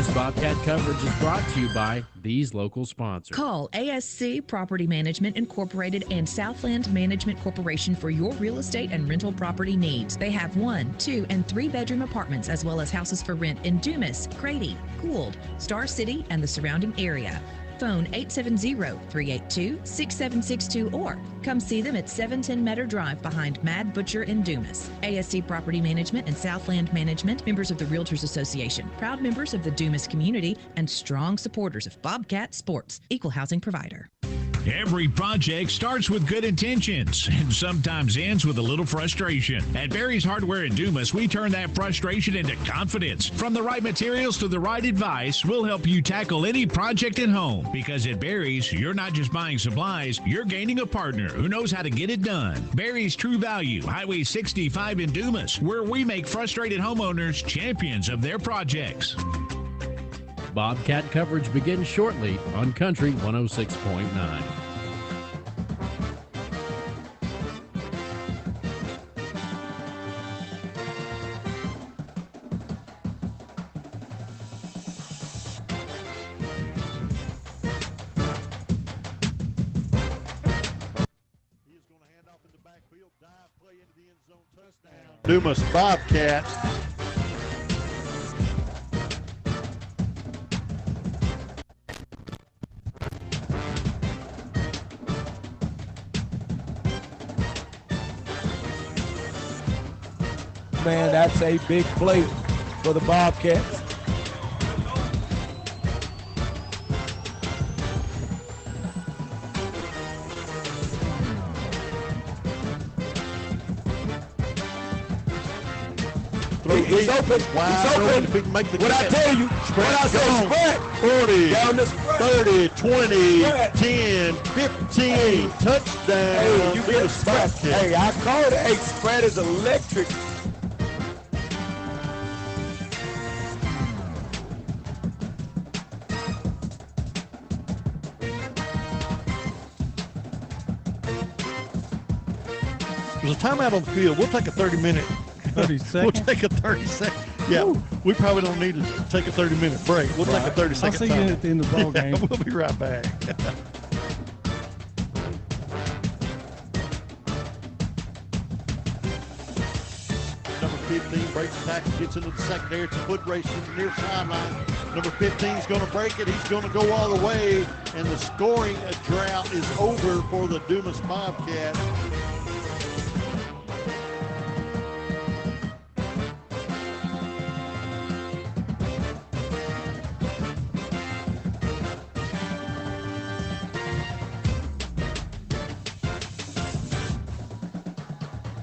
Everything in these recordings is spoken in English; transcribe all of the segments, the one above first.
Dumas Bobcat coverage is brought to you by these local sponsors. Call ASC Property Management Incorporated and Southland Management Corporation for your real estate and rental property needs. They have 1, 2, and 3 bedroom apartments as well as houses for rent in Dumas, Grady, Gould, Star City, and the surrounding area. Phone 870-382-6762 or come see them at 710 Meadow Drive behind Mad Butcher in Dumas. ASC Property Management and Southland Management, members of the Realtors Association, proud members of the Dumas community, and strong supporters of Bobcat Sports, equal housing provider. Every project starts with good intentions and sometimes ends with a little frustration. At Barry's Hardware in Dumas, we turn that frustration into confidence. From the right materials to the right advice, we'll help you tackle any project at home. Because at Barry's, you're not just buying supplies, you're gaining a partner who knows how to get it done. Barry's True Value, Highway 65 in Dumas, where we make frustrated homeowners champions of their projects. Bobcat coverage begins shortly on Country 106.9. Dumas Bobcats. Man, that's a big play for the Bobcats. He's open. He's open. If he can make the What I tell you, what I say, spread. 40, Down the spread. 30, 20, Spread. 10, 15, Hey. touchdown. Hey, you Dumas spread. Bobcats. Hey, I called it. Hey, spread is electric. There's a timeout on the field. We'll take a 30-minute. 30 seconds. We'll take a 30-second. Yeah, we probably don't need to take a 30-minute break. We'll take a 30-second I'll see you timeout. at the end of the ball game. Yeah, we'll be right back. Number 15 breaks the tackle, gets into the secondary. It's a foot race to the near sideline. Number 15 is going to break it. He's going to go all the way, and the scoring drought is over for the Dumas Bobcats.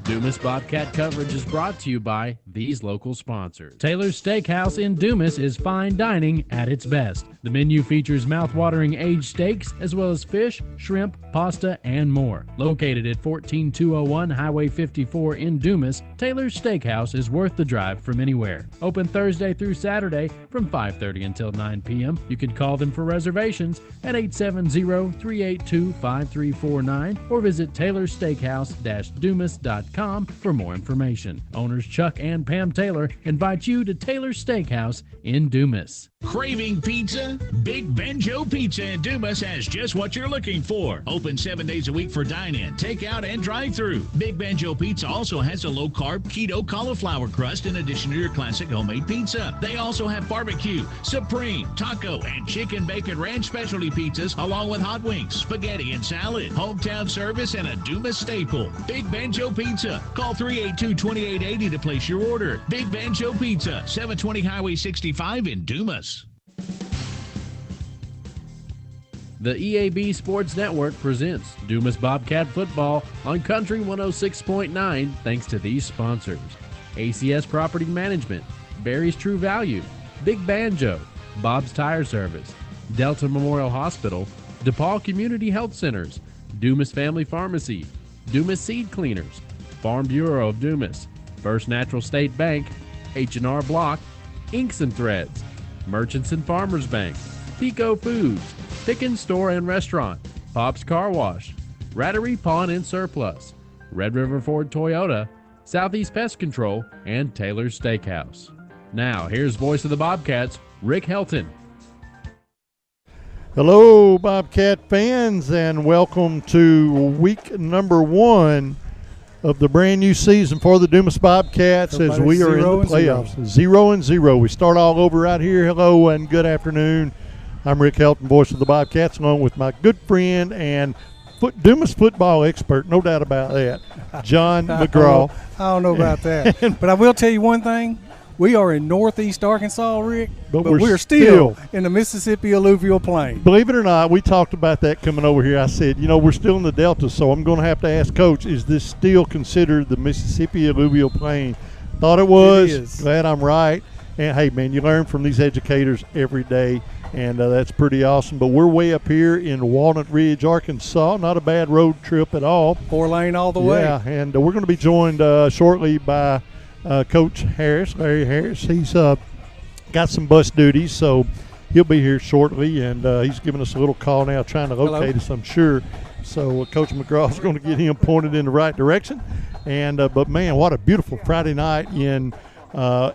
Dumas Bobcat coverage is brought to you by these local sponsors. Taylor's Steakhouse in Dumas is fine dining at its best. The menu features mouth-watering aged steaks as well as fish, shrimp, pasta, and more. Located at 14201 Highway 54 in Dumas, Taylor's Steakhouse is worth the drive from anywhere. Open Thursday through Saturday from 5:30 until 9 p.m. You can call them for reservations at 870-382-5349 or visit taylorsteakhouse-dumas.com for more information. Owners Chuck and Pam Taylor invite you to Taylor's Steakhouse in Dumas. Craving pizza? Big Banjo Pizza in Dumas has just what you're looking for. Open 7 days a week for dine-in, takeout, and drive-through. Big Banjo Pizza also has a low-carb keto cauliflower crust in addition to your classic homemade pizza. They also have barbecue, supreme, taco, and chicken bacon ranch specialty pizzas along with hot wings, spaghetti, and salad. Hometown service and a Dumas staple. Big Banjo Pizza. Call 382-2880 to place your order. Big Banjo Pizza, 720 Highway 65 in Dumas. The EAB Sports Network presents Dumas Bobcat Football on Country 106.9 thanks to these sponsors: ACS Property Management, Barry's True Value, Big Banjo, Bob's Tire Service, Delta Memorial Hospital, DePaul Community Health Centers, Dumas Family Pharmacy, Dumas Seed Cleaners, Farm Bureau of Dumas, First Natural State Bank, H&R Block, Inks and Threads, Merchants and Farmers Bank, Pico Foods, Pickens Store and Restaurant, Pop's Car Wash, Rattery Pawn and Surplus, Red River Ford Toyota, Southeast Pest Control, and Taylor's Steakhouse. Now, here's voice of the Bobcats, Rick Helton. Hello, Bobcat fans, and welcome to week number 1 of the brand new season for the Dumas Bobcats as we are in the playoffs. 0-0. We start all over right here. Hello and good afternoon. I'm Rick Helton, voice of the Bobcats, along with my good friend and Dumas football expert, no doubt about that, John McGraw. I don't know about that. But I will tell you one thing. We are in northeast Arkansas, Rick, but we're still in the Mississippi alluvial plain. Believe it or not, we talked about that coming over here. I said, we're still in the Delta, so I'm going to have to ask Coach, is this still considered the Mississippi alluvial plain? Thought it was. It is. Glad I'm right. And, hey, man, you learn from these educators every day, and that's pretty awesome. But we're way up here in Walnut Ridge, Arkansas. Not a bad road trip at all. 4-lane all the way. Yeah, and we're going to be joined shortly by Coach Harris, Larry Harris. He's got some bus duties, so he'll be here shortly, and he's giving us a little call now trying to locate us, I'm sure. So Coach McGraw's going to get him pointed in the right direction. And but, man, what a beautiful Friday night in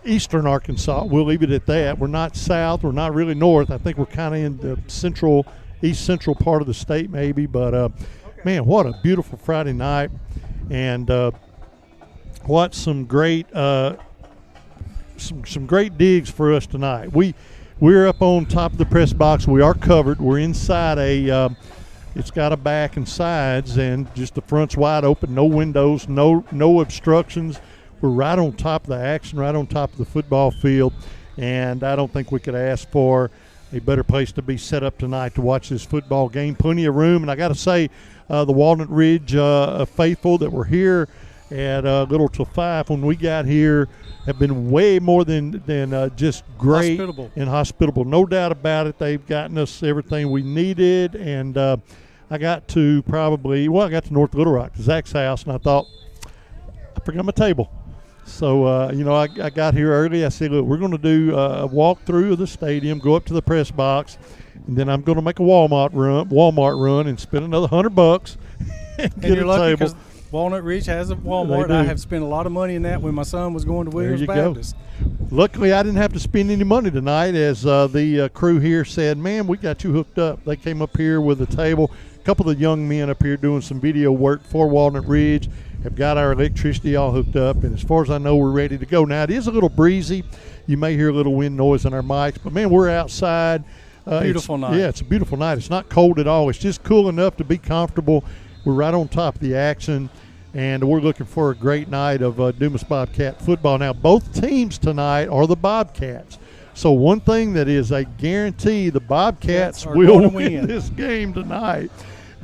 eastern Arkansas. We'll leave it at that. We're not south. We're not really north. I think we're kind of in the east central part of the state maybe. But, man, what a beautiful Friday night. And what some great some great digs for us tonight. We're up on top of the press box. We are covered. We're inside it's got a back and sides, and just the front's wide open. No windows, no obstructions. We're right on top of the action, right on top of the football field, and I don't think we could ask for a better place to be set up tonight to watch this football game. Plenty of room, and I got to say, the Walnut Ridge faithful that were here at Little till 5 when we got here have been way more than just great and hospitable. No doubt about it. They've gotten us everything we needed, and I got to North Little Rock, to Zach's house, and I thought, I forgot my table. So, I got here early. I said, look, we're going to do a walkthrough of the stadium, go up to the press box, and then I'm going to make a Walmart run and spend another $100 and get you're a lucky table. Walnut Ridge has a Walmart. I have spent a lot of money in that when my son was going to Williams Baptist. Luckily, I didn't have to spend any money tonight, as the crew here said, man, we got you hooked up. They came up here with a table. A couple of the young men up here doing some video work for Walnut Ridge have got our electricity all hooked up, and as far as I know, we're ready to go. Now, it is a little breezy. You may hear a little wind noise in our mics, but, man, we're outside. Beautiful night. Yeah, it's a beautiful night. It's not cold at all. It's just cool enough to be comfortable. We're right on top of the action, and we're looking for a great night of Dumas Bobcat football. Now, both teams tonight are the Bobcats. So one thing that is a guarantee, the Bobcats will win this game tonight.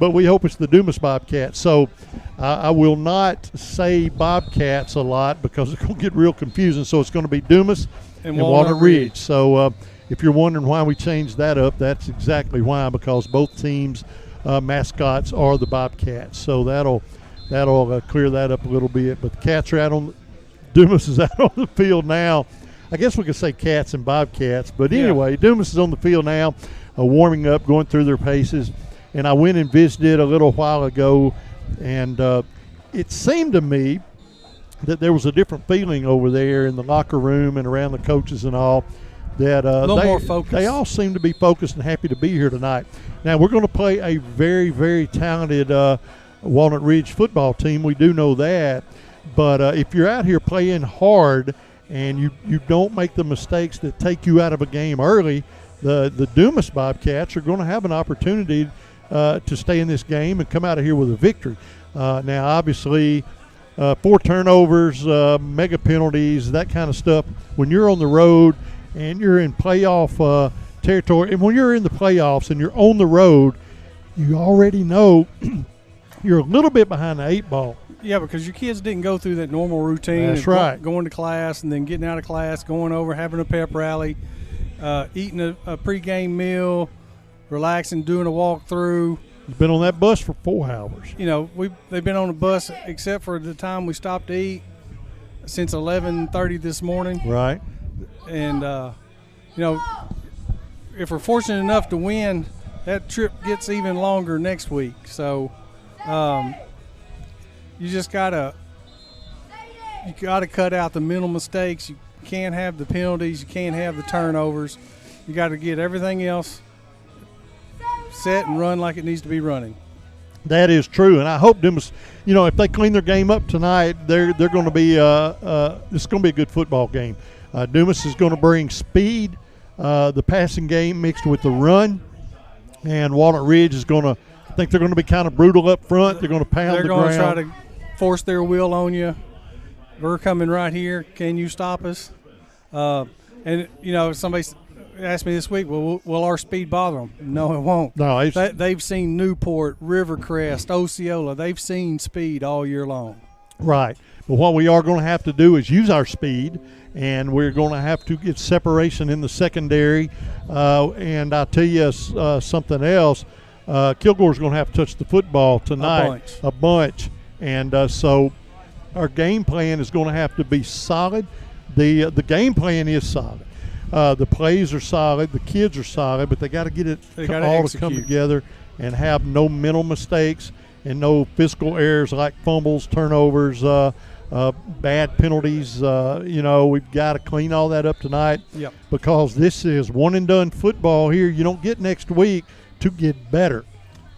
But we hope it's the Dumas Bobcats. So I will not say Bobcats a lot because it's going to get real confusing. So it's going to be Dumas and Walnut Ridge. So if you're wondering why we changed that up, that's exactly why, because both teams' mascots are the Bobcats. So that'll clear that up a little bit. But the Cats are Dumas is out on the field now. I guess we could say Cats and Bobcats. But anyway, Dumas is on the field now, warming up, going through their paces. And I went and visited a little while ago, and it seemed to me that there was a different feeling over there in the locker room and around the coaches and all. That more focused. They all seem to be focused and happy to be here tonight. Now, we're going to play a very, very talented Walnut Ridge football team. We do know that. But if you're out here playing hard and you don't make the mistakes that take you out of a game early, the Dumas Bobcats are going to have an opportunity to stay in this game and come out of here with a victory. Now, obviously, 4 turnovers, mega penalties, that kind of stuff. When you're on the road and you're in playoff territory, and when you're in the playoffs and you're on the road, you already know you're a little bit behind the 8 ball. Yeah, because your kids didn't go through that normal routine. That's right. Going to class and then getting out of class, going over, having a pep rally, eating a pregame meal, relaxing, doing a walkthrough. You've been on that bus for 4 hours. They've been on the bus except for the time we stopped to eat since 11:30 this morning. Right. And if we're fortunate enough to win, that trip gets even longer next week. So you just gotta cut out the mental mistakes. You can't have the penalties. You can't have the turnovers. You got to get everything else set and run like it needs to be running. That is true, and I hope Dumas, if they clean their game up tonight, they're going to be it's going to be a good football game. Dumas is going to bring speed, the passing game mixed with the run, and Walnut Ridge is going to. I think they're going to be kind of brutal up front. They're going to pound the ground. They're going to try to force their will on you. We're coming right here. Can you stop us? And somebody asked me this week, will our speed bother them? No, it won't. No, they've seen Newport, Rivercrest, Osceola. They've seen speed all year long. Right. But what we are going to have to do is use our speed, and we're going to have to get separation in the secondary. And I'll tell you something else. Kilgore's going to have to touch the football tonight. A bunch. And so our game plan is going to have to be solid. The game plan is solid. The plays are solid. The kids are solid, but they got to get it all to come together and have no mental mistakes and no physical errors like fumbles, turnovers, bad penalties. We've got to clean all that up tonight. Yep. Because this is one-and-done football here. You don't get next week to get better.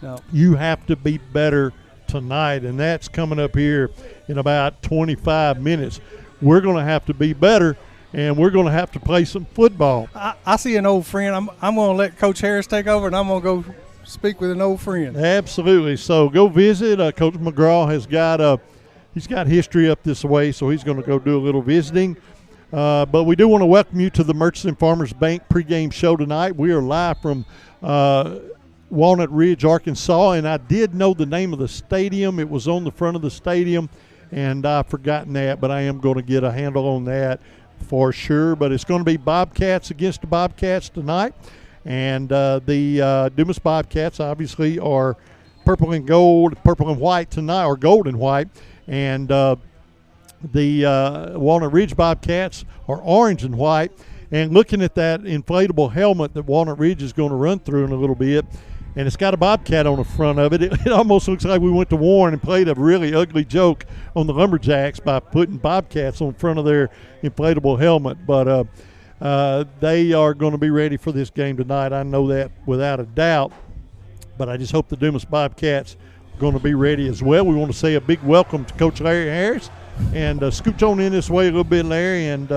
No. You have to be better tonight, and that's coming up here in about 25 minutes. We're going to have to be better, and we're going to have to play some football. I see an old friend. I'm going to let Coach Harris take over, and I'm going to go speak with an old friend. Absolutely. So go visit. Coach McGraw has got history up this way, so he's going to go do a little visiting. But we do want to welcome you to the Merchants and Farmers Bank pregame show tonight. We are live from Walnut Ridge, Arkansas, and I did know the name of the stadium. It was on the front of the stadium, and I've forgotten that, but I am going to get a handle on that for sure. But it's going to be Bobcats against the Bobcats tonight, and the Dumas Bobcats obviously are purple and white tonight, or gold and white, and the Walnut Ridge Bobcats are orange and white. And looking at that inflatable helmet that Walnut Ridge is going to run through in a little bit, and it's got a Bobcat on the front of it. It almost looks like we went to Warren and played a really ugly joke on the Lumberjacks by putting Bobcats on front of their inflatable helmet. But they are going to be ready for this game tonight. I know that without a doubt. But I just hope the Dumas Bobcats are going to be ready as well. We want to say a big welcome to Coach Larry Harris. And scooch on in this way a little bit, Larry. And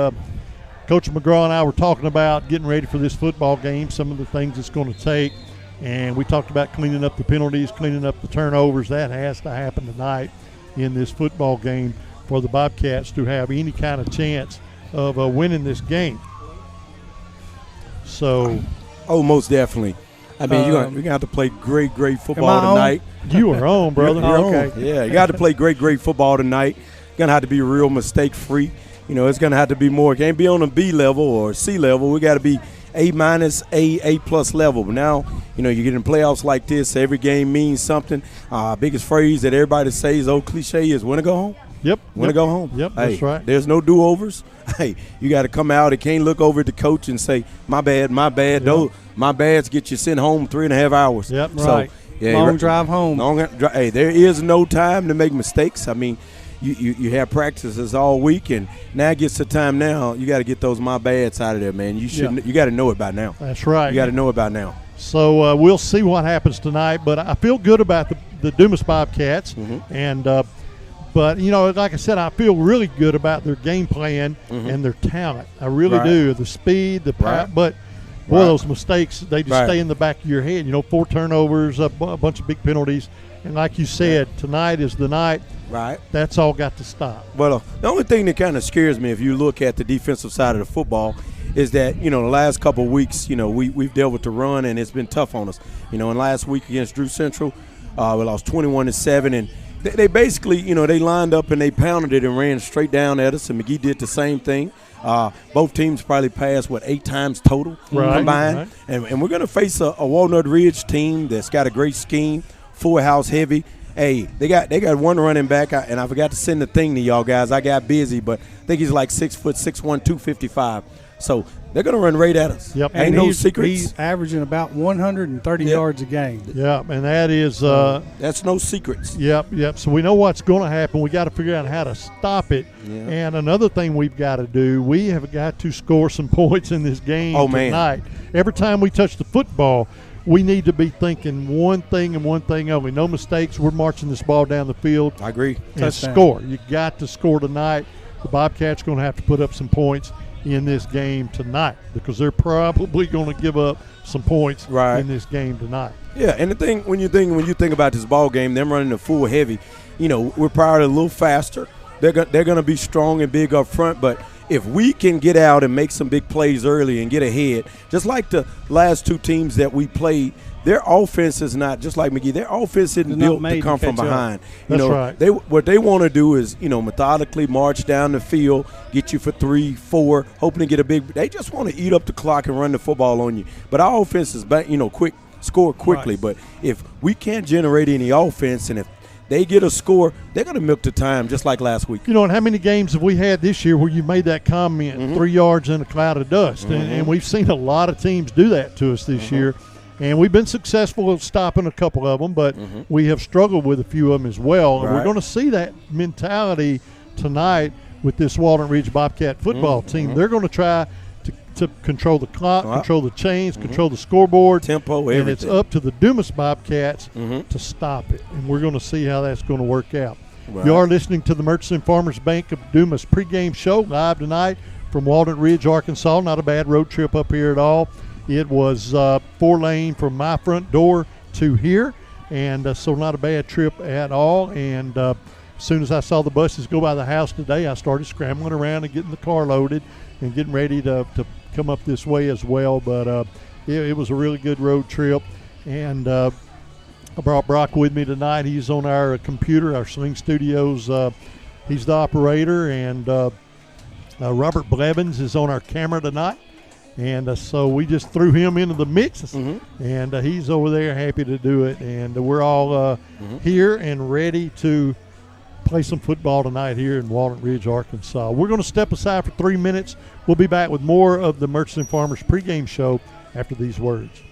Coach McGraw and I were talking about getting ready for this football game, some of the things it's going to take. And we talked about cleaning up the penalties, cleaning up the turnovers. That has to happen tonight in this football game for the Bobcats to have any kind of chance of winning this game. So, most definitely. I mean, you're going to have to play great football tonight. You are on, brother. You're okay. Yeah, you got to play great football tonight. Going to have to be real mistake-free. It's going to have to be more. It can't be on a B level or C level. We got to be A-, A+ level. But now, you get in playoffs like this, every game means something. Biggest phrase that everybody says, old cliche, is win or go home. Yep. Win or go home. Yep, that's right. There's no do-overs. Hey, you got to come out. You can't look over at the coach and say, my bad. Yep. Those, my bads get you sent home 3.5 hours. Yep, right. So, long drive home. Hey, there is no time to make mistakes. I mean, you have practices all week, and now it gets to time now. You got to get those my bads out of there, man. You got to know it by now. That's right. You got to know it by now. So we'll see what happens tonight, but I feel good about the Dumas Bobcats, and but like I said, I feel really good about their game plan and their talent. I really do. The speed, the power, but boy, those mistakes, they just stay in the back of your head. 4 turnovers, a bunch of big penalties. And like you said, tonight is the night. Right. That's all got to stop. Well, the only thing that kind of scares me if you look at the defensive side of the football is that, the last couple of weeks, we've dealt with the run, and it's been tough on us. And last week against Drew Central, we lost 21-7, and they basically, they lined up and they pounded it and ran straight down at us, and McGee did the same thing. Both teams probably passed, 8 times total combined. Right. And we're going to face a Walnut Ridge team that's got a great scheme, full house heavy, Hey, they got one running back, and I forgot to send the thing to y'all guys. I got busy, but I think he's like 6'6", 255. So they're going to run right at us. Yep. Ain't no secrets. He's averaging about 130 yards a game. Yep, and that is that's no secrets. Yep. So we know what's going to happen. We got to figure out how to stop it. Yeah. And another thing we've got to do, we have got to score some points in this game tonight. Every time we touch the football, we need to be thinking one thing and one thing only. No mistakes. We're marching this ball down the field. I agree. And score. You got to score tonight. The Bobcats going to have to put up some points in this game tonight because they're probably going to give up some points in this game tonight. Yeah, and the thing when you think about this ball game, them running the full heavy, we're probably a little faster. They're going to be strong and big up front, but if we can get out and make some big plays early and get ahead, just like the last two teams that we played, their offense is not, just like McGee, their offense isn't built to come from behind. That's right. What they want to do is, methodically march down the field, get you for 3, 4, hoping to get a big – they just want to eat up the clock and run the football on you. But our offense is, quick, score quickly. Right. But if we can't generate any offense and if they get a score, they're going to milk the time just like last week. And how many games have we had this year where you made that comment, 3 yards in a cloud of dust? And we've seen a lot of teams do that to us this year. And we've been successful at stopping a couple of them, but we have struggled with a few of them as well. And we're going to see that mentality tonight with this Walnut Ridge Bobcat football team. They're going to try to control the clock, control the chains, control the scoreboard. Tempo, everything. And it's up to the Dumas Bobcats to stop it. And we're going to see how that's going to work out. Right. You are listening to the Murchison Farmers Bank of Dumas pregame show live tonight from Walnut Ridge, Arkansas. Not a bad road trip up here at all. It was 4-lane from my front door to here, and so not a bad trip at all. And as soon as I saw the buses go by the house today, I started scrambling around and getting the car loaded and getting ready to come up this way as well. But it was a really good road trip. And I brought Brock with me tonight. He's on our computer, our Sling Studios. He's the operator. And Robert Blevins is on our camera tonight. And so we just threw him into the mix, and he's over there happy to do it. And we're all here and ready to play some football tonight here in Walnut Ridge, Arkansas. We're going to step aside for 3 minutes. We'll be back with more of the Murchison Farmers pregame show after these words.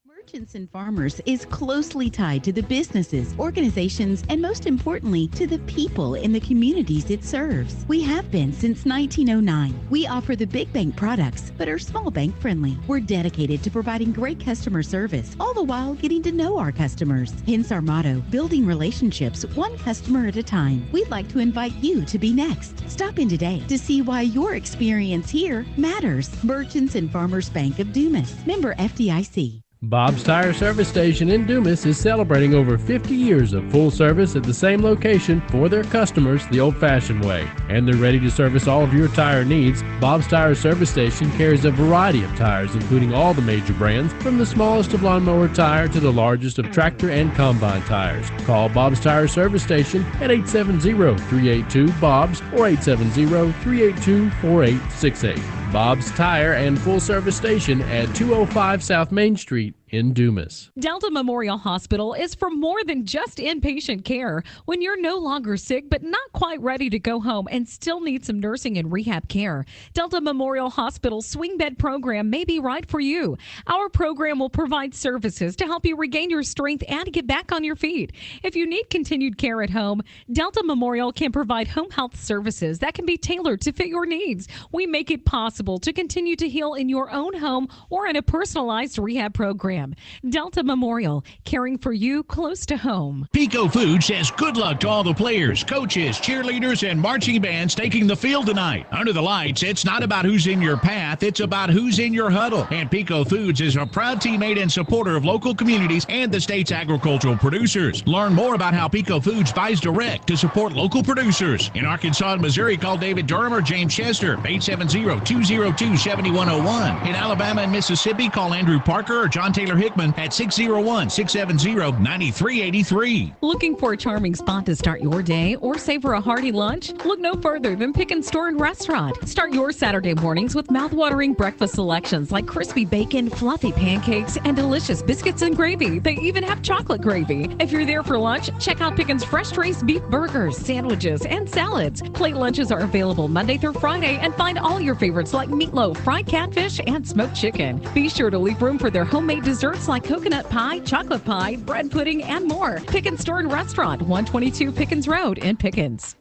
Murchison Farmers is closely tied to the businesses, organizations, and most importantly, to the people in the communities it serves. We have been since 1909. We offer the big bank products, but are small bank friendly. We're dedicated to providing great customer service, all the while getting to know our customers. Hence our motto, building relationships one customer at a time. We'd like to invite you to be next. Stop in today to see why your experience here matters. Murchison Farmers Bank of Dumas, member FDIC. Bob's Tire Service Station in Dumas is celebrating over 50 years of full service at the same location for their customers the old-fashioned way. And they're ready to service all of your tire needs. Bob's Tire Service Station carries a variety of tires, including all the major brands, from the smallest of lawnmower tire to the largest of tractor and combine tires. Call Bob's Tire Service Station at 870-382-BOBS or 870-382-4868. Bob's Tire and Full Service Station at 205 South Main Street in Dumas. Delta Memorial Hospital is for more than just inpatient care. When you're no longer sick but not quite ready to go home and still need some nursing and rehab care, Delta Memorial Hospital's swing bed program may be right for you. Our program will provide services to help you regain your strength and get back on your feet. If you need continued care at home, Delta Memorial can provide home health services that can be tailored to fit your needs. We make it possible to continue to heal in your own home or in a personalized rehab program. Delta Memorial, caring for you close to home. Pico Food says good luck to all the players, coaches, cheerleaders, and marching bands taking the field tonight. Under the lights, it's not about who's in your path, it's about who's in your huddle. And Pico Foods is a proud teammate and supporter of local communities and the state's agricultural producers. Learn more about how Pico Foods buys direct to support local producers. In Arkansas and Missouri, call David Durham or James Chester, 870-202-7101. In Alabama and Mississippi, call Andrew Parker or John Taylor Taylor Hickman at 601-670-9383. Looking for a charming spot to start your day or savor a hearty lunch? Look no further than Pick and Store and Restaurant. Start your Saturday mornings with mouthwatering breakfast selections like crispy bacon, fluffy pancakes, and delicious biscuits and gravy. They even have chocolate gravy. If you're there for lunch, check out Pickens' fresh-raised beef burgers, sandwiches, and salads. Plate lunches are available Monday through Friday, and find all your favorites like meatloaf, fried catfish, and smoked chicken. Be sure to leave room for their homemade desserts like coconut pie, chocolate pie, bread pudding, and more. Pickens Store and Restaurant, 122 Pickens Road in Pickens.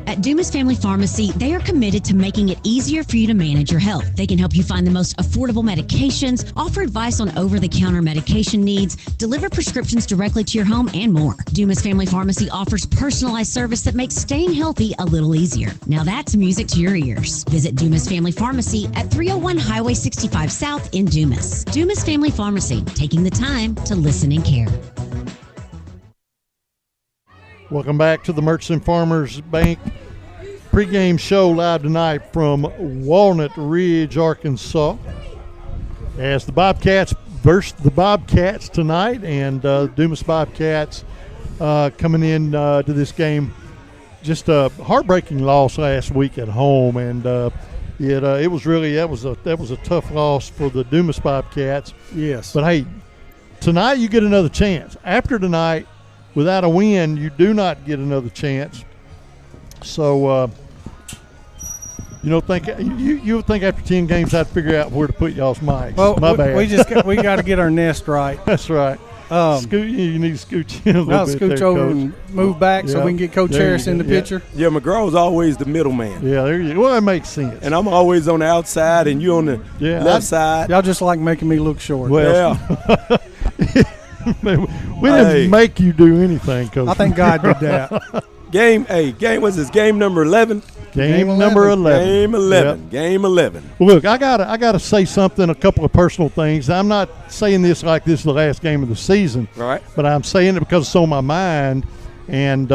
At Dumas Family Pharmacy, they are committed to making it easier for you to manage your health. They can help you find the most affordable medications, offer advice on over-the-counter medication needs, deliver prescriptions directly to your home, and more. Dumas Family Pharmacy offers personalized service that makes staying healthy a little easier. Now that's music to your ears. Visit Dumas Family Pharmacy at 301 Highway 65 South in Dumas. Dumas Family Pharmacy, taking the time to listen and care. Welcome back to the Merchant Farmers Bank pregame show live tonight from Walnut Ridge, Arkansas. As the Bobcats versus the Bobcats tonight, and Dumas Bobcats coming in to this game. Just a heartbreaking loss last week at home, and it was really that was a tough loss for the Dumas Bobcats. Yes. But hey, tonight you get another chance. After tonight, without a win, you do not get another chance. So, you would think after 10 games I'd figure out where to put y'all's mics. Well, my bad. we got to get our nest right. That's right. You need to scooch in a little bit. Scooch there, over Coach. and move back so we can get Coach Harris in the picture. Yeah, McGraw's always the middleman. Yeah, there you go. Well, that makes sense. And I'm always on the outside, and you on the left side. Y'all just like making me look short. Well, we didn't make you do anything, Coach. I think God did that. Game was this game number 11? Game number 11. Game 11. Yep. Game 11. Well, look, I gotta say something, a couple of personal things. I'm not saying this like this is the last game of the season. Right. But I'm saying it because it's on my mind. And,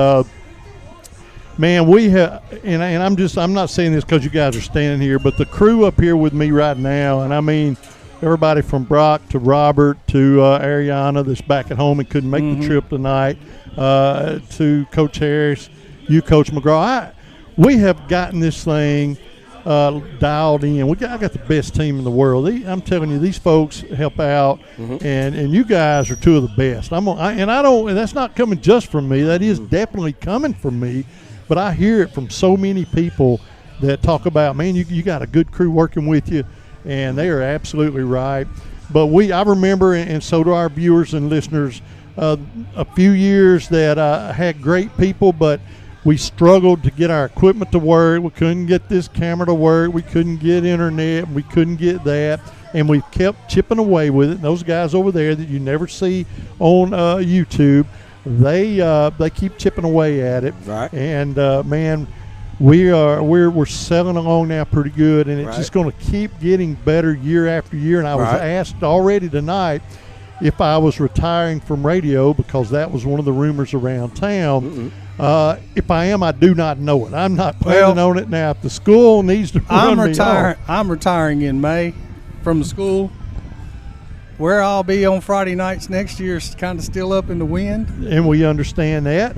man, we have – and I'm not saying this because you guys are standing here, but the crew up here with me right now, and I mean everybody from Brock to Robert to Ariana that's back at home and couldn't make the trip tonight, to Coach Harris, you, Coach McGraw. We have gotten this thing dialed in. I got the best team in the world. I'm telling you, these folks help out, and you guys are two of the best. And that's not coming just from me. That is definitely coming from me, but I hear it from so many people that talk about, man, you got a good crew working with you, and they are absolutely right. But I remember, and so do our viewers and listeners, a few years that had great people, but we struggled to get our equipment to work. We couldn't get this camera to work. We couldn't get internet. We couldn't get that. And we kept chipping away with it. And those guys over there that you never see on YouTube, they keep chipping away at it. Right. And, man, we're selling along now pretty good. And it's just going to keep getting better year after year. And I was asked already tonight if I was retiring from radio, because that was one of the rumors around town. If I am, I do not know it. I'm not planning on it now. If the school needs to run me off. I'm retiring in May from the school. Where I'll be on Friday nights next year is kind of still up in the wind. And we understand that.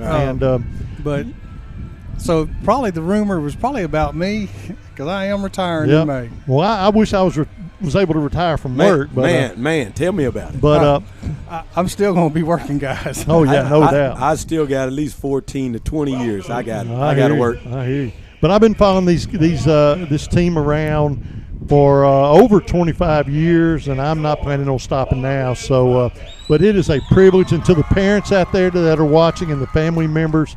But so probably the rumor was probably about me, because I am retiring in May. Well, I wish I was able to retire from work. But man, tell me about it. But I'm still going to be working, guys. Oh yeah, no doubt. I still got at least 14 to 20 years. I got to work. I hear you. But I've been following this team around for over 25 years, and I'm not planning on stopping now. So, but it is a privilege, and to the parents out there that are watching and the family members,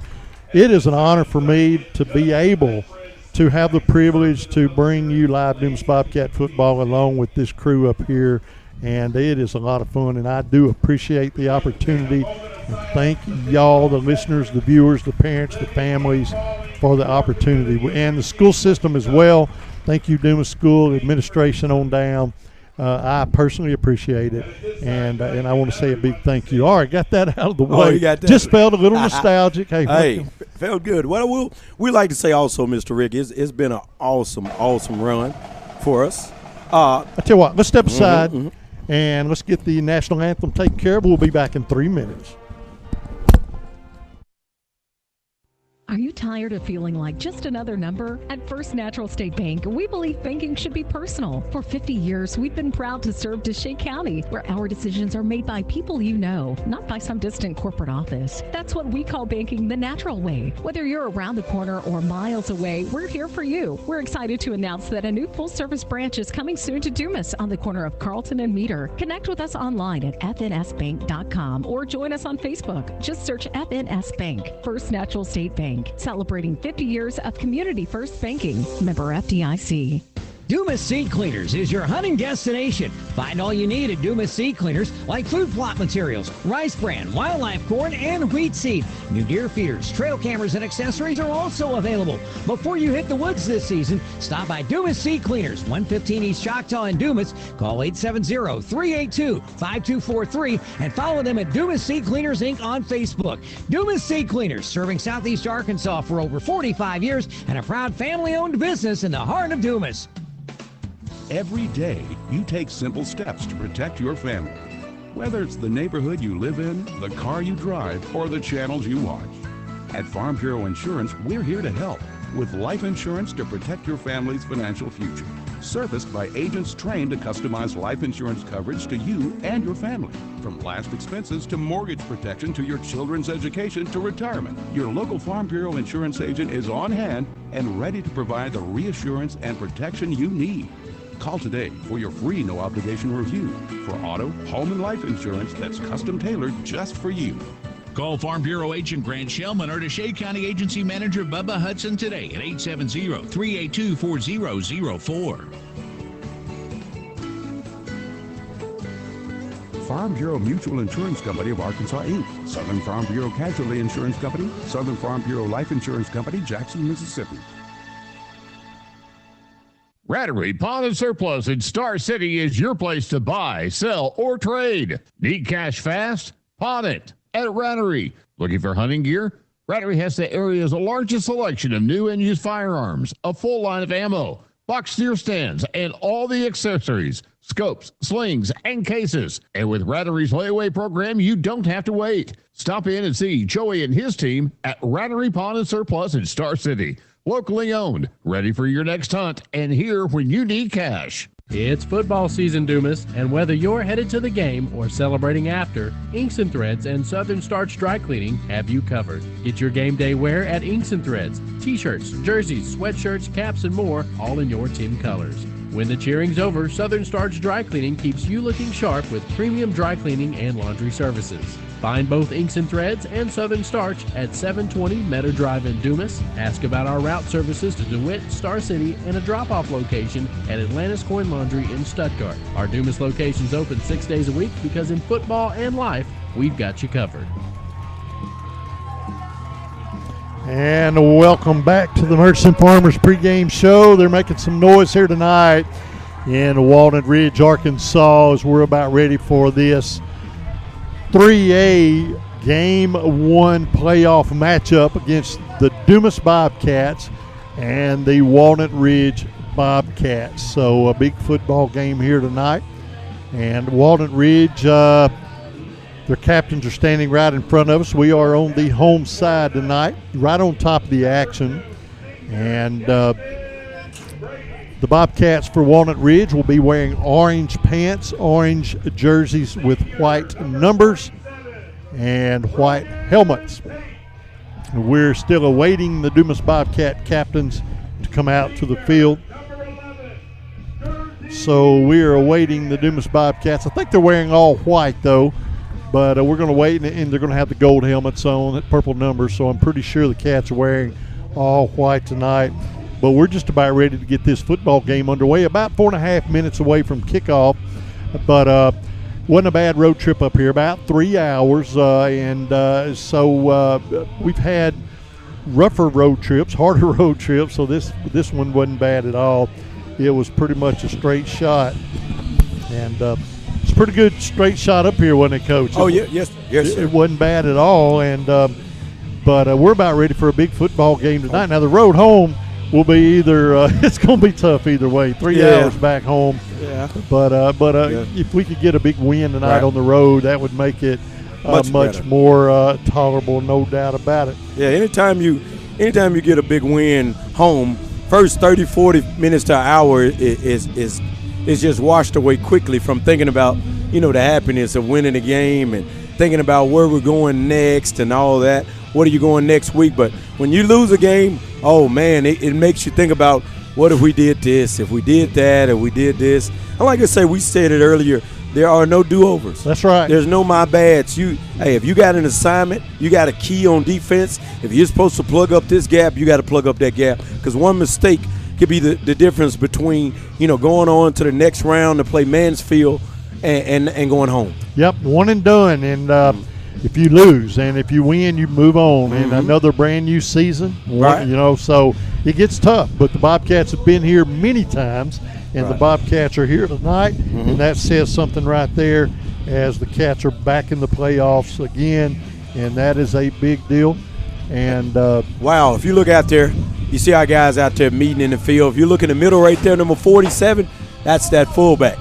it is an honor for me to be able to have the privilege to bring you live Dumas Bobcat football along with this crew up here, and it is a lot of fun, and I do appreciate the opportunity. And thank y'all, the listeners, the viewers, the parents, the families, for the opportunity, and the school system as well. Thank you, Dumas School administration on down. I personally appreciate it, and I want to say a big thank you. All right, got that out of the way. You got that. Just felt a little nostalgic. Hey, felt good. Well, we like to say also, Mr. Rick, it's been an awesome run for us. I tell you what, let's step aside, And let's get the national anthem taken care of. We'll be back in 3 minutes. Are you tired of feeling like just another number? At First Natural State Bank, we believe banking should be personal. For 50 years, we've been proud to serve DeShay County, where our decisions are made by people you know, not by some distant corporate office. That's what we call banking the natural way. Whether you're around the corner or miles away, we're here for you. We're excited to announce that a new full-service branch is coming soon to Dumas on the corner of Carlton and Meter. Connect with us online at fnsbank.com or join us on Facebook. Just search FNS Bank. First Natural State Bank. Celebrating 50 years of community first banking. Member FDIC. Dumas Seed Cleaners is your hunting destination. Find all you need at Dumas Seed Cleaners, like food plot materials, rice bran, wildlife corn, and wheat seed. New deer feeders, trail cameras, and accessories are also available. Before you hit the woods this season, stop by Dumas Seed Cleaners, 115 East Choctaw in Dumas. Call 870-382-5243 and follow them at Dumas Seed Cleaners Inc. on Facebook. Dumas Seed Cleaners, serving Southeast Arkansas for over 45 years and a proud family-owned business in the heart of Dumas. Every day, you take simple steps to protect your family. Whether it's the neighborhood you live in, the car you drive, or the channels you watch. At Farm Bureau Insurance, we're here to help with life insurance to protect your family's financial future. Serviced by agents trained to customize life insurance coverage to you and your family. From last expenses to mortgage protection to your children's education to retirement. Your local Farm Bureau Insurance agent is on hand and ready to provide the reassurance and protection you need. Call today for your free no-obligation review for auto, home, and life insurance that's custom-tailored just for you. Call Farm Bureau Agent Grant Shellman or DeShay County Agency Manager Bubba Hudson today at 870-382-4004. Farm Bureau Mutual Insurance Company of Arkansas, Inc., Southern Farm Bureau Casualty Insurance Company, Southern Farm Bureau Life Insurance Company, Jackson, Mississippi. Rivalry Pawn and Surplus in Star City is your place to buy, sell, or trade. Need cash fast? Pawn it at Rivalry. Looking for hunting gear? Rivalry has the area's largest selection of new and used firearms, a full line of ammo, box deer stands, and all the accessories, scopes, slings, and cases. And with Rivalry's layaway program, you don't have to wait. Stop in and see Joey and his team at Rivalry Pawn and Surplus in Star City. Locally owned, ready for your next hunt, and here when you need cash. It's football season, Dumas, and whether you're headed to the game or celebrating after, Inks and Threads and Southern Starch Dry Cleaning have you covered. Get your game day wear at Inks and Threads. T-shirts, jerseys, sweatshirts, caps, and more, all in your team colors. When the cheering's over, Southern Starch Dry Cleaning keeps you looking sharp with premium dry cleaning and laundry services. Find both Inks and Threads and Southern Starch at 720 Meadow Drive in Dumas. Ask about our route services to DeWitt, Star City, and a drop-off location at Atlantis Coin Laundry in Stuttgart. Our Dumas location's open 6 days a week because in football and life, we've got you covered. And welcome back to the Merchant Farmers pregame show. They're making some noise here tonight in Walnut Ridge, Arkansas, as we're about ready for this 3A Game 1 playoff matchup against the Dumas Bobcats and the Walnut Ridge Bobcats. So a big football game here tonight. And Walnut Ridge, their captains are standing right in front of us. We are on the home side tonight, right on top of the action. And the Bobcats for Walnut Ridge will be wearing orange pants, orange jerseys with white numbers, and white helmets. We're still awaiting the Dumas Bobcat captains to come out to the field. So we're awaiting the Dumas Bobcats. I think they're wearing all white, though. But we're going to wait, and they're going to have the gold helmets on, purple numbers, so I'm pretty sure the Cats are wearing all white tonight. But we're just about ready to get this football game underway, about 4.5 minutes away from kickoff. But wasn't a bad road trip up here, about 3 hours. So we've had rougher road trips, harder road trips, so this one wasn't bad at all. It was pretty much a straight shot. And it's a pretty good straight shot up here, wasn't it, Coach? Oh, yes, It wasn't bad at all. And but we're about ready for a big football game tonight. Now, the road home will be either it's going to be tough either way. 3 hours back home. Yeah. But if we could get a big win tonight on the road, that would make it much more tolerable, no doubt about it. Yeah, anytime you get a big win home, first 30, 40 minutes to an hour is just washed away quickly from thinking about, the happiness of winning the game and thinking about where we're going next and all that. What are you going next week? But when you lose a game, oh, man, it makes you think about, what if we did this, if we did that, if we did this. And like I say, we said it earlier, there are no do-overs. That's right. There's no my bads. If you got an assignment, you got a key on defense. If you're supposed to plug up this gap, you got to plug up that gap. Because one mistake could be the difference between, going on to the next round to play Mansfield and going home. Yep, one and done. And if you lose and if you win, you move on in another brand new season. Right. So it gets tough. But the Bobcats have been here many times. And the Bobcats are here tonight, and that says something right there as the Cats are back in the playoffs again, and that is a big deal. And wow, if you look out there, you see our guys out there meeting in the field. If you look in the middle right there, number 47, that's that fullback.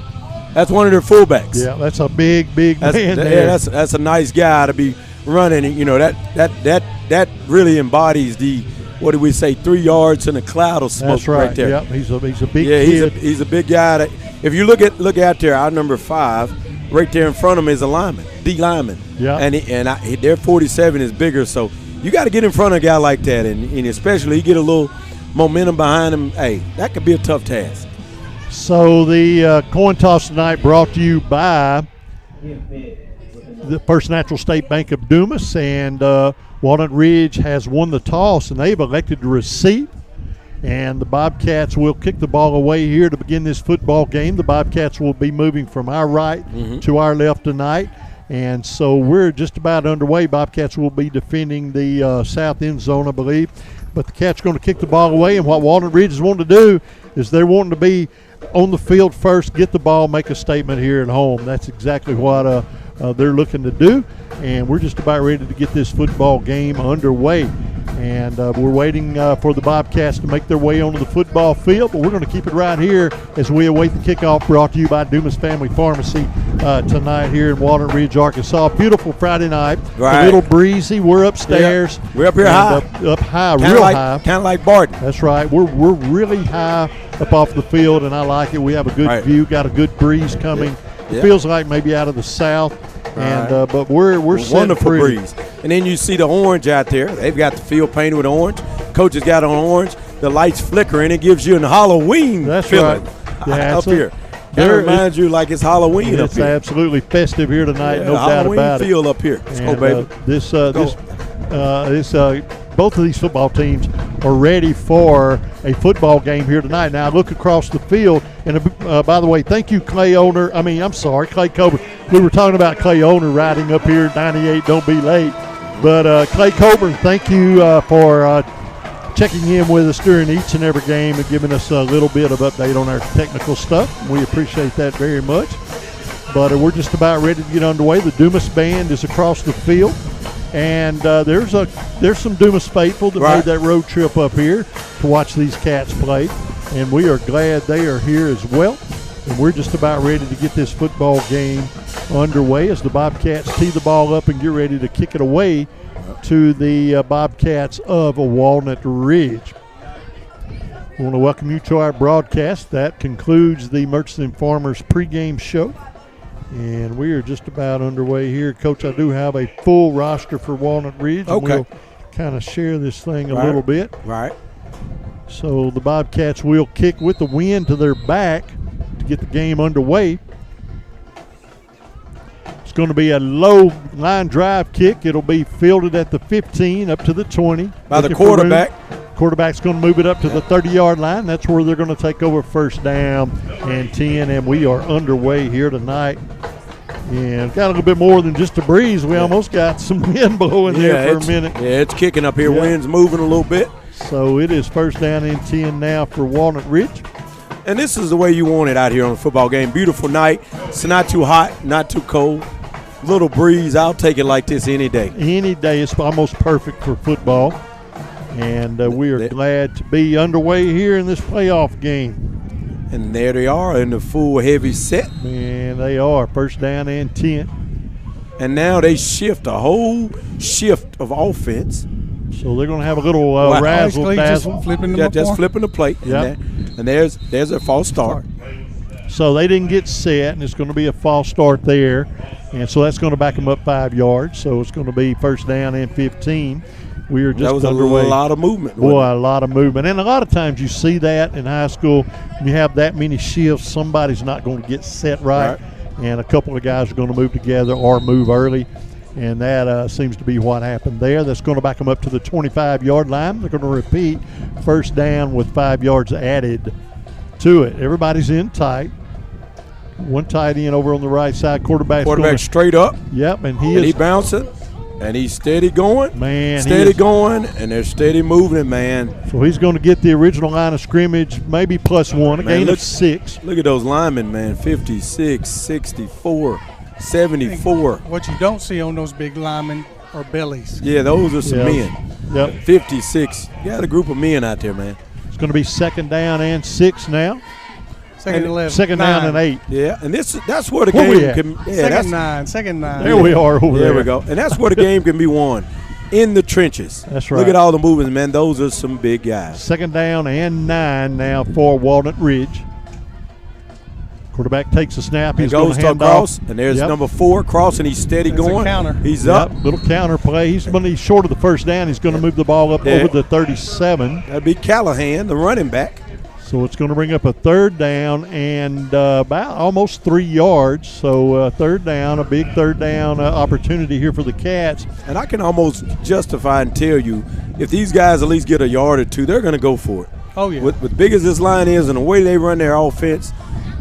That's one of their fullbacks. Yeah, that's a big man there. Yeah, that's a nice guy to be running. That really embodies the, what do we say, 3 yards in a cloud of smoke. That's right there. Yep, he's a big kid. He's a big guy. If you look out there, our number 5, right there in front of him is a lineman, D lineman. Yeah. And their 47 is bigger, so you got to get in front of a guy like that, and especially you get a little momentum behind him. Hey, that could be a tough task. So the coin toss tonight brought to you by the First Natural State Bank of Dumas, and Walnut Ridge has won the toss, and they've elected to receive. And the Bobcats will kick the ball away here to begin this football game. The Bobcats will be moving from our right to our left tonight. And so we're just about underway. Bobcats will be defending the south end zone, I believe. But the Cats are going to kick the ball away. And what Walnut Ridge is wanting to do is they're wanting to be on the field first, get the ball, make a statement here at home. That's exactly what they're looking to do. And we're just about ready to get this football game underway. And we're waiting for the Bobcats to make their way onto the football field, but we're going to keep it right here as we await the kickoff, brought to you by Dumas Family Pharmacy tonight here in Walnut Ridge, Arkansas. Beautiful Friday night. Right. A little breezy. We're upstairs. Yep. We're up here high. Up high, kinda real like, high. Kind of like Barton. That's right. We're really high up off the field, and I like it. We have a good view, got a good breeze coming. It feels like maybe out of the south. And but we're wonderful breeze. And then you see the orange out there. They've got the field painted with orange. Coach has got on orange. The lights flicker, and it gives you a Halloween feeling. Yeah, up here. That reminds you like it's Halloween up here. It's absolutely festive here tonight, no doubt about it. Halloween feel up here. Let's go, baby. Both of these football teams are ready for a football game here tonight. Now, look across the field. And, by the way, thank you, Clay Coburn. We were talking about Clay Owner riding up here, 98, don't be late. But, Clay Coburn, thank you for checking in with us during each and every game and giving us a little bit of update on our technical stuff. We appreciate that very much. But we're just about ready to get underway. The Dumas band is across the field. And there's some Dumas faithful that made that road trip up here to watch these Cats play, and we are glad they are here as well. And we're just about ready to get this football game underway as the Bobcats tee the ball up and get ready to kick it away to the Bobcats of Walnut Ridge. We want to welcome you to our broadcast. That concludes the Murchison Farmers pregame show. And we are just about underway here. Coach, I do have a full roster for Walnut Ridge. Okay. And we'll kind of share this thing a little bit. Right. So the Bobcats will kick with the wind to their back to get the game underway. It's going to be a low line drive kick. It'll be fielded at the 15 up to the 20. By the quarterback. Quarterback's going to move it up to the 30-yard line. That's where they're going to take over first down and 10, and we are underway here tonight. And got a little bit more than just a breeze. We almost got some wind blowing there for a minute. Yeah, it's kicking up here. Yeah. Wind's moving a little bit. So it is first down and 10 now for Walnut Ridge. And this is the way you want it out here on a football game. Beautiful night. It's not too hot, not too cold. Little breeze. I'll take it like this any day. Any day. It's almost perfect for football. And we are glad to be underway here in this playoff game. And there they are in the full heavy set. Man, they are. First down and 10. And now they shift a whole shift of offense. So they're going to have a little razzle-dazzle. Just flipping the plate. Yep. And there's a false start. So they didn't get set, and it's going to be a false start there. And so that's going to back them up 5 yards. So it's going to be first down and 15. We are just underway. That was a lot of movement. Boy, a lot of movement. And a lot of times you see that in high school. When you have that many shifts, somebody's not going to get set right. And a couple of guys are going to move together or move early. And that seems to be what happened there. That's going to back them up to the 25-yard line. They're going to repeat first down with 5 yards added to it. Everybody's in tight. One tight end over on the right side. Quarterback straight up. Yep, and he bouncing. And he's steady going. Man. Steady going, and they're steady moving, man. So he's going to get the original line of scrimmage, maybe +1, a gain of 6. Look at those linemen, man. 56, 64, 74. What you don't see on those big linemen are bellies. Yeah, those are some men. Yep. 56. You got a group of men out there, man. It's going to be second down and 6 now. Second down and 8. Yeah, and that's where the game can. Second nine. There we are over there. There we go. And that's where the game can be won, in the trenches. That's right. Look at all the movements, man. Those are some big guys. Second down and 9 now for Walnut Ridge. Quarterback takes a snap. He's going to hand Cross, off. And there's number 4, Cross, and he's steady going. Counter. He's up. Little counter play. He's short of the first down. He's going to move the ball up over the 37. That'd be Callahan, the running back. So it's going to bring up a third down and about almost 3 yards. So third down, a big third down opportunity here for the Cats. And I can almost justify and tell you, if these guys at least get a yard or two, they're going to go for it. Oh, yeah. With big as this line is and the way they run their offense,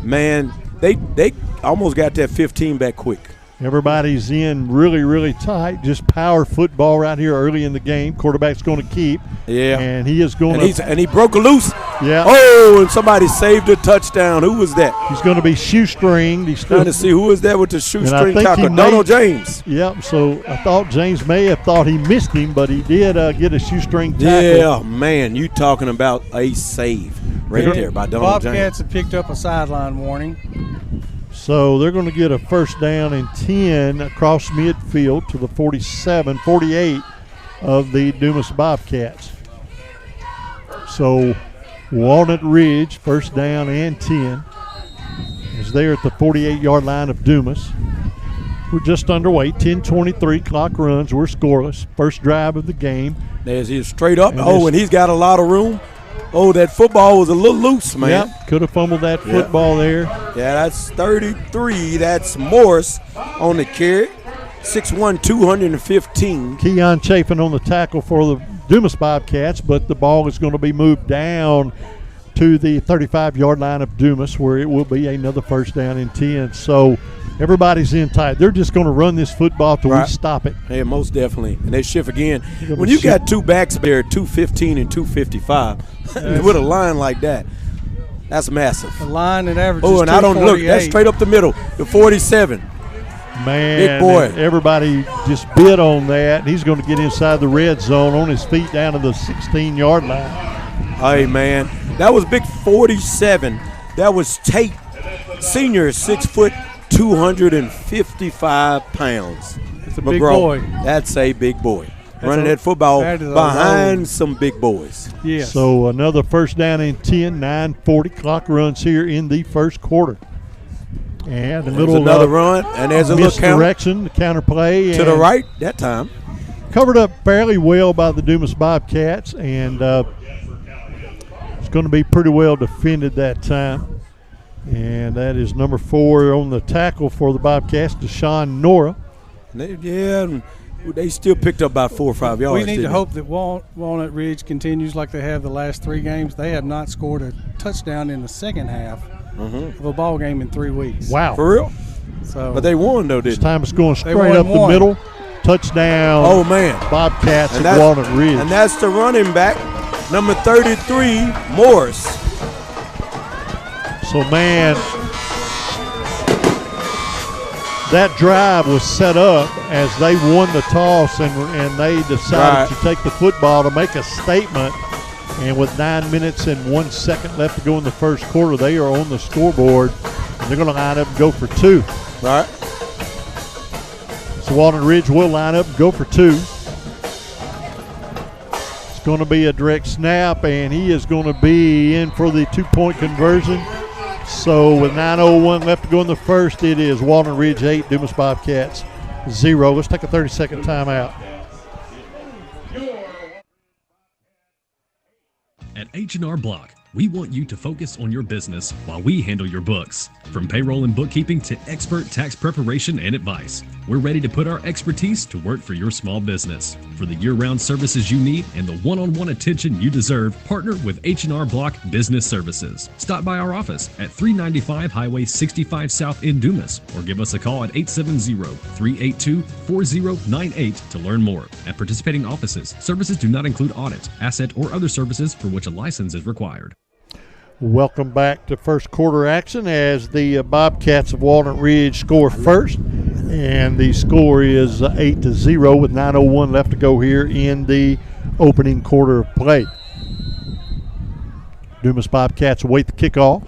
man, they almost got that 15 back quick. Everybody's in really, really tight. Just power football right here early in the game. Quarterback's going to keep. Yeah. And he is going to. And he broke a loose. Yeah. Oh, and somebody saved a touchdown. Who was that? He's going to be shoestringed. He's trying to see who was that with the shoestring tackle. Donald James. Yep. So I thought James may have thought he missed him, but he did get a shoestring tackle. Yeah, man. You talking about a save right there by Donald James. Bobcats have picked up a sideline warning. So they're going to get a first down and 10 across midfield to the 48 of the Dumas Bobcats. So Walnut Ridge, first down and 10, is there at the 48-yard line of Dumas. We're just underway, 10:23, clock runs, we're scoreless. First drive of the game. There's his straight up. And he's got a lot of room. Oh, that football was a little loose, man. Yep, could have fumbled that football there. Yeah, that's 33. That's Morris on the carry. 6'1", 215. Keon Chafin on the tackle for the Dumas Bobcats, but the ball is going to be moved down to the 35-yard line of Dumas, where it will be another first down and 10. So everybody's in tight. They're just going to run this football till we stop it. Yeah, most definitely. And they shift again. When you got two backs there, 215 and 255, with a line like that, that's massive. A line that averages 248. Oh, and I don't look. That's straight up the middle, the 47. Man, big boy. Everybody just bid on that. He's going to get inside the red zone on his feet down to the 16-yard line. Hey, man, that was big 47. That was Tate, senior, 6 foot, 255 pounds. That's a big boy. That's a big boy. Running that football behind some big boys. Yes. So another first down and 10, 9:40 clock runs here in the first quarter. And another run, and there's a little misdirection, the counter play. To the right that time. Covered up fairly well by the Dumas Bobcats, and it's going to be pretty well defended that time. And that is number 4 on the tackle for the Bobcats, Deshaun Nora. They still picked up about 4 or 5 yards. We need to hope that Walnut Ridge continues like they have the last 3 games. They have not scored a touchdown in the second half of a ball game in 3 weeks. Wow. For real? So, but they won, though, didn't they? This time it's going straight up the middle. Touchdown. Oh, man. Bobcats at Walnut Ridge. And that's the running back, number 33, Morris. So, man, that drive was set up as they won the toss and they decided to take the football to make a statement And with 9 minutes and 1 second left to go in the first quarter, they are on the scoreboard. And they're going to line up and go for 2. All right. So Walnut Ridge will line up and go for 2. It's going to be a direct snap, and he is going to be in for the 2-point conversion. So with 9:01 left to go in the first, it is Walnut Ridge 8, Dumas Bobcats 0. Let's take a 30-second timeout. At H&R Block, we want you to focus on your business while we handle your books. From payroll and bookkeeping to expert tax preparation and advice, we're ready to put our expertise to work for your small business. For the year-round services you need and the one-on-one attention you deserve, partner with H&R Block Business Services. Stop by our office at 395 Highway 65 South in Dumas or give us a call at 870-382-4098 to learn more. At participating offices, services do not include audit, asset, or other services for which a license is required. Welcome back to first quarter action as the Bobcats of Walnut Ridge score first, and the score is 8-0 with 9:01 left to go here in the opening quarter of play. Dumas Bobcats await the kickoff.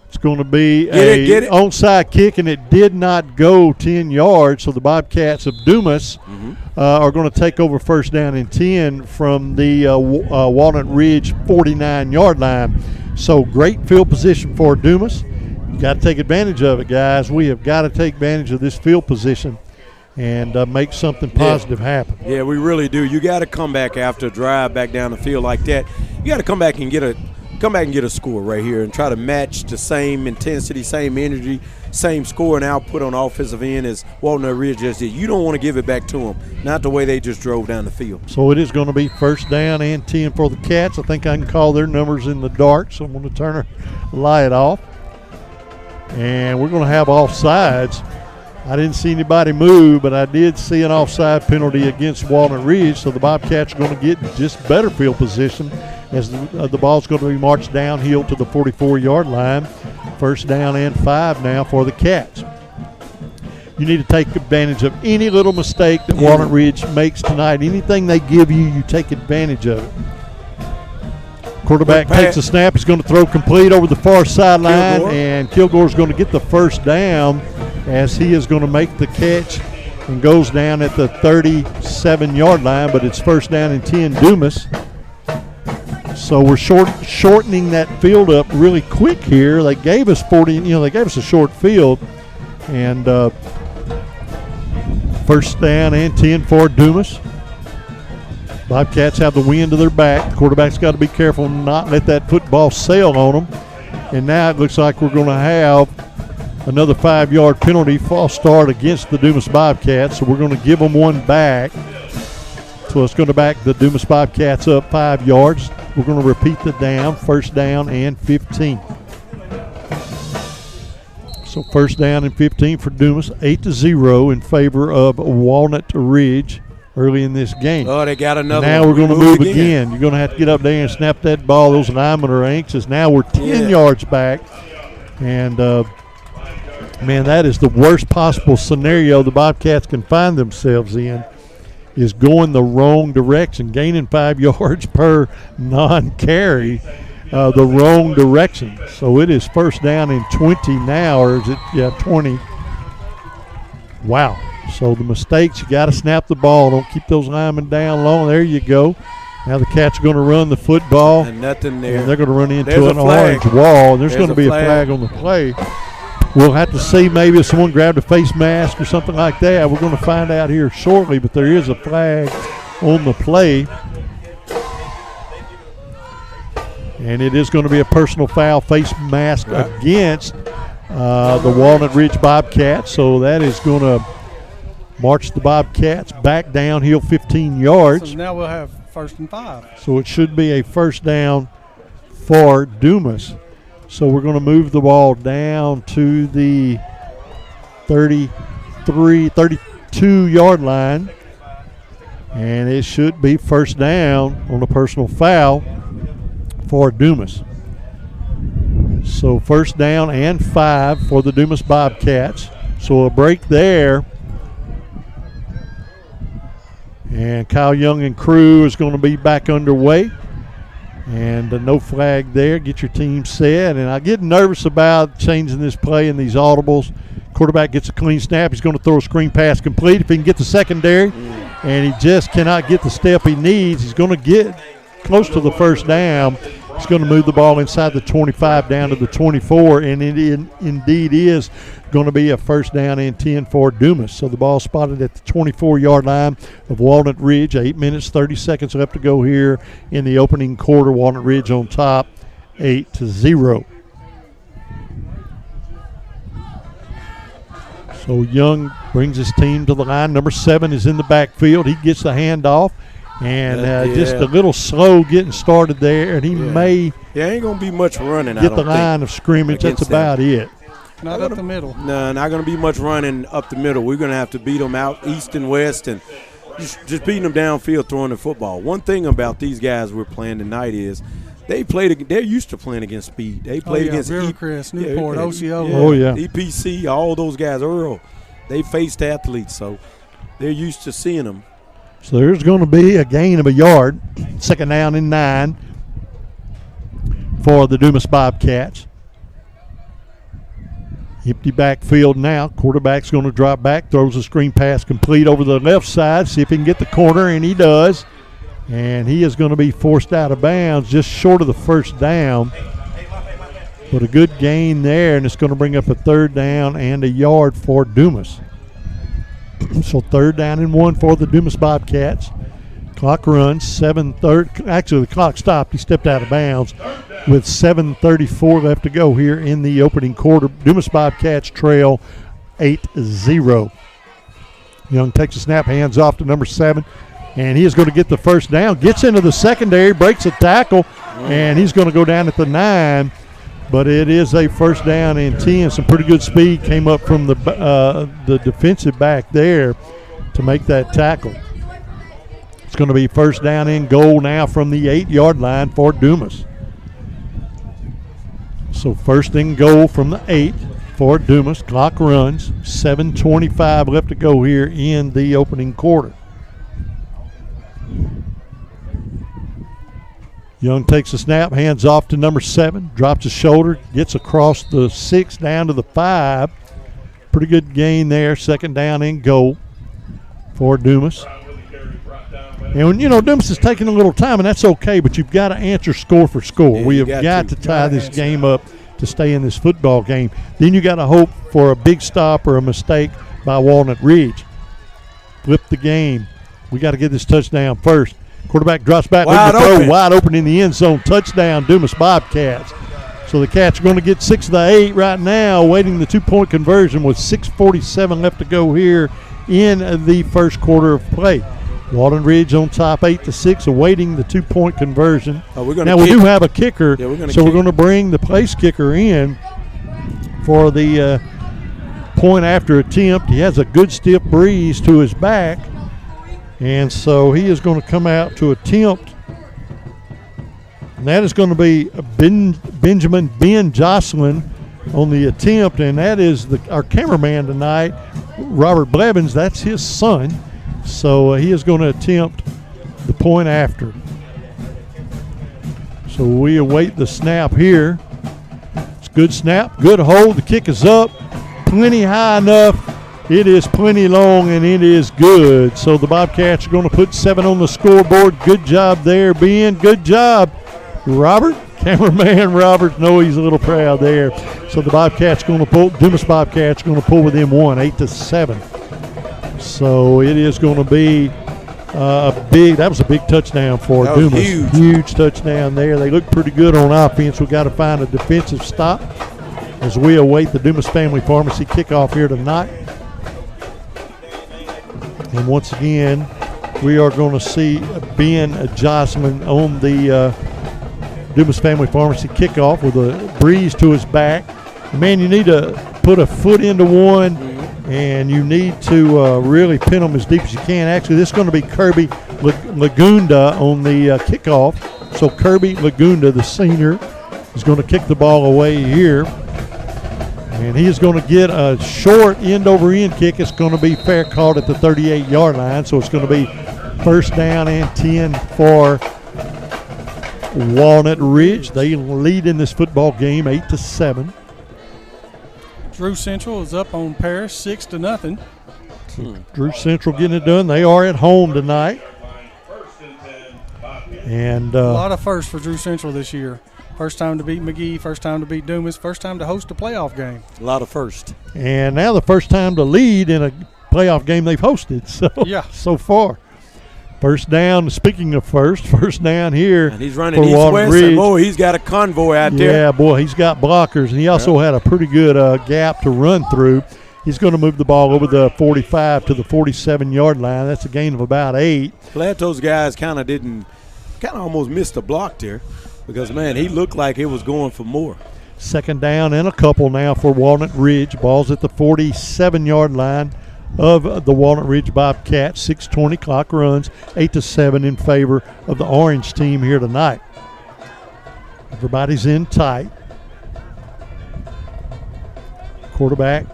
It's going to be an onside kick, and it did not go 10 yards, so the Bobcats of Dumas are going to take over first down and 10 from the Walnut Ridge 49-yard line. So great field position for Dumas. You got to take advantage of it, guys. We have got to take advantage of this field position and make something positive happen. Yeah, we really do. You got to come back after a drive back down the field like that. You got to come back and get a score right here and try to match the same intensity, same energy, same score and output on the offensive end as Walnut Ridge just did. You don't want to give it back to them, not the way they just drove down the field. So it is going to be first down and 10 for the Cats. I think I can call their numbers in the dark, so I'm going to turn the light off. And we're going to have offsides. I didn't see anybody move, but I did see an offside penalty against Walnut Ridge, so the Bobcats are going to get just better field position as the ball's going to be marched downhill to the 44-yard line. First down and 5 now for the Cats. You need to take advantage of any little mistake that Walnut Ridge makes tonight. Anything they give you, you take advantage of it. Quarterback takes a snap. He's going to throw complete over the far sideline, and Kilgore's going to get the first down as he is going to make the catch and goes down at the 37-yard line, but it's first down and 10 Dumas. So we're shortening that field up really quick here. They gave us they gave us a short field, and first down and 10 for Dumas. Bobcats have the wind to their back. The quarterback's got to be careful and not let that football sail on them. And now it looks like we're going to have another 5-yard penalty, false start against the Dumas Bobcats. So we're going to give them one back. So it's going to back the Dumas Bobcats up 5 yards. We're going to repeat the down, first down and 15. So first down and 15 for Dumas, 8-0 in favor of Walnut Ridge early in this game. Oh, they got another now one. We're going to move again. You're going to have to get up there and snap that ball. Those linemen are anxious. Now we're 10 yards back. And, man, that is the worst possible scenario the Bobcats can find themselves in, is going the wrong direction, gaining 5 yards per non-carry, the wrong direction. So it is first down and 20 now, or is it, 20. Wow. So the mistakes, you got to snap the ball. Don't keep those linemen down long. There you go. Now the Cats are going to run the football. And nothing there. And they're going to run into an orange wall. There's going to be a flag on the play. We'll have to see maybe if someone grabbed a face mask or something like that. We're going to find out here shortly, but there is a flag on the play. And it is going to be a personal foul, face mask against the Walnut Ridge Bobcats. So that is going to march the Bobcats back downhill 15 yards. So now we'll have first and 5. So it should be a first down for Dumas. So we're going to move the ball down to the 32-yard line. And it should be first down on a personal foul for Dumas. So first down and 5 for the Dumas Bobcats. So a break there. And Kyle Young and crew is going to be back underway. And no flag there. Get your team set. And I get nervous about changing this play in these audibles. Quarterback gets a clean snap. He's going to throw a screen pass complete. If he can get the secondary, and he just cannot get the step he needs, he's going to get close to the first down. He's going to move the ball inside the 25 down to the 24, and it indeed is going to be a first down and 10 for Dumas. So the ball spotted at the 24-yard line of Walnut Ridge. 8 minutes, 30 seconds left to go here in the opening quarter. Walnut Ridge on top, 8-0. So Young brings his team to the line. Number 7 is in the backfield. He gets the handoff. And just a little slow getting started there, and he may ain't gonna be much running. Get the line of scrimmage. That's about it. Not up the middle. No, not gonna be much running up the middle. We're gonna have to beat them out east and west, and just beating them downfield, throwing the football. One thing about these guys we're playing tonight is they're used to playing against speed. They played against Rivercrest, Newport, Osceola. Oh yeah, EPC, all those guys. Earl, they faced athletes, so they're used to seeing them. So there's going to be a gain of a yard, second down and 9 for the Dumas Bobcats. Empty backfield now. Quarterback's going to drop back, throws a screen pass complete over the left side, see if he can get the corner, and he does. And he is going to be forced out of bounds just short of the first down. But a good gain there, and it's going to bring up a third down and a yard for Dumas. So third down and 1 for the Dumas Bobcats. Clock runs 7:30. Actually, the clock stopped. He stepped out of bounds with 7:34 left to go here in the opening quarter. Dumas Bobcats trail 8-0. Young takes a snap, hands off to number 7, and he is going to get the first down. Gets into the secondary, breaks a tackle, and he's going to go down at the 9. But it is a first down and 10. Some pretty good speed came up from the defensive back there to make that tackle. It's going to be first down and goal now from the 8-yard line for Dumas. So first and goal from the 8 for Dumas. Clock runs. 7:25 left to go here in the opening quarter. Young takes a snap, hands off to number 7, drops his shoulder, gets across the 6 down to the 5. Pretty good gain there, second down and goal for Dumas. And, Dumas is taking a little time, and that's okay, but you've got to answer score for score. We have got to tie this game up to stay in this football game. Then you got to hope for a big stop or a mistake by Walnut Ridge. Flip the game. We got to get this touchdown first. Quarterback drops back, wide open in the end zone. Touchdown, Dumas Bobcats. So the Cats are going to get 6 of the 8 right now, awaiting the 2-point conversion with 6:47 left to go here in the first quarter of play. Walnut Ridge on top 8-6, awaiting the 2-point conversion. We do have a kicker, so we're going to bring the place kicker in for the point after attempt. He has a good stiff breeze to his back. And so he is going to come out to attempt. And that is going to be Benjamin Ben Jocelyn on the attempt. And that is our cameraman tonight, Robert Blevins. That's his son. So he is going to attempt the point after. So we await the snap here. It's a good snap, good hold. The kick is up, plenty high enough. It is plenty long, and it is good. So the Bobcats are going to put 7 on the scoreboard. Good job there, Ben. Good job, Robert. Cameraman Robert. No, he's a little proud there. So the Bobcats going to pull. Dumas Bobcats going to pull within 1, 8-7. So it is going to be that was a big touchdown for Dumas. Huge touchdown there. They look pretty good on offense. We've got to find a defensive stop as we await the Dumas Family Pharmacy kickoff here tonight. And once again, we are going to see Ben Jocelyn on the Dumas Family Pharmacy kickoff with a breeze to his back. Man, you need to put a foot into one, and you need to really pin them as deep as you can. Actually, this is going to be Kirby Lagunda on the kickoff. So Kirby Lagunda, the senior, is going to kick the ball away here. And he is going to get a short end-over-end kick. It's going to be fair caught at the 38-yard line. So it's going to be first down and 10 for Walnut Ridge. They lead in this football game 8-7. Drew Central is up on Paris 6-0. Drew Central getting it done. They are at home tonight. And a lot of firsts for Drew Central this year. First time to beat McGee, first time to beat Dumas, first time to host a playoff game. A lot of firsts. And now the first time to lead in a playoff game they've hosted. So yeah. So far. First down, speaking of first down here. And he's running east-west, and boy, he's got a convoy out there. Yeah, boy, he's got blockers, and he also had a pretty good gap to run through. He's going to move the ball over the 45 to the 47-yard line. That's a gain of about 8. Glad those guys kind of almost missed a block there because, man, he looked like it was going for more. Second down and a couple now for Walnut Ridge. Ball's at the 47-yard line of the Walnut Ridge Bobcats. 6:20 clock runs, 8-7 in favor of the orange team here tonight. Everybody's in tight. Quarterback.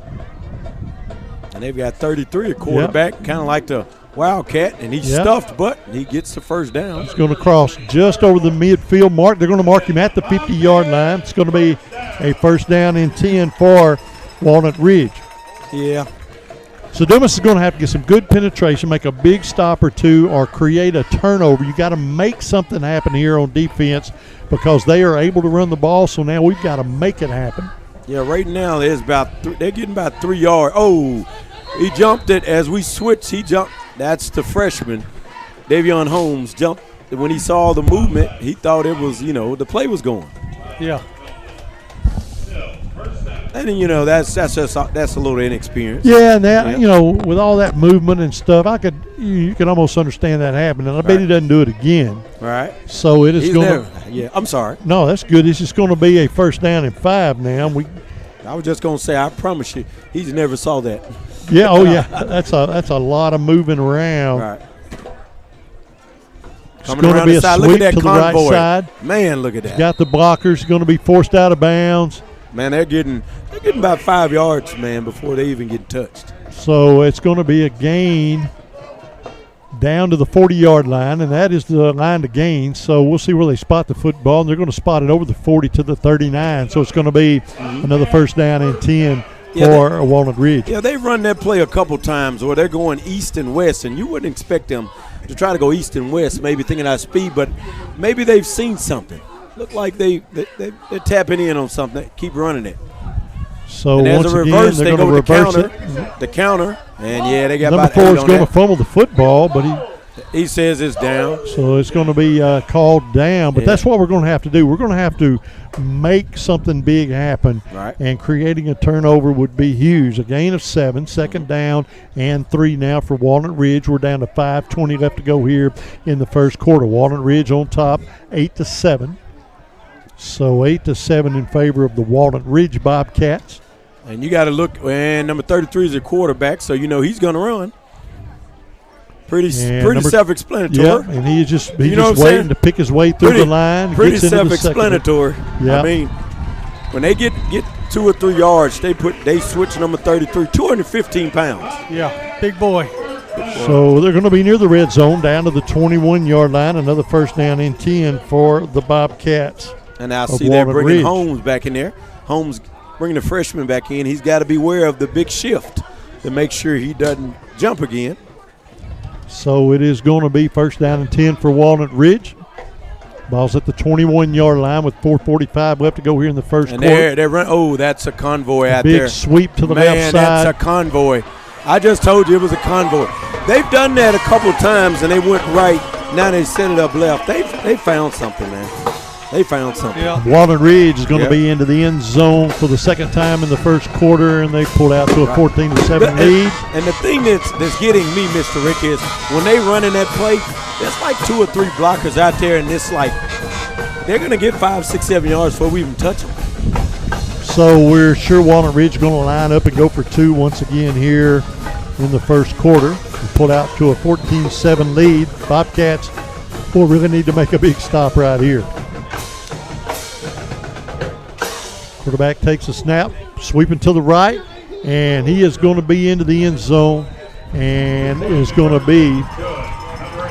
And they've got 33 at quarterback, kind of like the Wildcat, and he's stuffed, but he gets the first down. He's going to cross just over the midfield mark. They're going to mark him at the 50-yard line. It's going to be a first down and 10 for Walnut Ridge. Yeah. So Dumas is going to have to get some good penetration, make a big stop or two, or create a turnover. You got to make something happen here on defense because they are able to run the ball. So now we've got to make it happen. Yeah, right now they're getting about 3 yards. Oh, he jumped it as we switched. He jumped. That's the freshman, Davion Holmes jumped. When he saw the movement, he thought it was, the play was going. Yeah. And then, that's a little inexperience. Yeah, now with all that movement and stuff, you can almost understand that happening. And I bet he doesn't do it again. Right. So it is going to. Yeah, I'm sorry. No, that's good. It's just going to be a first down and 5 now. I was just going to say, I promise you, he's never saw that. Yeah. Oh yeah. That's a lot of moving around. Right. It's going to be a sweep to the right side. Man, look at that. He's got the blockers. Going to be forced out of bounds. Man, they're getting about 5 yards, man, before they even get touched. So it's going to be a gain down to the 40-yard line, and that is the line to gain. So we'll see where they spot the football, and they're going to spot it over the 40 to the 39. So it's going to be another first down and 10 for Walnut Ridge. Yeah, they've run that play a couple times where they're going east and west, and you wouldn't expect them to try to go east and west, maybe thinking out speed, but maybe they've seen something. Look like they're tapping in on something. Keep running it. So and once as a reverse, again, they're going to reverse the counter, and they got number about 4 8 is going to fumble the football, but he says it's down. So it's going to be called down. But that's what we're going to have to do. We're going to have to make something big happen. Right. And creating a turnover would be huge. A gain of 7, second down and 3 now for Walnut Ridge. We're down to 5:20 left to go here in the first quarter. Walnut Ridge on top, 8-7. So 8-7 in favor of the Walnut Ridge Bobcats. And you got to look, and number 33 is a quarterback, so he's going to run. Pretty self-explanatory. Yeah, and he's just waiting to pick his way through the line. Pretty self-explanatory. Yep. I mean, when they get 2 or 3 yards, they switch number 33, 215 pounds. Yeah, big boy. So they're going to be near the red zone, down to the 21-yard line. Another first down and 10 for the Bobcats. And I see they're bringing Holmes back in there. Holmes bringing the freshman back in. He's got to be aware of the big shift to make sure he doesn't jump again. So it is going to be first down and 10 for Walnut Ridge. Ball's at the 21-yard line with 4:45 left to go here in the first quarter. They're running. Oh, that's a convoy out there. Big sweep to the left side. Man, that's a convoy. I just told you it was a convoy. They've done that a couple times, and they went right. Now they set it up left. They found something, man. They found something. Yeah. Walnut Ridge is going to be into the end zone for the second time in the first quarter, and they pulled out to a 14-7 lead. And the thing that's getting me, Mr. Rick, is when they run in that play, there's like 2 or 3 blockers out there, and it's like they're going to get 5, 6, 7 yards before we even touch them. So we're sure Walnut Ridge is going to line up and go for 2 once again here in the first quarter. We pulled out to a 14-7 lead. Bobcats will really need to make a big stop right here. Quarterback takes a snap, sweeping to the right, and he is going to be into the end zone and is going to be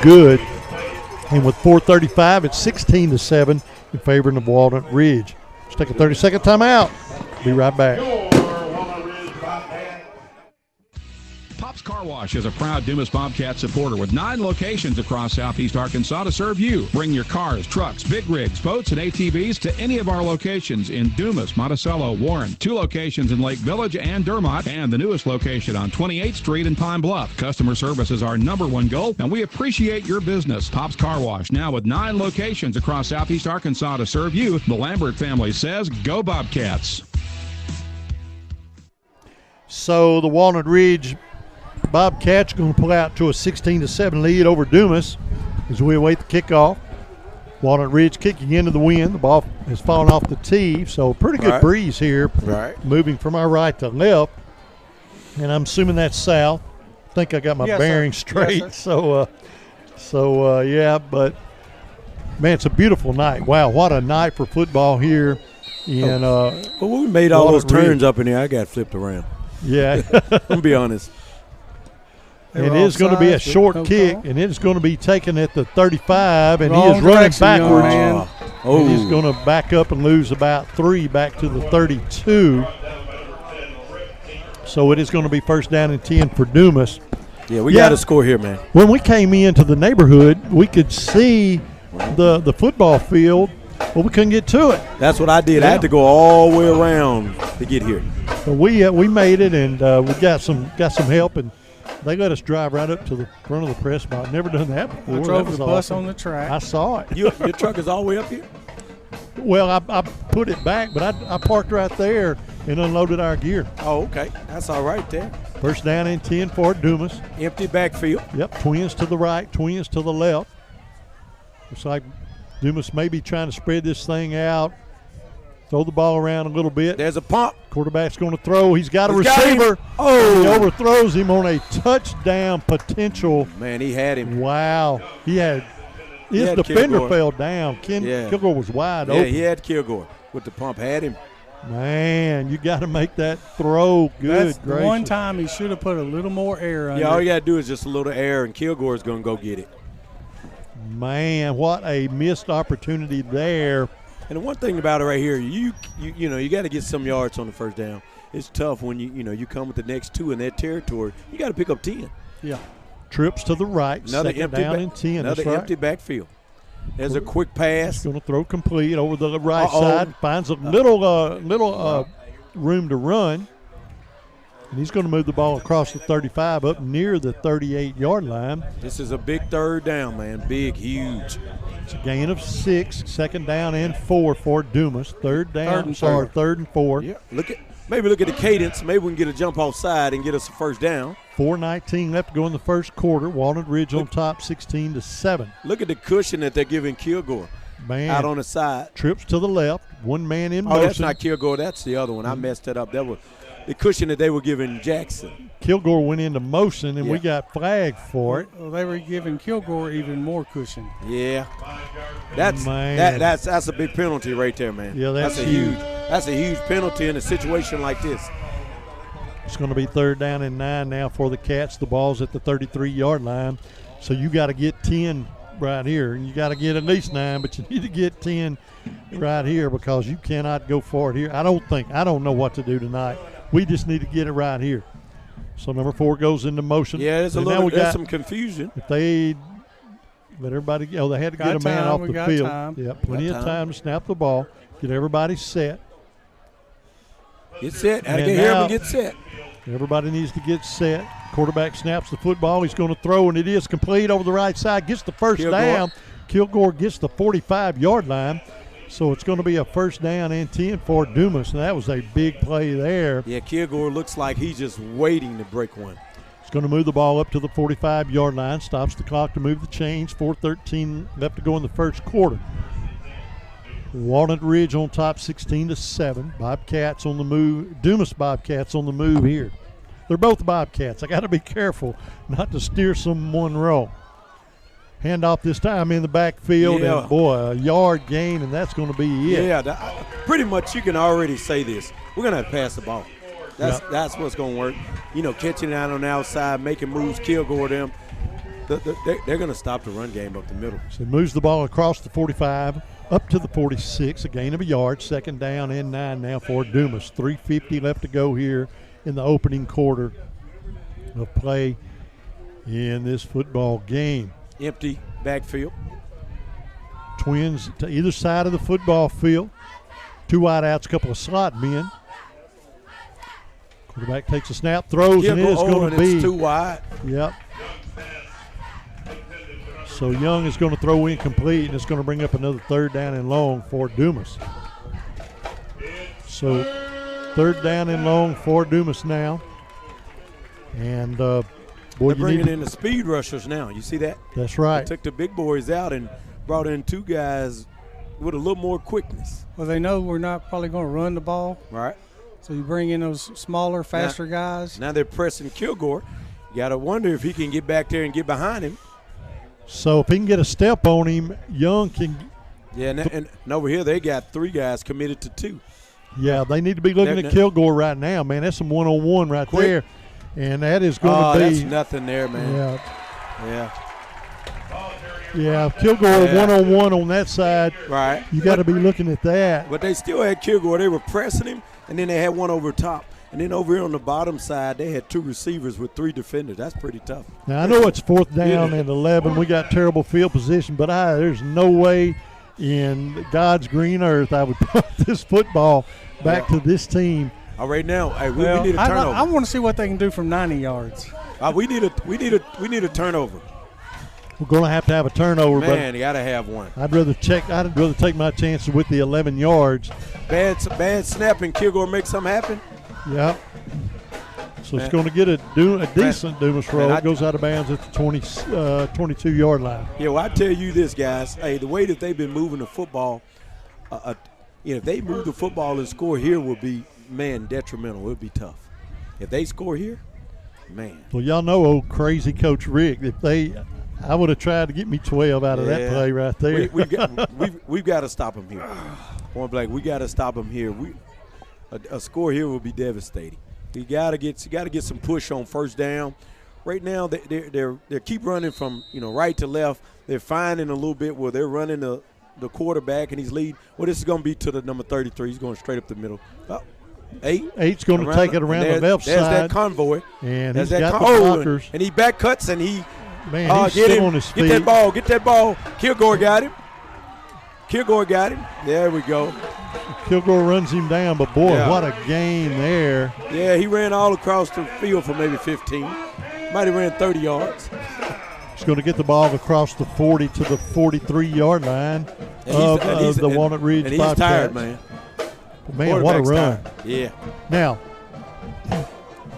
good And with 4:35, it's 16-7 in favor of Walnut Ridge. Let's take a 30-second timeout. Be right back. Pop's Car Wash is a proud Dumas Bobcat supporter with 9 locations across southeast Arkansas to serve you. Bring your cars, trucks, big rigs, boats, and ATVs to any of our locations in Dumas, Monticello, Warren, 2 locations in Lake Village and Dermott, and the newest location on 28th Street in Pine Bluff. Customer service is our #1 goal, and we appreciate your business. Pop's Car Wash, now with 9 locations across southeast Arkansas to serve you. The Lambert family says, go Bobcats. So the Walnut Ridge Bobcats going to pull out to a 16-7 lead over Dumas as we await the kickoff. Walnut Ridge kicking into the wind. The ball has fallen off the tee, so pretty good breeze here. Moving from our right to left, and I'm assuming that's south. I think I got my bearings straight. Yes, yeah, but man, it's a beautiful night. Wow, what a night for football here. And well, when we made all those turns up in here, I got flipped around. Yeah, I'm gonna be honest. It is going to be a short kick, and it is going to be taken at the 35, and he is running backwards. And he's going to back up and lose about 3 back to the 32. So it is going to be first down and 10 for Dumas. Yeah, we got to score here, man. When we came into the neighborhood, we could see the football field, but we couldn't get to it. That's what I did. I had to go all the way around to get here. So we made it, and we got some help, and they let us drive right up to the front of the press box. Never done that before. I drove the bus on the track. I saw it. Your truck is all the way up here? Well, I put it back, but I parked right there and unloaded our gear. Oh, okay. That's all right there. First down and 10 for Dumas. Empty backfield. Yep, twins to the right, twins to the left. Looks like Dumas may be trying to spread this thing out. Throw the ball around a little bit. There's a pump. Quarterback's going to throw. He's got a receiver. He overthrows him on a touchdown potential. Man, he had him. Wow. His defender Kilgore. Fell down. Kilgore was wide open. Yeah, he had Kilgore with the pump. Had him. Man, you got to make that throw. Good That's the one time he should have put a little more air under. Yeah, all you got to do is just a little air, and Kilgore's going to go get it. Man, what a missed opportunity there. And the one thing about it right here, you got to get some yards on the first down. It's tough when you come with the next 2 in their territory. You got to pick up 10. Yeah. Trips to the right. Another second down and 10. Another empty backfield. There's a quick pass. He's going to throw complete over the right side. Finds a little room to run. And he's going to move the ball across the 35 up near the 38-yard line. This is a big third down, man. Big, huge. It's a gain of 6. Second down and 4 for Dumas. Third and 4. Yeah. Maybe look at the cadence. Maybe we can get a jump off side and get us a first down. 4:19 left to go in the first quarter. Walnut Ridge on top, 16-7. Look at the cushion that they're giving Kilgore. Man, out on the side. Trips to the left. One man in motion. Oh, that's not Kilgore. That's the other one. I messed it up. That was the cushion that they were giving Jackson. Kilgore went into motion, and we got flagged for it. Well, they were giving Kilgore even more cushion. Yeah, that's a big penalty right there, man. Yeah, that's a huge penalty in a situation like this. It's going to be third down and 9 now for the Cats. The ball's at the 33-yard line, so you got to get 10 right here, and you got to get at least 9, but you need to get 10 right here because you cannot go forward here. I don't know what to do tonight. We just need to get it right here. So number 4 goes into motion. Yeah, there's some confusion. If they let everybody go, they had to get a man off the field. Yeah, plenty of time to snap the ball, get everybody set. Get set. Got to get here and get set. Everybody needs to get set. Quarterback snaps the football. He's going to throw, and it is complete over the right side. Gets the first down. Kilgore gets the 45-yard line. So it's going to be a first down and 10 for Dumas. And that was a big play there. Yeah, Kilgore looks like he's just waiting to break one. He's going to move the ball up to the 45-yard line. Stops the clock to move the chains. 4:13 left to go in the first quarter. Walnut Ridge on top, 16-7. Bobcats on the move. Dumas Bobcats on the move here. They're both Bobcats. I got to be careful not to steer someone wrong. Handoff this time in the backfield, and boy, a yard gain, and that's going to be it. Yeah, pretty much you can already say this. We're going to have to pass the ball. That's what's going to work. Catching it out on the outside, making moves, Kilgore them. they're going to stop the run game up the middle. So he moves the ball across the 45, up to the 46, a gain of a yard, 2nd down and 9 now for Dumas. 3:50 left to go here in the opening quarter of play in this football game. Empty backfield. Twins to either side of the football field. 2 wide outs, a couple of slot men. Quarterback takes a snap, throws, and it is going to be. It's too wide. Yep. So Young is going to throw incomplete, and it's going to bring up another 3rd down and long for Dumas. So 3rd down and long for Dumas now. And boy, they're bringing in the speed rushers now. You see that? That's right. They took the big boys out and brought in 2 guys with a little more quickness. Well, they know we're not probably going to run the ball. Right. So you bring in those smaller, faster guys. Now they're pressing Kilgore. You got to wonder if he can get back there and get behind him. So if he can get a step on him, Young can. Yeah, and over here they got 3 guys committed to 2. Yeah, they need to be looking at Kilgore right now, man. That's some one-on-one right there. And that is going to be. That's nothing there, man. Yeah. Yeah, Kilgore one-on-one on that side. Right. You got to be looking at that. But they still had Kilgore. They were pressing him, and then they had one over top. And then over here on the bottom side, they had 2 receivers with 3 defenders. That's pretty tough. Now, I know it's 4th down and 11. We got terrible field position, but there's no way in God's green earth I would put this football back to this team. Right now, we need a turnover. I want to see what they can do from 90 yards. We need a turnover. We're going to have a turnover. Man, you got to have one. I'd rather take my chances with the 11 yards. Bad snap and Kilgore make something happen. Yep. So it's going to get a decent Dumas roll. It goes out of bounds at the 22-yard line. Yeah, well, I tell you this, guys. Hey, the way that they've been moving the football, if they move the football and score here would be, man, detrimental. It would be tough. If they score here, man. Well, y'all know old crazy Coach Rick. I would have tried to get me 12 out of that play right there. We've got to stop them here. Point blank, we got to stop them here. A score here will be devastating. You got to get some push on 1st down. Right now, they keep running from right to left. They're finding a little bit where they're running the quarterback and he's lead. Well, this is going to be to the number 33. He's going straight up the middle. 8's going to take it around the left side. There's that convoy. And he's got the blockers. And he back cuts and he he's still on his feet. Get that ball. Kilgore got him. There we go. Kilgore runs him down, but boy, what a game there. Yeah, he ran all across the field for maybe 15. Might have ran 30 yards. He's going to get the ball across the 40 to the 43-yard line of the Walnut Ridge Bobcats. And he's tired, man. Man, what a run. Tired. Yeah. Now,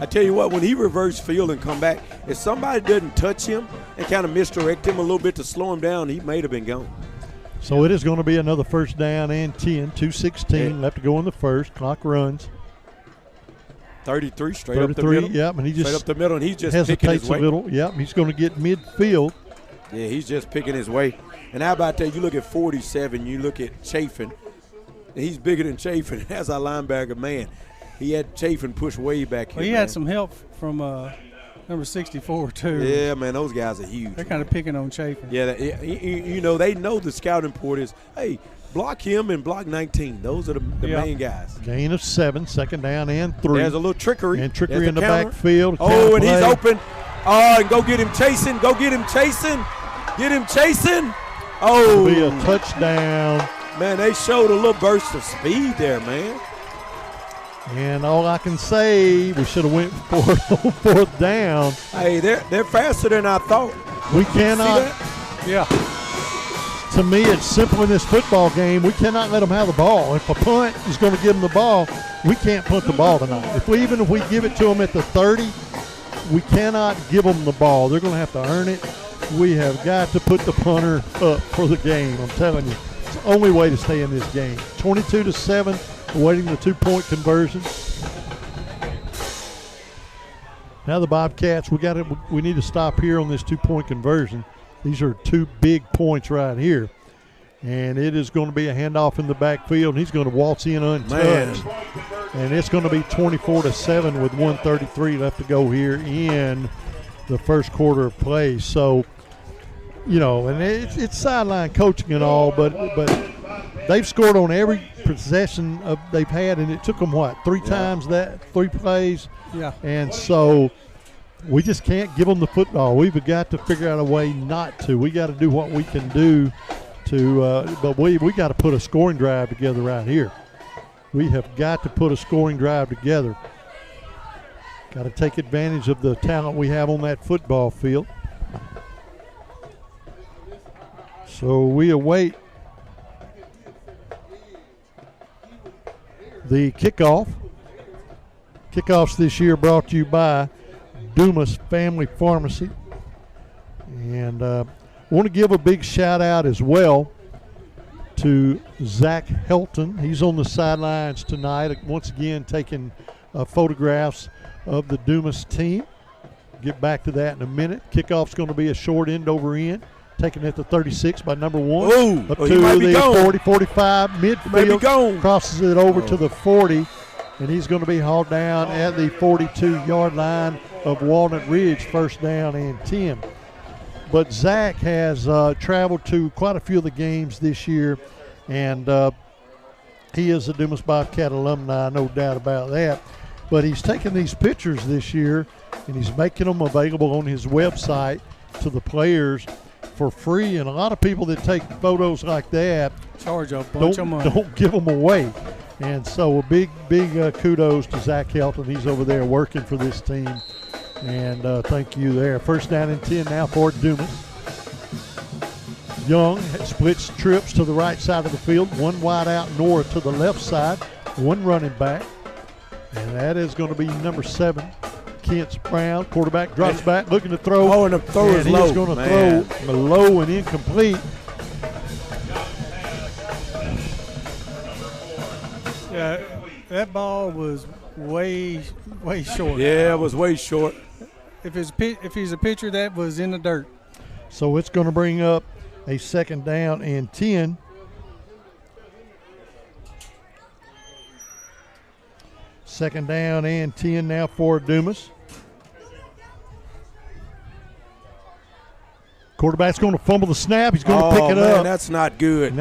I tell you what, when he reversed field and come back, if somebody doesn't touch him and kind of misdirect him a little bit to slow him down, he may have been gone. So it is going to be another 1st down and 10, 2:16 left to go in the first. Clock runs. 33 straight up the middle. Yep, and he just straight up the middle, and he's just hesitates picking his way. a little. Yep, he's going to get midfield. Yeah, he's just picking his way. And how about that? You look at 47, you look at Chafin, and he's bigger than Chafin. As our linebacker, man, he had Chafin pushed way back here. Well, he had some help from number 64 too. Yeah, man, those guys are huge. They're kind of picking on Chafin. Yeah, they know the scouting report is, hey, block him and block 19. Those are the main guys. Gain of 7, 2nd down and 3. There's a little trickery. And trickery in the backfield. Oh, and he's open. Oh, and go get him chasing. Get him chasing. Oh. It'll be a touchdown. Man, they showed a little burst of speed there, man. And all I can say, we should have went for 4th down. Hey, they're faster than I thought. We cannot. Yeah. To me, it's simple in this football game. We cannot let them have the ball. If a punt is going to give them the ball, we can't punt the ball tonight. Even if we give it to them at the 30, we cannot give them the ball. They're going to have to earn it. We have got to put the punter up for the game. I'm telling you, it's the only way to stay in this game. 22-7. Awaiting the 2-point conversion. Now the Bobcats, we need to stop here on this 2-point conversion. These are 2 big points right here. And it is going to be a handoff in the backfield. He's going to waltz in untouched. Man. And it's going to be 24-7 with 1:33 left to go here in the first quarter of play. So you know, and it's sideline coaching and all, but they've scored on every possession they've had, and it took them, three times that, 3 plays? Yeah. And so we just can't give them the football. We've got to figure out a way not to. We got to do what we can do but we got to put a scoring drive together right here. We have got to put a scoring drive together. Got to take advantage of the talent we have on that football field. So we await the kickoff. Kickoffs this year brought to you by Dumas Family Pharmacy. And I want to give a big shout out as well to Zach Helton. He's on the sidelines tonight, once again taking photographs of the Dumas team. Get back to that in a minute. Kickoff's going to be a short end over end, taken at the 36 by number 1. Ooh, up to the 40, 45, midfield, crosses it over to the 40, and he's going to be hauled down at the 42-yard line of Walnut Ridge, first down and 10. But Zach has traveled to quite a few of the games this year, and he is a Dumas Bobcat alumni, no doubt about that. But he's taken these pictures this year, and he's making them available on his website to the players for free. And a lot of people that take photos like that charge a bunch of money. Don't give them away. And so a big kudos to Zach Helton. He's over there working for this team. And thank you there. First down and 10 now for Dumas. Young splits trips to the right side of the field. One wide out, Nora to the left side. One running back. And that is going to be number 7, Kent Brown. Quarterback drops back, looking to throw. Oh, and the throw is low. He's going to throw low and incomplete. Yeah, that ball was way short. Yeah, it was way short. If he's a pitcher, that was in the dirt. So it's going to bring up a second down and 10. Second down and 10 now for Dumas. Quarterback's going to fumble the snap. He's going to pick it up. That's not good.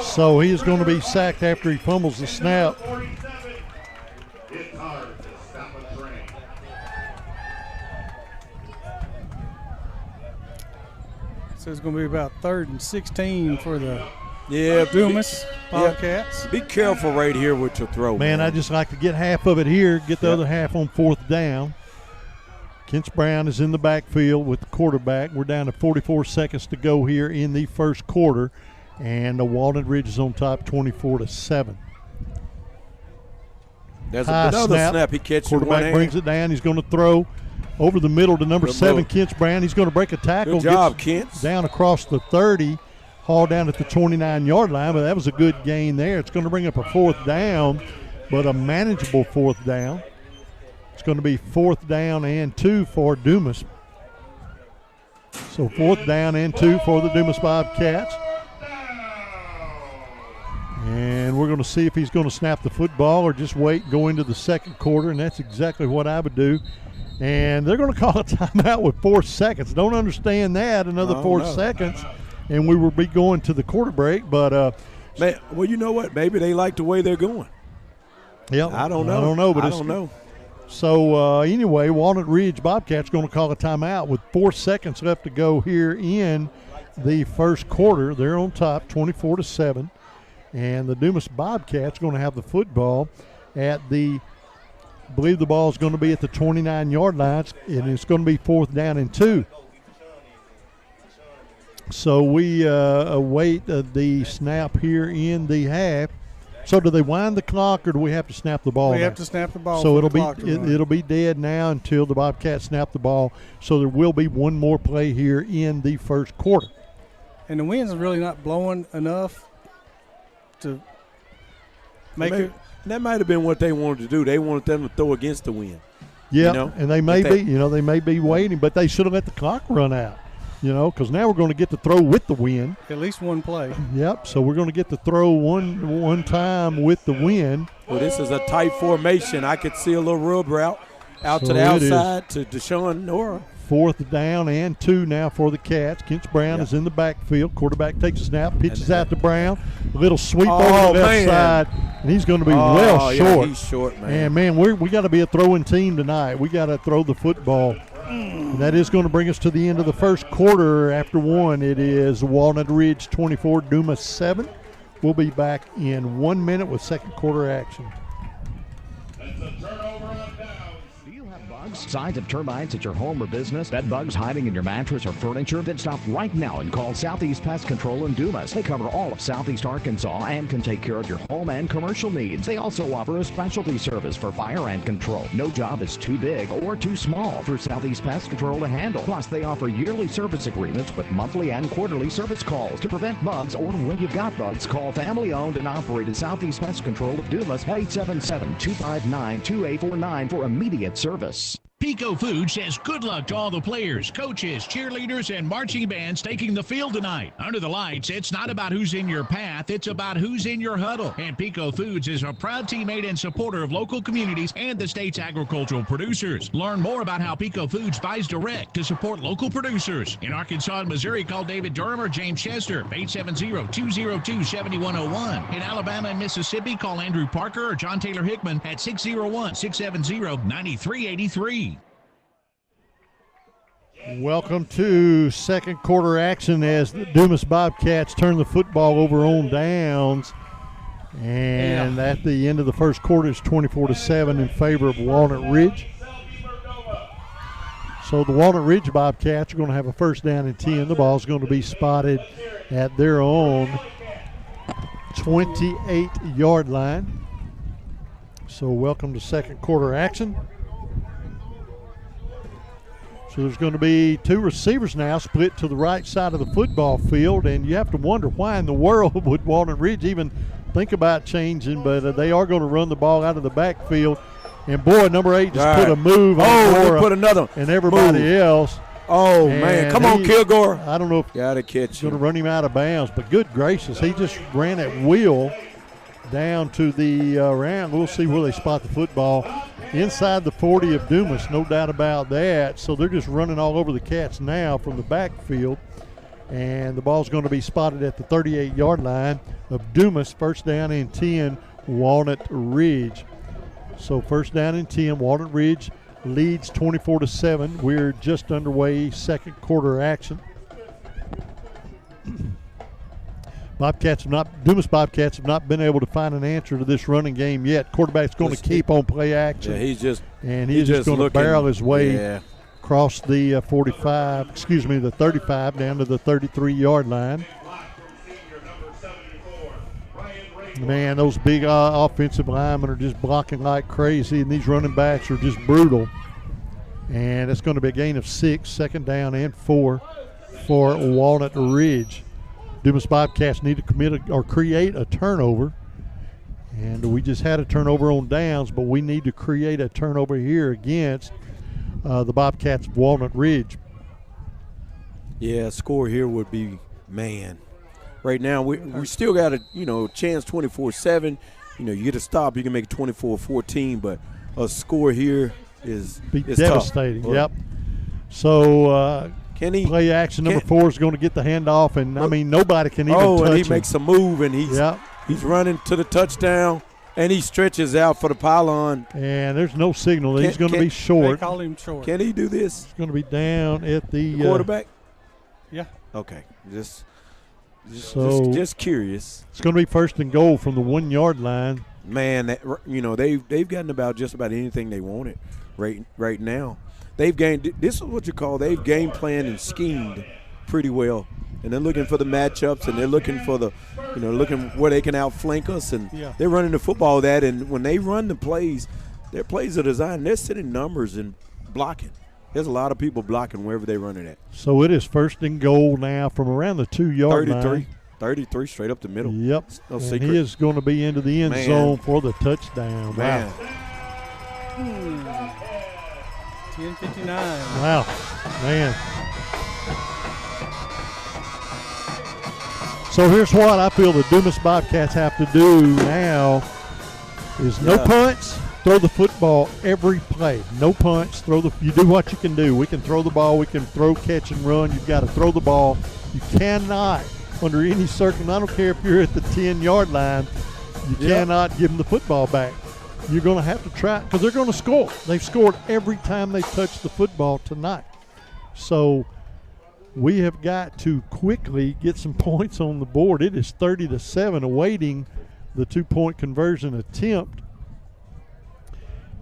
So he is going to be sacked after he fumbles the snap. So it's going to be about 3rd and 16 for the Dumas Bobcats. Yeah. Be careful right here with your throw. Man, I just like to get half of it here, get the other half on 4th down. Kent Brown is in the backfield with the quarterback. We're down to 44 seconds to go here in the first quarter. And the Walnut Ridge is on top 24-7. There's another snap he catches. Quarterback brings it down. He's going to throw over the middle to number 7, Kent Brown. He's going to break a tackle. Good job, Kent. Down across the 30, hauled down at the 29-yard line, but that was a good gain there. It's going to bring up a 4th down, but a manageable 4th down. It's going to be 4th down and 2 for Dumas. So 4th down and 2 for the Dumas Bobcats. And we're going to see if he's going to snap the football or just wait and go into the second quarter, and that's exactly what I would do. And they're going to call a timeout with 4 seconds. Don't understand that, another 4 seconds, and we will be going to the quarter break. But well, you know what? Maybe they like the way they're going. Yeah, I don't know. I don't know. So anyway, Walnut Ridge Bobcats going to call a timeout with 4 seconds left to go here in the first quarter. They're on top, 24-7. And the Dumas Bobcats going to have the football at I believe the ball is going to be at the 29-yard line, and it's going to be 4th down and 2. So we await the snap here in the half. So do they wind the clock, or do we have to snap the ball? We have to snap the ball. So it'll be dead now until the Bobcats snap the ball. So there will be one more play here in the first quarter. And the wind's really not blowing enough to make it. That might have been what they wanted to do. They wanted them to throw against the wind. Yeah, and they may be waiting, but they should have let the clock run out. because now we're going to get to throw with the wind. At least one play. Yep, so we're going to get to throw one time with the wind. Well, this is a tight formation. I could see a little rub route out to the outside to Deshaun Nora. 4th down and 2 now for the Cats. Kent Brown is in the backfield. Quarterback takes a snap, pitches out to Brown. A little sweep over the left side, and he's going to be well short. Yeah, he's short, man. And, man, we got to be a throwing team tonight. We got to throw the football. And that is going to bring us to the end of the first quarter. After 1, it is Walnut Ridge 24, Dumas 7. We'll be back in 1 minute with second quarter action. Signs of termites at your home or business, bed bugs hiding in your mattress or furniture, then stop right now and call Southeast Pest Control in Dumas. They cover all of Southeast Arkansas and can take care of your home and commercial needs. They also offer a specialty service for fire and control. No job is too big or too small for Southeast Pest Control to handle. Plus, they offer yearly service agreements with monthly and quarterly service calls. To prevent bugs or when you've got bugs, call family-owned and operated Southeast Pest Control of Dumas at 877-259-2849 for immediate service. Pico Food says good luck to all the players, coaches, cheerleaders, and marching bands taking the field tonight. Under the lights, it's not about who's in your path, it's about who's in your huddle. And Pico Foods is a proud teammate and supporter of local communities and the state's agricultural producers. Learn more about how Pico Foods buys direct to support local producers. In Arkansas and Missouri, call David Durham or James Chester, 870-202-7101. In Alabama and Mississippi, call Andrew Parker or John Taylor Hickman at 601-670-9383. Welcome to second quarter action as the Dumas Bobcats turn the football over on downs. And at the end of the first quarter, it's 24-7 in favor of Walnut Ridge. So the Walnut Ridge Bobcats are going to have a first down and 10. The ball's going to be spotted at their own 28-yard line. So welcome to second quarter action. So there's going to be 2 receivers now split to the right side of the football field, and you have to wonder why in the world would Walnut Ridge even think about changing, but they are going to run the ball out of the backfield. And, boy, number 8 just put a move on Cora put another and everybody else. Oh, man. Come on, Kilgore. I don't know if got to catch he's going to run him out of bounds, but good gracious, he just ran at will down to the round. We'll see where they spot the football. Inside the 40 of Dumas, no doubt about that. So they're just running all over the Cats now from the backfield. And the ball's going to be spotted at the 38-yard line of Dumas. First down and 10, Walnut Ridge. So first down and 10, Walnut Ridge leads 24-7. We're just underway, second quarter action. Dumas Bobcats have not been able to find an answer to this running game yet. Quarterback's going to keep on play action. Yeah, he's just going to barrel his way across the the 35 down to the 33-yard line. Man, those big offensive linemen are just blocking like crazy, and these running backs are just brutal. And it's going to be a gain of 6, second down and 4 for Walnut Ridge. Dumas Bobcats need to create a turnover. And we just had a turnover on downs, but we need to create a turnover here against the Bobcats of Walnut Ridge. Yeah, score here would be, man. Right now, we still got a chance 24-7. You get a stop, you can make it 24-14, but a score here is devastating. Tough. Yep. So play action number 4 is going to get the handoff, and nobody can even touch him. And he makes a move, and he's running to the touchdown, and he stretches out for the pylon. And there's no signal. He's going to be short. They call him short. Can he do this? He's going to be down at the quarterback. Yeah. Okay. Just curious. It's going to be first and goal from the 1-yard line. Man, they've gotten just about anything they wanted right now. They've gained. This is what you call they've game planned and schemed pretty well, and they're looking for the matchups, and they're looking for the, looking where they can outflank us, and they're running the football that. And when they run the plays, their plays are designed. They're setting numbers and blocking. There's a lot of people blocking wherever they run it at. So it is first and goal now from around the 2-yard line. 33 straight up the middle. Yep. No and secret. He is going to be into the end zone for the touchdown. Man. Wow. 10:59. Wow. Man. So here's what I feel the Dumas Bobcats have to do now is no punts, throw the football every play. No punts, you do what you can do. We can throw the ball, we can throw, catch, and run. You've got to throw the ball. You cannot, under any circumstance, I don't care if you're at the 10-yard line, you cannot give them the football back. You're going to have to try, because they're going to score. They've scored every time they've touched the football tonight. So we have got to quickly get some points on the board. It is 30-7 awaiting the 2-point conversion attempt.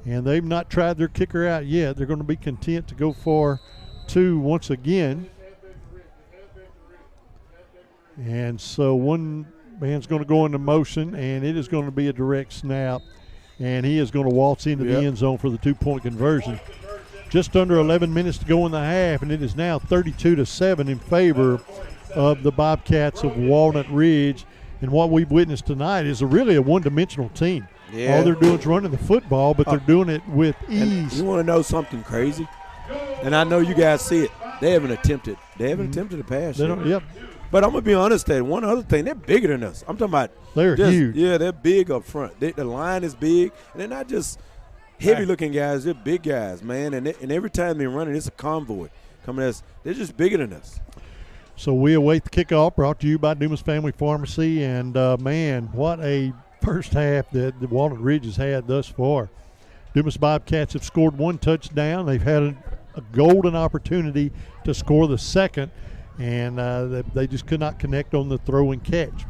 And they've not tried their kicker out yet. They're going to be content to go for 2 once again. And so one man's going to go into motion, and it is going to be a direct snap. And he is going to waltz into the end zone for the 2-point conversion. Just under 11 minutes to go in the half, and it is now 32-7 in favor of the Bobcats of Walnut Ridge. And what we've witnessed tonight is really a one-dimensional team. Yeah. All they're doing is running the football, but they're doing it with ease. And you want to know something crazy? And I know you guys see it. They haven't attempted a pass. They don't, But I'm going to be honest, that one other thing, they're bigger than us. I'm talking about they're huge. Yeah, they're big up front. The line is big, and they're not just heavy-looking guys. They're big guys, man. And every time they're running, it's a convoy coming at us. They're just bigger than us. So we await the kickoff, brought to you by Dumas Family Pharmacy. And, man, what a first half that the Walnut Ridge has had thus far. Dumas Bobcats have scored 1 touchdown. They've had a golden opportunity to score the second, and they just could not connect on the throw and catch.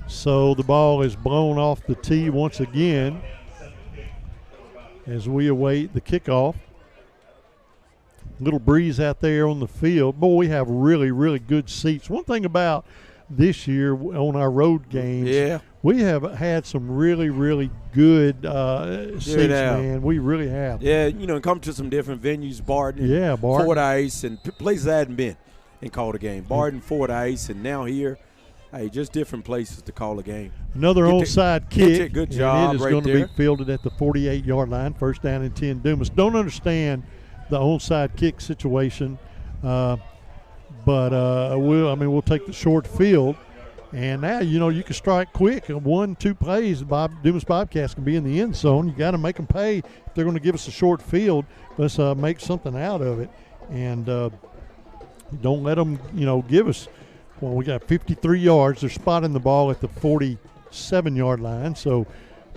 So the ball is blown off the tee once again as we await the kickoff. Little breeze out there on the field. Boy, we have really, really good seats. One thing about this year on our road games, we have had some really, really good seats, man. We really have. Yeah, come to some different venues, Barton, Barton. Fordyce, and places I hadn't been and called a game. Barton, Fordyce, and now here. Hey, just different places to call a game. Another onside kick. Good job. And it is going to be fielded at the 48-yard line. First down and 10. Dumas. Don't understand the onside kick situation, but we'll take the short field. And now, you can strike quick. 1-2 plays, Dumas Bobcats can be in the end zone. You got to make them pay. If they're going to give us a short field, let's make something out of it. And don't let them, give us. Well, we got 53 yards. They're spotting the ball at the 47-yard line. So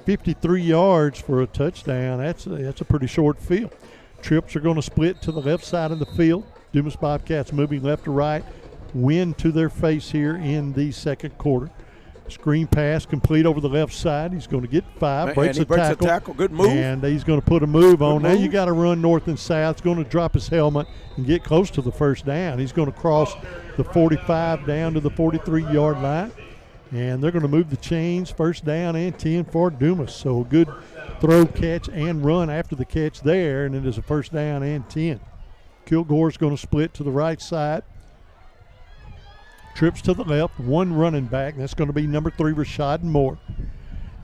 53 yards for a touchdown, that's a pretty short field. Trips are going to split to the left side of the field. Dumas Bobcats moving left to right. Wind to their face here in the second quarter. Screen pass complete over the left side. He's going to get 5. Breaks a tackle. Good move. And he's going to put a move on. Now you got to run north and south. He's going to drop his helmet and get close to the first down. He's going to cross the 45 down to the 43-yard line. And they're going to move the chains. First down and 10 for Dumas. So a good throw, catch, and run after the catch there. And it is a first down and 10. Kilgore's going to split to the right side. Trips to the left, one running back. That's going to be number 3, Rashad Moore.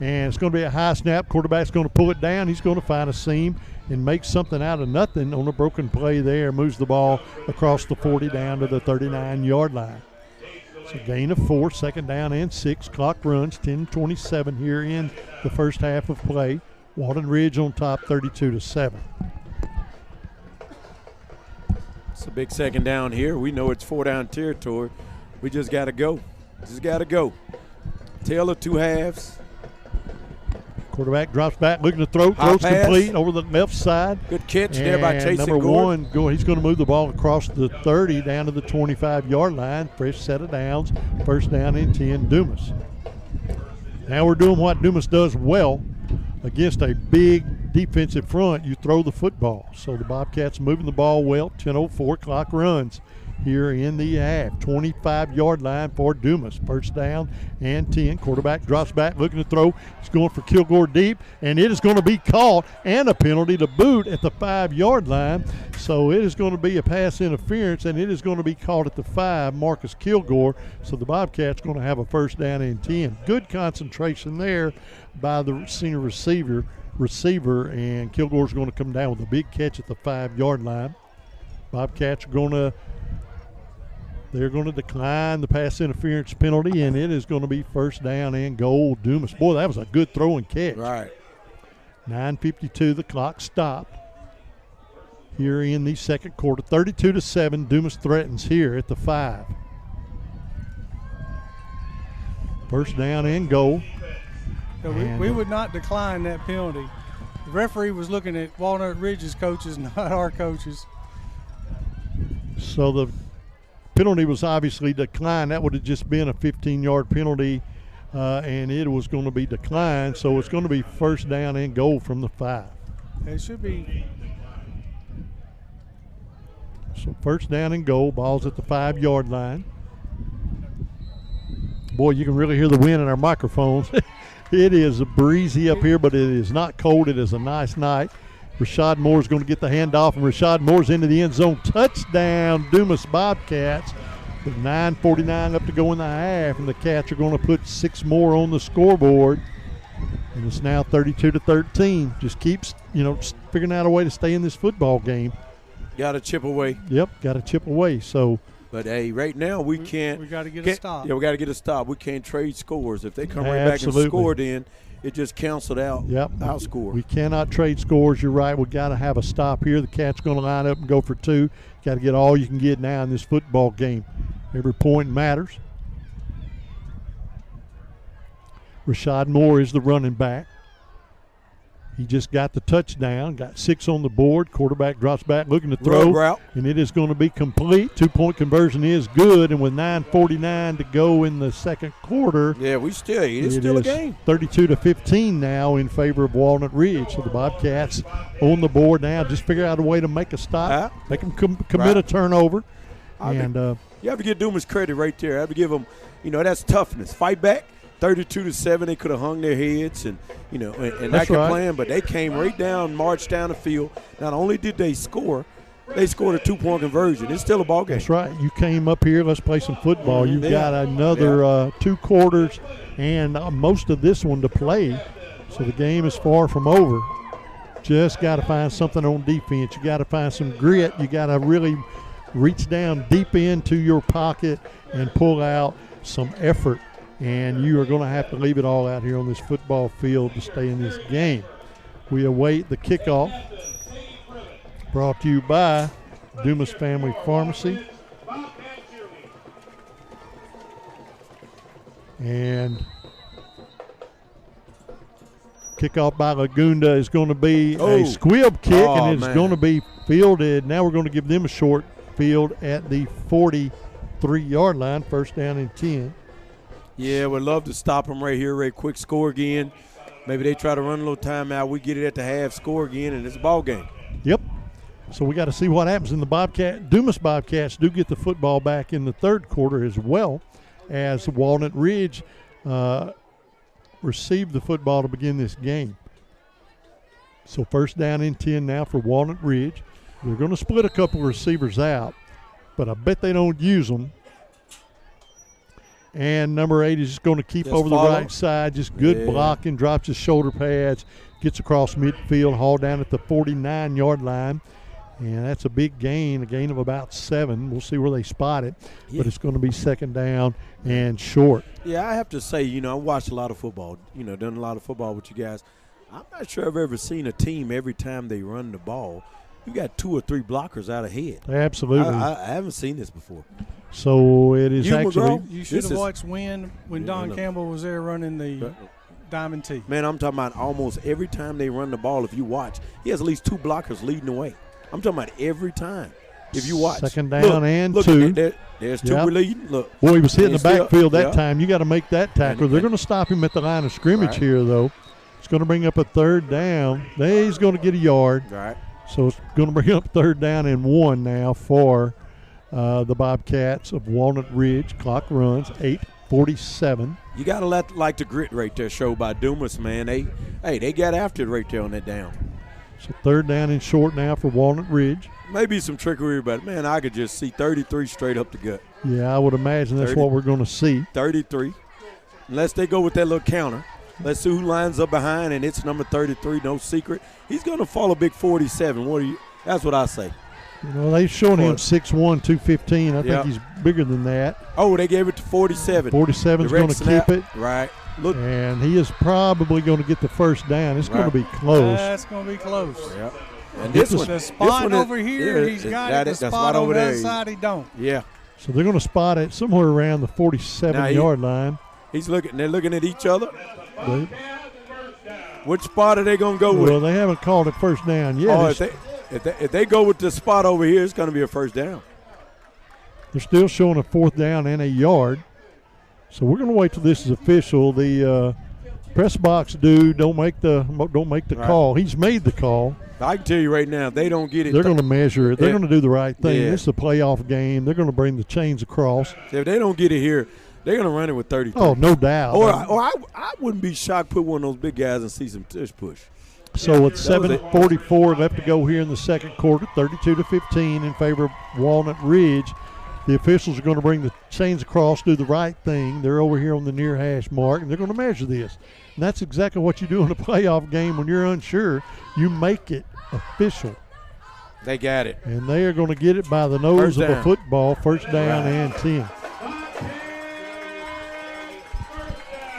And it's going to be a high snap. Quarterback's going to pull it down. He's going to find a seam and make something out of nothing on a broken play there. Moves the ball across the 40 down to the 39-yard line. So gain of 4, second down and 6. Clock runs, 10:27 here in the first half of play. Walnut Ridge on top, 32-7. It's a big second down here. We know it's 4-down territory. We just got to go. Tail of 2 halves. Quarterback drops back, looking to throw. Throws complete over the left side. Good catch there by Chase number Gordon. 1, he's going to move the ball across the 30 down to the 25-yard line. Fresh set of downs. First down and 10, Dumas. Now we're doing what Dumas does well. Against a big defensive front, you throw the football. So the Bobcats moving the ball well. 10:04, clock runs here in the half. 25-yard line for Dumas. First down and 10. Quarterback drops back, looking to throw. He's going for Kilgore deep, and it is going to be caught and a penalty to boot at the 5-yard line. So it is going to be a pass interference, and it is going to be caught at the 5, Marcus Kilgore. So the Bobcats going to have a first down and 10. Good concentration there by the senior receiver, and Kilgore's going to come down with a big catch at the 5-yard line. Bobcats are going to – 5 yard line. Bobcats are going to have a first down and 10. Good concentration there by the senior receiver, and Kilgore's going to come down with a big catch at the 5 yard line. Bobcats are going to come down with a big catch at the 5 yard line. Bobcats are going to They're going to decline the pass interference penalty, and it is going to be first down and goal. Dumas. Boy, that was a good throw and catch. Right. 9:52, the clock stopped here in the second quarter. 32-7, Dumas threatens here at the 5. First down and goal. So we would not decline that penalty. The referee was looking at Walnut Ridge's coaches, not our coaches. So the penalty was obviously declined. That would have just been a 15-yard penalty, and it was going to be declined. So it's going to be first down and goal from the 5. It should be. So first down and goal. Ball's at the 5-yard line. Boy, you can really hear the wind in our microphones. It is breezy up here, but it is not cold. It is a nice night. Rashad Moore's going to get the handoff, and Rashad Moore's into the end zone. Touchdown, Dumas Bobcats. With 9:49 up to go in the half, and the Cats are going to put 6 more on the scoreboard. And it's now 32-13. Just keeps, figuring out a way to stay in this football game. Got to chip away. Yep, got to chip away. So. But, hey, right now we can't. We got to get a stop. Yeah, we got to get a stop. We can't trade scores. If they come right back and score, then it just canceled out. Yep. Our score. We cannot trade scores. You're right. We got to have a stop here. The Cats going to line up and go for 2. Got to get all you can get now in this football game. Every point matters. Rashad Moore is the running back. He just got the touchdown, got 6 on the board. Quarterback drops back looking to throw, and it is going to be complete. 2-point conversion is good, and with 9:49 to go in the second quarter. Yeah, it's still a game. 32-15 now in favor of Walnut Ridge. So the Bobcats on the board now. Just figure out a way to make a stop. Make them commit a turnover. You have to give Dumas credit right there. I have to give them, that's toughness. Fight back. 32-7, they could have hung their heads and that could plan, but they came right down, marched down the field. Not only did they score, they scored a 2-point conversion. It's still a ball game. That's right. You came up here, let's play some football. You've got another 2 quarters and most of this one to play, so the game is far from over. Just got to find something on defense. You got to find some grit. You got to really reach down deep into your pocket and pull out some effort. And you are going to have to leave it all out here on this football field to stay in this game. We await the kickoff, brought to you by Dumas Family Pharmacy. And kickoff by Lagunda is going to be a squib kick, and it's going to be fielded. Now we're going to give them a short field at the 43-yard line, first down and 10. Yeah, we'd love to stop them right here, quick score again. Maybe they try to run a little timeout. We get it at the half, score again, and it's a ball game. Yep. So we got to see what happens in the Dumas Bobcats do get the football back in the third quarter as well, as Walnut Ridge received the football to begin this game. So first down and 10 now for Walnut Ridge. They're going to split a couple of receivers out, but I bet they don't use them. And number 8 is just going to keep over the right side. Just good blocking, drops his shoulder pads, gets across midfield, hauled down at the 49-yard line. And that's a big gain, a gain of about 7. We'll see where they spot it. Yeah. But it's going to be second down and short. Yeah, I have to say, I watched a lot of football, done a lot of football with you guys. I'm not sure I've ever seen a team every time they run the ball, you got 2 or 3 blockers out ahead. Absolutely. I haven't seen this before. So it is actually. You should have watched when Don Campbell was there running the Diamond T. Man, I'm talking about almost every time they run the ball, if you watch, he has at least 2 blockers leading the way. I'm talking about every time. If you watch. Second down and 2. There's 2 we're leading. Look. Boy, he was hitting the backfield that time. You got to make that tackle. They're going to stop him at the line of scrimmage here, though. It's going to bring up a third down. He's going to get a yard. Right. So it's going to bring up third down and 1 now for the Bobcats of Walnut Ridge. Clock runs 8:47. You got to like the grit right there show by Dumas, man. They got after it right there on that down. So third down and short now for Walnut Ridge. Maybe some trickery, but, man, I could just see 33 straight up the gut. Yeah, I would imagine that's what we're going to see. 33. Unless they go with that little counter. Let's see who lines up behind, and it's number 33, no secret. He's going to fall a big 47. That's what I say. They've shown him 6'1", 215. I think he's bigger than that. Oh, they gave it to 47. 47 is going to keep it. Right. Look. And he is probably going to get the first down. It's going to be close. That's going to be close. Yep. And this one, the spot over here, he's got it. The spot over the other side, he don't. Yeah. So they're going to spot it somewhere around the 47-yard line. They're looking at each other. Which spot are they going to go with? Well, they haven't called it first down yet. Oh, if they go with the spot over here, it's going to be a first down. They're still showing a 4th down and a yard. So we're going to wait till this is official. The press box dude don't make the call. He's made the call. I can tell you right now, if they don't get it, they're going to measure it. They're going to do the right thing. Yeah. This is a playoff game. They're going to bring the chains across. If they don't get it here, they're going to run it with 33. Oh, no doubt. Or I wouldn't be shocked put one of those big guys and see some tush push. So with 7:44 left to go here in the second quarter, 32-15 in favor of Walnut Ridge. The officials are going to bring the chains across, do the right thing. They're over here on the near hash mark, and they're going to measure this. And that's exactly what you do in a playoff game when you're unsure. You make it official. They got it. And they are going to get it by the nose of a football, first down and 10.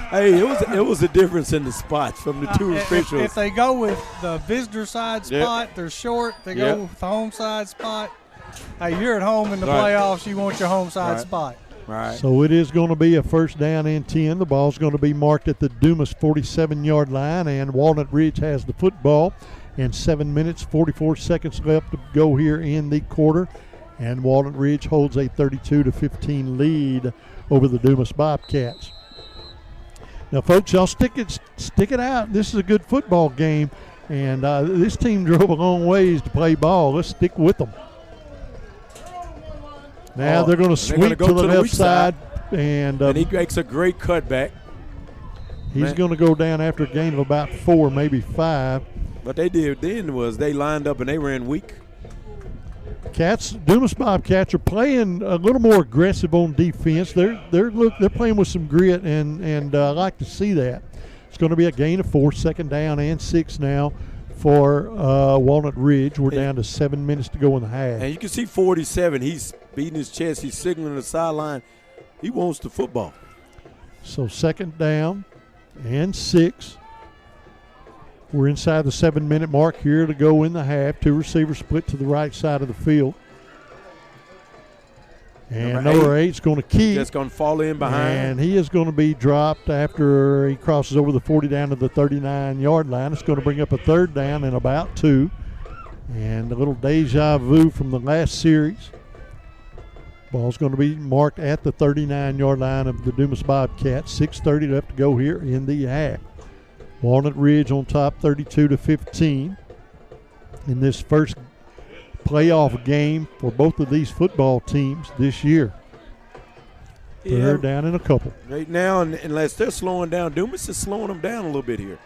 Hey, it was a difference in the spots from the two officials. If they go with the visitor side spot, they're short. They go with the home side spot. Hey, you're at home in the playoffs. You want your home side spot. Right. So it is going to be a first down and 10. The ball's going to be marked at the Dumas 47-yard line, and Walnut Ridge has the football. And 7 minutes, 44 seconds left to go here in the quarter. And Walnut Ridge holds a 32-15 lead over the Dumas Bobcats. Now, folks, y'all stick it out. This is a good football game, and this team drove a long ways to play ball. Let's stick with them. Now they're going to sweep to the left side. And he makes a great cutback. He's going to go down after a gain of about 4, maybe 5. What they did then was they lined up and they ran weak. Dumas Bobcats are playing a little more aggressive on defense. They're playing with some grit, and I like to see that. It's going to be a gain of 4, second down and 6 now for Walnut Ridge. We're down to 7 minutes to go in the half. And you can see 47. He's beating his chest. He's signaling the sideline. He wants the football. So second down and 6. We're inside the 7-minute mark here to go in the half. 2 receivers split to the right side of the field. And number 8's going to keep. Just going to fall in behind. And he is going to be dropped after he crosses over the 40 down to the 39-yard line. It's going to bring up a third down and about 2. And a little deja vu from the last series. Ball's going to be marked at the 39-yard line of the Dumas Bobcats. 6:30 left to go here in the half. Walnut Ridge on top 32-15 in this first playoff game for both of these football teams this year. They're down in a couple. Right now, unless they're slowing down, Dumas is slowing them down a little bit here.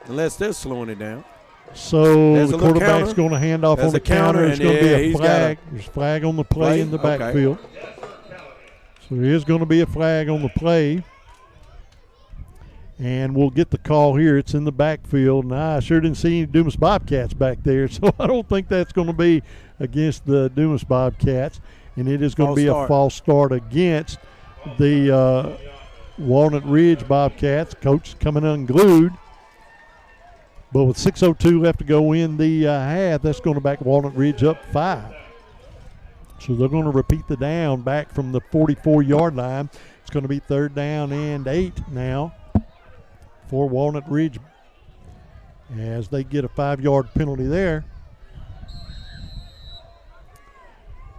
Unless they're slowing it down. So the quarterback's going to hand off on the counter. It's going to be a flag. There's a flag on the play in the backfield. So there is going to be a flag on the play. And we'll get the call here. It's in the backfield. And I sure didn't see any Dumas Bobcats back there, so I don't think that's going to be against the Dumas Bobcats. And it is going to be a false start against the Walnut Ridge Bobcats. Coach coming unglued. But with 6:02 left to go in the half, that's going to back Walnut Ridge up 5. So they're going to repeat the down back from the 44-yard line. It's going to be third down and 8 now for Walnut Ridge as they get a 5-yard penalty there.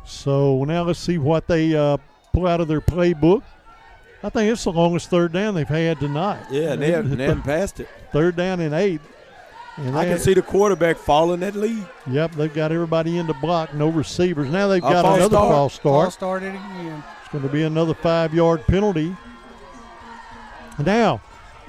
So now let's see what they pull out of their playbook. I think it's the longest third down they've had tonight. Yeah, they haven't passed it. Third down and 8. And I can see the quarterback following that lead. Yep, they've got everybody in the block, no receivers. Now they've got another false start. False started again. It's going to be another 5-yard penalty. Now,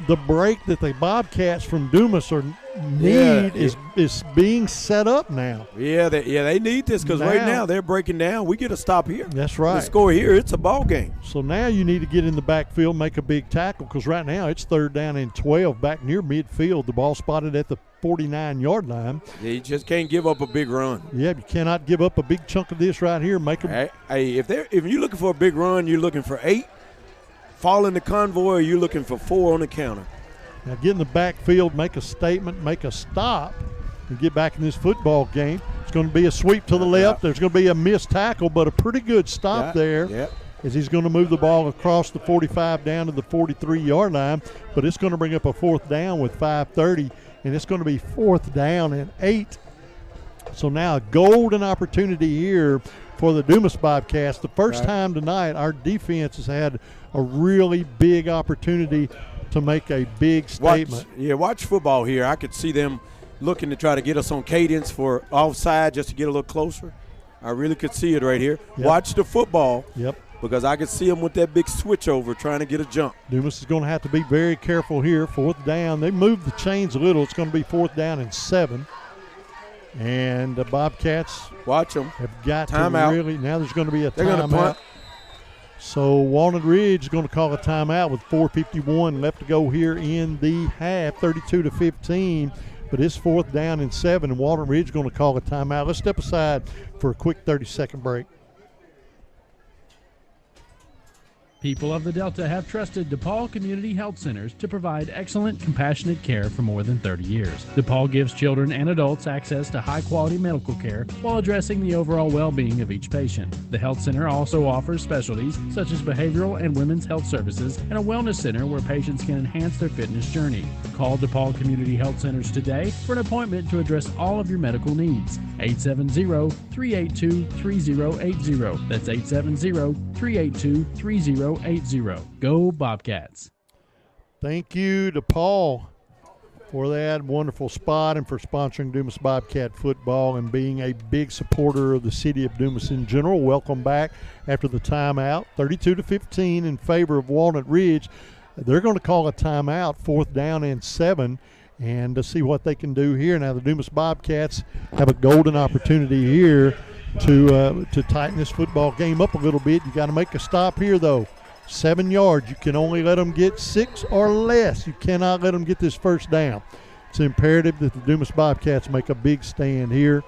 the break that the Bobcats from Dumas are need is being set up now. Yeah, they need this because right now they're breaking down. We get a stop here. That's right. The score here, it's a ball game. So now you need to get in the backfield, make a big tackle because right now it's 3rd down and 12 back near midfield. The ball spotted at the 49-yard line. Yeah, you just can't give up a big run. Yeah, you cannot give up a big chunk of this right here. Make them. Hey, if you're looking for a big run, you're looking for 8. Fall in the convoy, or you're looking for 4 on the counter. Now get in the backfield, make a statement, make a stop, and get back in this football game. It's going to be a sweep to the left. There's going to be a missed tackle, but a pretty good stop there. Yeah. As he's going to move the ball across the 45 down to the 43-yard line, but it's going to bring up a 4th down with 5:30, and it's going to be 4th down and 8. So now a golden opportunity here for the Dumas Bobcats. The first time tonight our defense has had a really big opportunity to make a big statement. Watch football here. I could see them looking to try to get us on cadence for offside just to get a little closer. I really could see it right here. Yep. Watch the football. Yep. Because I could see them with that big switch over trying to get a jump. Dumas is going to have to be very careful here. 4th down. They moved the chains a little. It's going to be 4th down and 7. And the Bobcats watch them. Have got timeout. To really – now there's going to be a They're going to punt. So Walnut Ridge is going to call a timeout with 4:51 left to go here in the half, 32-15. But it's 4th down and 7, and Walnut Ridge is going to call a timeout. Let's step aside for a quick 30-second break. People of the Delta have trusted DePaul Community Health Centers to provide excellent, compassionate care for more than 30 years. DePaul gives children and adults access to high-quality medical care while addressing the overall well-being of each patient. The health center also offers specialties such as behavioral and women's health services and a wellness center where patients can enhance their fitness journey. Call DePaul Community Health Centers today for an appointment to address all of your medical needs. 870-382-3080. That's 870-382-3080. Go Bobcats. Thank you to Paul for that wonderful spot and for sponsoring Dumas Bobcat football and being a big supporter of the city of Dumas in general. Welcome back after the timeout. 32-15 in favor of Walnut Ridge. They're going to call a timeout, 4th down and 7, and to see what they can do here. Now the Dumas Bobcats have a golden opportunity here to tighten this football game up a little bit. You got to make a stop here, though. 7 yards. You can only let them get 6 or less. You cannot let them get this 1st down. It's imperative that the Dumas Bobcats make a big stand here.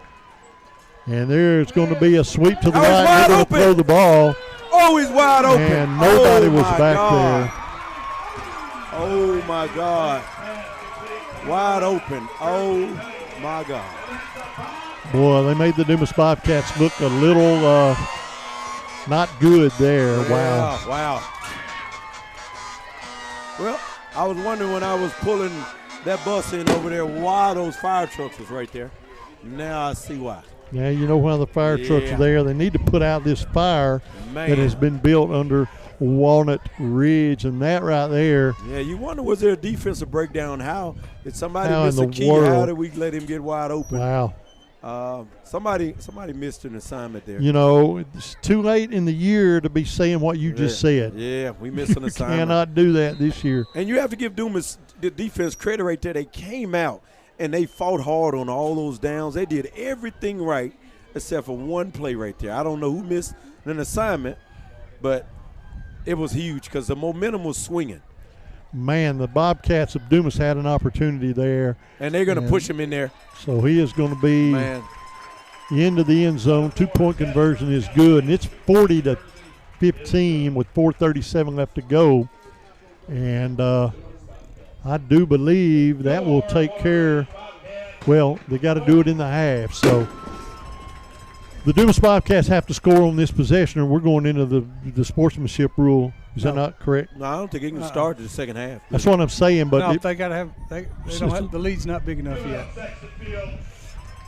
And there's going to be a sweep to the right. They're going to throw the ball. Oh, he's wide open. And nobody was back there. Oh, my God. Wide open. Oh, my God. Boy, they made the Dumas Bobcats look a little not good there. Yeah, wow. Well, I was wondering when I was pulling that bus in over there why those fire trucks was right there. Now I see why. Yeah, you know why the fire trucks are there. They need to put out this fire that has been built under Walnut Ridge, and that right there. Yeah, you wonder, was there a defensive breakdown? How did somebody miss a key? World? How did we let him get wide open? Wow. Somebody missed an assignment there. You know, it's too late in the year to be saying what you just said. Yeah, we missed an assignment. Cannot do that this year. And you have to give Dumas the defense credit right there. They came out and they fought hard on all those downs. They did everything right except for one play right there. I don't know who missed an assignment, but it was huge because the momentum was swinging. Man, the Bobcats of Dumas had an opportunity there. And they're going to push him in there. So he is going to be into the end zone. 2-point conversion is good. And it's 40-15 with 4:37 left to go. And I do believe that will take care. Well, they got to do it in the half. So the Dumas Bobcats have to score on this possession, or we're going into the sportsmanship rule. Is that not correct? No, I don't think he can start the second half. That's what I'm saying. But no, they got to have. They don't have. The lead's not big enough yet.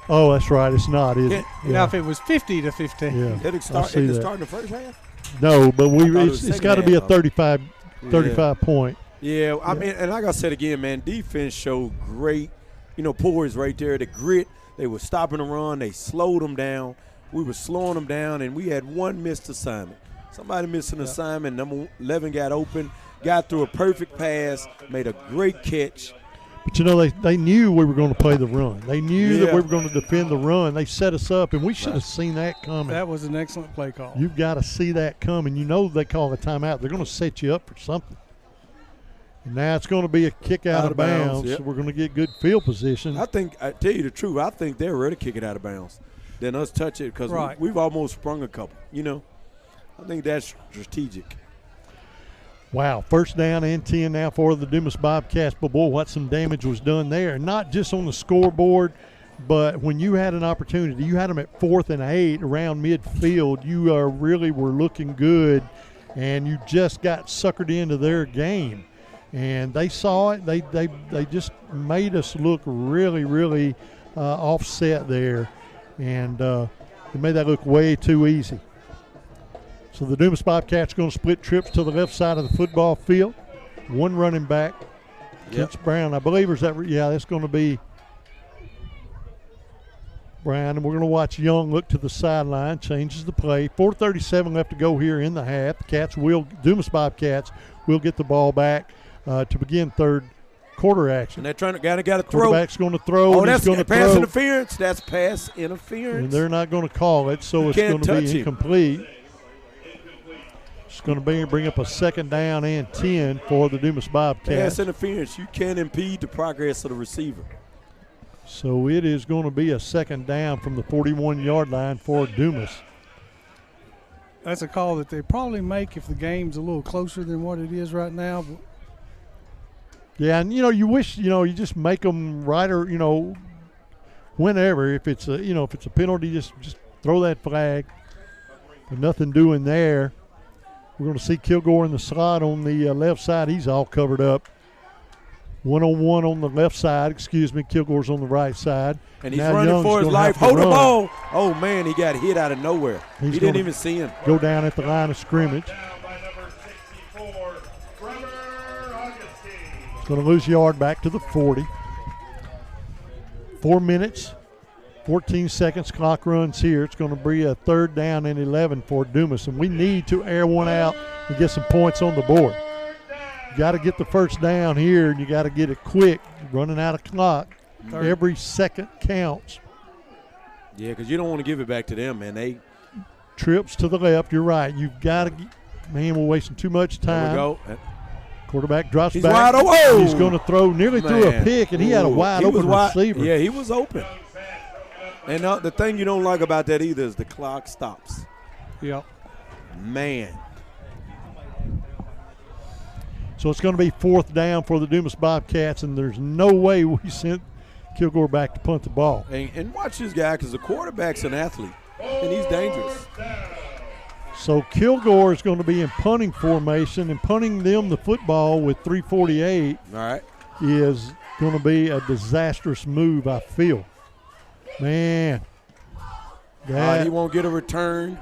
Oh, that's right. It's not, is it? Now, if it was 50-15, yeah, did it start in the first half? No, but it's got to be a 35 point. Yeah, I mean, and like I said again, man, defense showed great, poise right there. The grit. They were stopping the run. They slowed them down. We were slowing them down, and we had one missed assignment. Somebody missed an assignment. Number 11 got open, got through a perfect pass, made a great catch. But, you know, they knew we were going to play the run. They knew that we were going to defend the run. They set us up, and we should have seen that coming. That was an excellent play call. You've got to see that coming. You know they call a timeout. They're going to set you up for something. And now it's going to be a kick out of bounds. So we're going to get good field position. I tell you the truth, I think they're ready to kick it out of bounds than us touch it because we've almost sprung a couple, you know. I think that's strategic. Wow, first down and 10 now for the Dumas Bobcats. But, boy, what some damage was done there. Not just on the scoreboard, but when you had an opportunity, you had them at 4th and 8 around midfield. You really were looking good, and you just got suckered into their game. And they saw it. They just made us look really, really offset there. And they made that look way too easy. So the Dumas Bobcats going to split trips to the left side of the football field. One running back, Kent Brown. I believe that's going to be Brown. And we're going to watch Young look to the sideline, changes the play. 4:37 left to go here in the half. Dumas Bobcats will get the ball back to begin third quarter action. And they're trying to got to throw. Quarterback's going to throw. Oh, that's going to pass throw. Interference. That's pass interference. And they're not going to call it, so it's going to be incomplete. It's going to bring up a second down and 10 for the Dumas Bobcats. Pass interference. You can't impede the progress of the receiver. So it is going to be a second down from the 41-yard line for Dumas. That's a call that they probably make if the game's a little closer than what it is right now. Yeah, and, you wish, you just make them right or, whenever. If it's a penalty, just throw that flag. But nothing doing there. We're going to see Kilgore in the slot on the left side. He's all covered up. 1-on-1 on the left side. Kilgore's on the right side. And he's running for his life. Hold the ball. Oh, man, he got hit out of nowhere. He didn't even see him. Go down at the line of scrimmage. He's going to lose yard back to the 40. 4 minutes. 14 seconds, clock runs here. It's going to be a 3rd down and 11 for Dumas, and we need to air one out and get some points on the board. You got to get the first down here, and you got to get it quick. You're running out of clock. Every second counts. Yeah, because you don't want to give it back to them, man. Trips to the left. You're right. You've got to – man, we're wasting too much time. There we go. Quarterback drops He's back. Wide open. He's going to throw – threw a pick, and he had a wide open receiver. Yeah, he was open. And the thing you don't like about that either is the clock stops. Yep. Man. So it's going to be 4th down for the Dumas Bobcats, and there's no way we sent Kilgore back to punt the ball. And watch this guy, because the quarterback's an athlete, and he's dangerous. So Kilgore is going to be in punting formation, and punting them the football with 3:48 is going to be a disastrous move, I feel. Man. He won't get a return.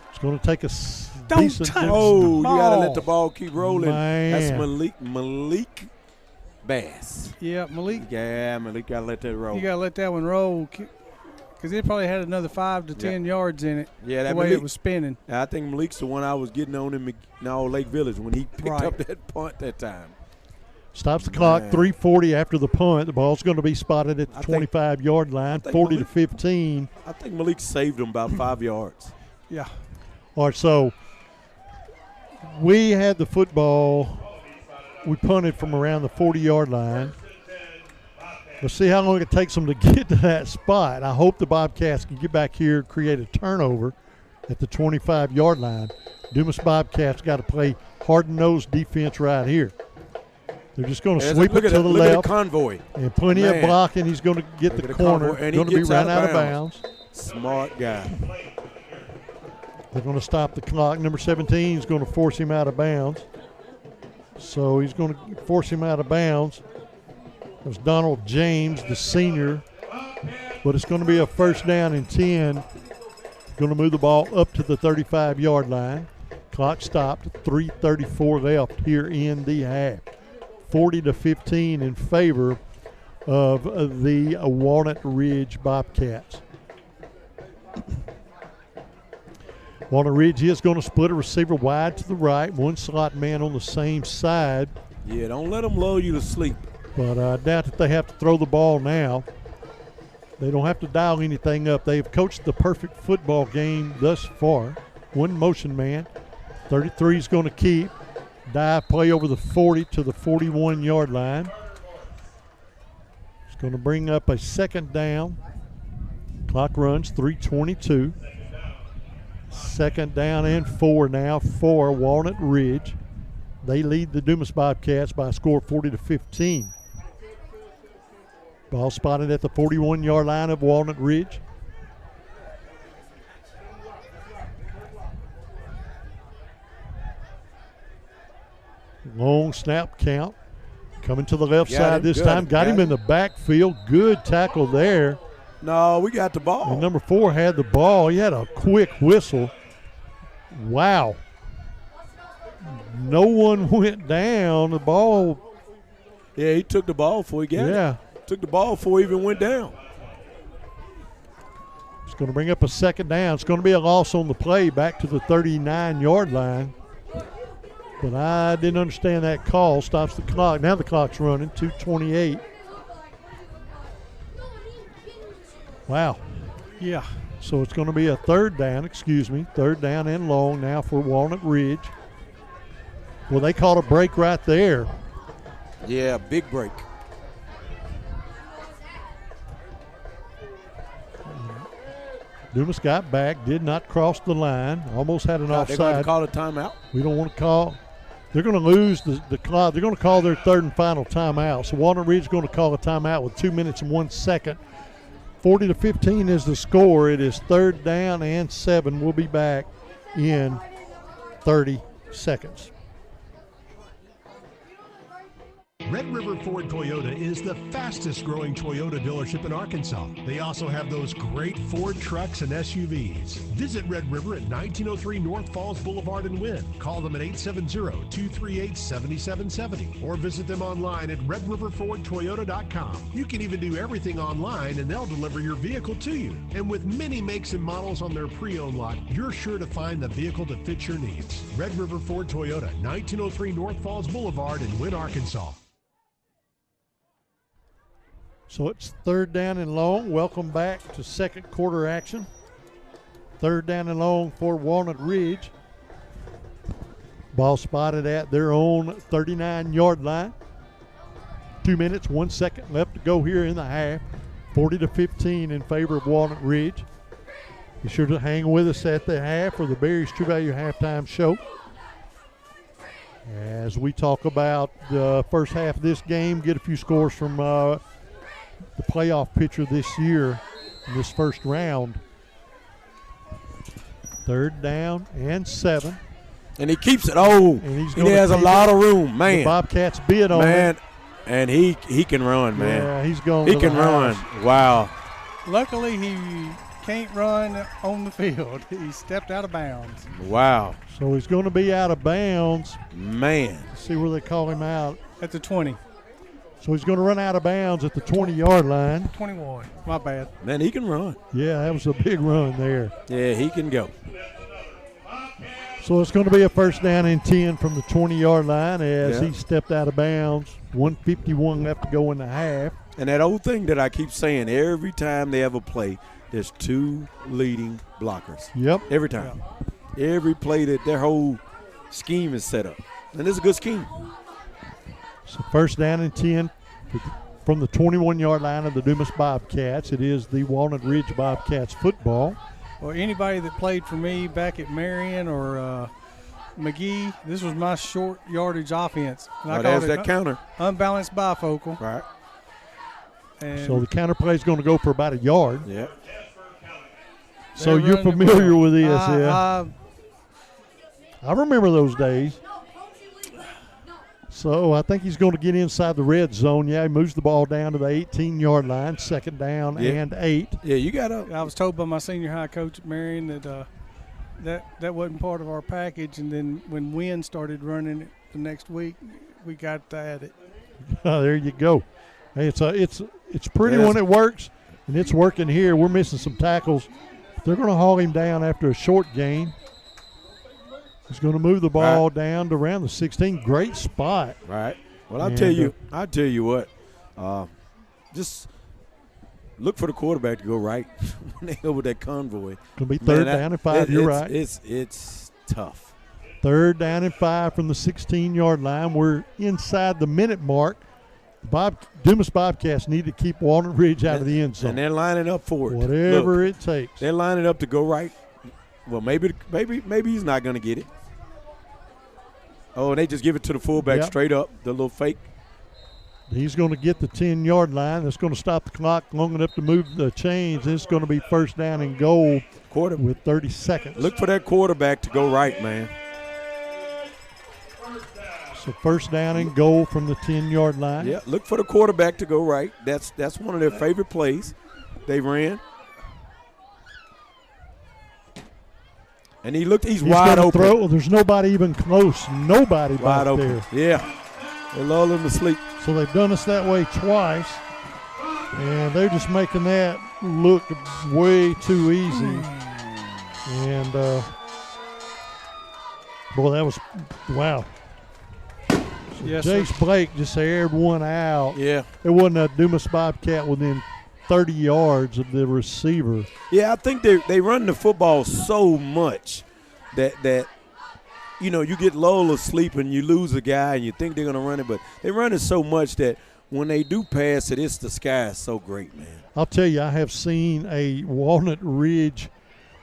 It's going to take a decent – Oh, you got to let the ball keep rolling. Man. That's Malik Bass. Yeah, Malik. Yeah, Malik got to let that roll. You got to let that one roll because it probably had another 5 to 10 yards in it. Yeah, the way it was spinning. I think Malik's the one I was getting on in Lake Village when he picked up that punt that time. Stops the clock, 3:40 after the punt. The ball's going to be spotted at the 25-yard line, 40-15. I think Malik saved him about 5 yards. Yeah. All right, so we had the football. We punted from around the 40-yard line. Let's see how long it takes them to get to that spot. I hope the Bobcats can get back here and create a turnover at the 25-yard line. Dumas Bobcats got to play hard-nosed defense right here. They're just going to sweep it to the left. Look at the convoy. And plenty of blocking. He's going to get the corner. And going to be run out of bounds. Smart guy. They're going to stop the clock. Number 17 is going to force him out of bounds. So he's going to force him out of bounds. It was Donald James, the senior. But it's going to be a 1st down and 10. Going to move the ball up to the 35-yard line. Clock stopped. 3:34 left here in the half. 40-15 in favor of the Walnut Ridge Bobcats. Walnut Ridge is going to split a receiver wide to the right, one slot man on the same side. Yeah, don't let them lull you to sleep. But I doubt that they have to throw the ball now. They don't have to dial anything up. They've coached the perfect football game thus far. One motion man. 33 is going to keep. Dive play over the 40 to the 41-yard line. It's going to bring up a second down. Clock runs 3:22. Second down and 4 now for Walnut Ridge. They lead the Dumas Bobcats by a score of 40-15. Ball spotted at the 41-yard line of Walnut Ridge. Long snap count. Coming to the left side this time. Got him in the backfield. Good tackle there. No, we got the ball. And number 4 had the ball. He had a quick whistle. Wow. No one went down. The ball. Yeah, he took the ball before he got it. Yeah. Took the ball before he even went down. It's going to bring up a second down. It's going to be a loss on the play back to the 39-yard line. But I didn't understand that call. Stops the clock. Now the clock's running. 2:28. Wow. Yeah. So it's going to be a third down and long now for Walnut Ridge. Well, they caught a break right there. Yeah, big break. Dumas got back, did not cross the line, almost had an offside. They're going to call a timeout. We don't want to call. They're going to lose the clock. They're going to call their third and final timeout. So Walnut Ridge is going to call a timeout with 2 minutes and 1 second. 40-15 is the score. It is third down and 7. We'll be back in 30 seconds. Red River Ford Toyota is the fastest growing Toyota dealership in Arkansas. They also have those great Ford trucks and SUVs. Visit Red River at 1903 North Falls Boulevard in Wynn. Call them at 870-238-7770 or visit them online at redriverfordtoyota.com. You can even do everything online and they'll deliver your vehicle to you. And with many makes and models on their pre-owned lot, you're sure to find the vehicle that fits your needs. Red River Ford Toyota, 1903 North Falls Boulevard in Wynn, Arkansas. So it's third down and long. Welcome back to second quarter action. Third down and long for Walnut Ridge. Ball spotted at their own 39-yard line. 2 minutes, 1 second left to go here in the half. 40-15 in favor of Walnut Ridge. Be sure to hang with us at the half for the Berry's True Value Halftime Show as we talk about the first half of this game, get a few scores from the playoff picture this year in this first round. Third down and 7. And he keeps it. Oh, he has a lot of room, man. The Bobcats bid on it. And he can run, man. Yeah, he's going. He can run. Wow. Luckily, he can't run on the field. He stepped out of bounds. Wow. So he's going to be out of bounds. Man. Let's see where they call him out. At the 20. So he's going to run out of bounds at the 20-yard line. 21. My bad. Man, he can run. Yeah, that was a big run there. Yeah, he can go. So it's going to be a first down and 10 from the 20-yard line as he stepped out of bounds. 1:51 left to go in the half. And that old thing that I keep saying, every time they have a play, there's 2 leading blockers. Yep. Every time. Yep. Every play that their whole scheme is set up. And it's a good scheme. So first down and 10 from the 21-yard line of the Dumas Bobcats. It is the Walnut Ridge Bobcats football. Well, anybody that played for me back at Marion or McGee, this was my short yardage offense. And there's that counter. Unbalanced bifocal. Right. And so the counter play is going to go for about a yard. Yeah. So you're familiar with this, yeah? I remember those days. So I think he's going to get inside the red zone. Yeah, he moves the ball down to the 18-yard line, second down and 8. Yeah, you got to. I was told by my senior high coach at Marion that that wasn't part of our package, and then when Wynn started running it the next week, we got to add it. There you go. Hey, it's pretty when it works, and it's working here. We're missing some tackles. They're going to haul him down after a short gain. He's going to move the ball down to around the 16. Great spot. Right. Well, I'll tell you what. Just look for the quarterback to go right when they go with that convoy. It'll be third down and 5. You're right. It's tough. Third down and 5 from the 16-yard line. We're inside the minute mark. Dumas Bobcats need to keep Walnut Ridge out of the end zone. And they're lining up for it. Whatever it takes. They're lining up to go right. Well, maybe he's not going to get it. Oh, and they just give it to the fullback straight up, the little fake. He's going to get the 10-yard line. That's going to stop the clock long enough to move the chains. It's going to be first down and goal with 30 seconds. Look for that quarterback to go right, man. So first down and goal from the 10-yard line. Yeah, look for the quarterback to go right. That's one of their favorite plays they ran. And he's wide open. Throw. There's nobody even close. Nobody wide open there. Yeah. They lull him to sleep. So they've done us that way twice. And they're just making that look way too easy. And, boy, that was, wow. Yes, Jace Blake just aired one out. Yeah. There wasn't a Dumas Bobcat within 30 yards of the receiver. Yeah, I think they run the football so much that you get lulled asleep and you lose a guy and you think they're going to run it, but they run it so much that when they do pass it, the sky is so great, man. I'll tell you, I have seen a Walnut Ridge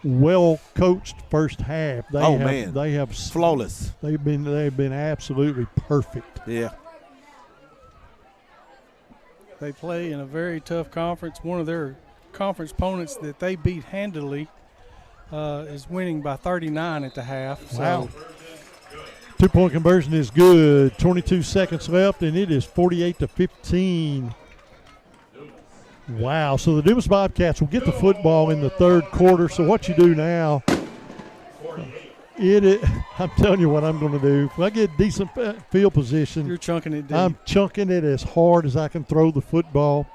well-coached first half. They have flawless. They've been absolutely perfect. Yeah. They play in a very tough conference. One of their conference opponents that they beat handily is winning by 39 at the half. Wow. Two-point conversion is good. 22 seconds left, and it is 48-15. Wow. So the Dumas Bobcats will get the football in the third quarter. So what you do now, I'm telling you what I'm going to do. If I get decent field position, you're chunking it deep. I'm chunking it as hard as I can throw the football,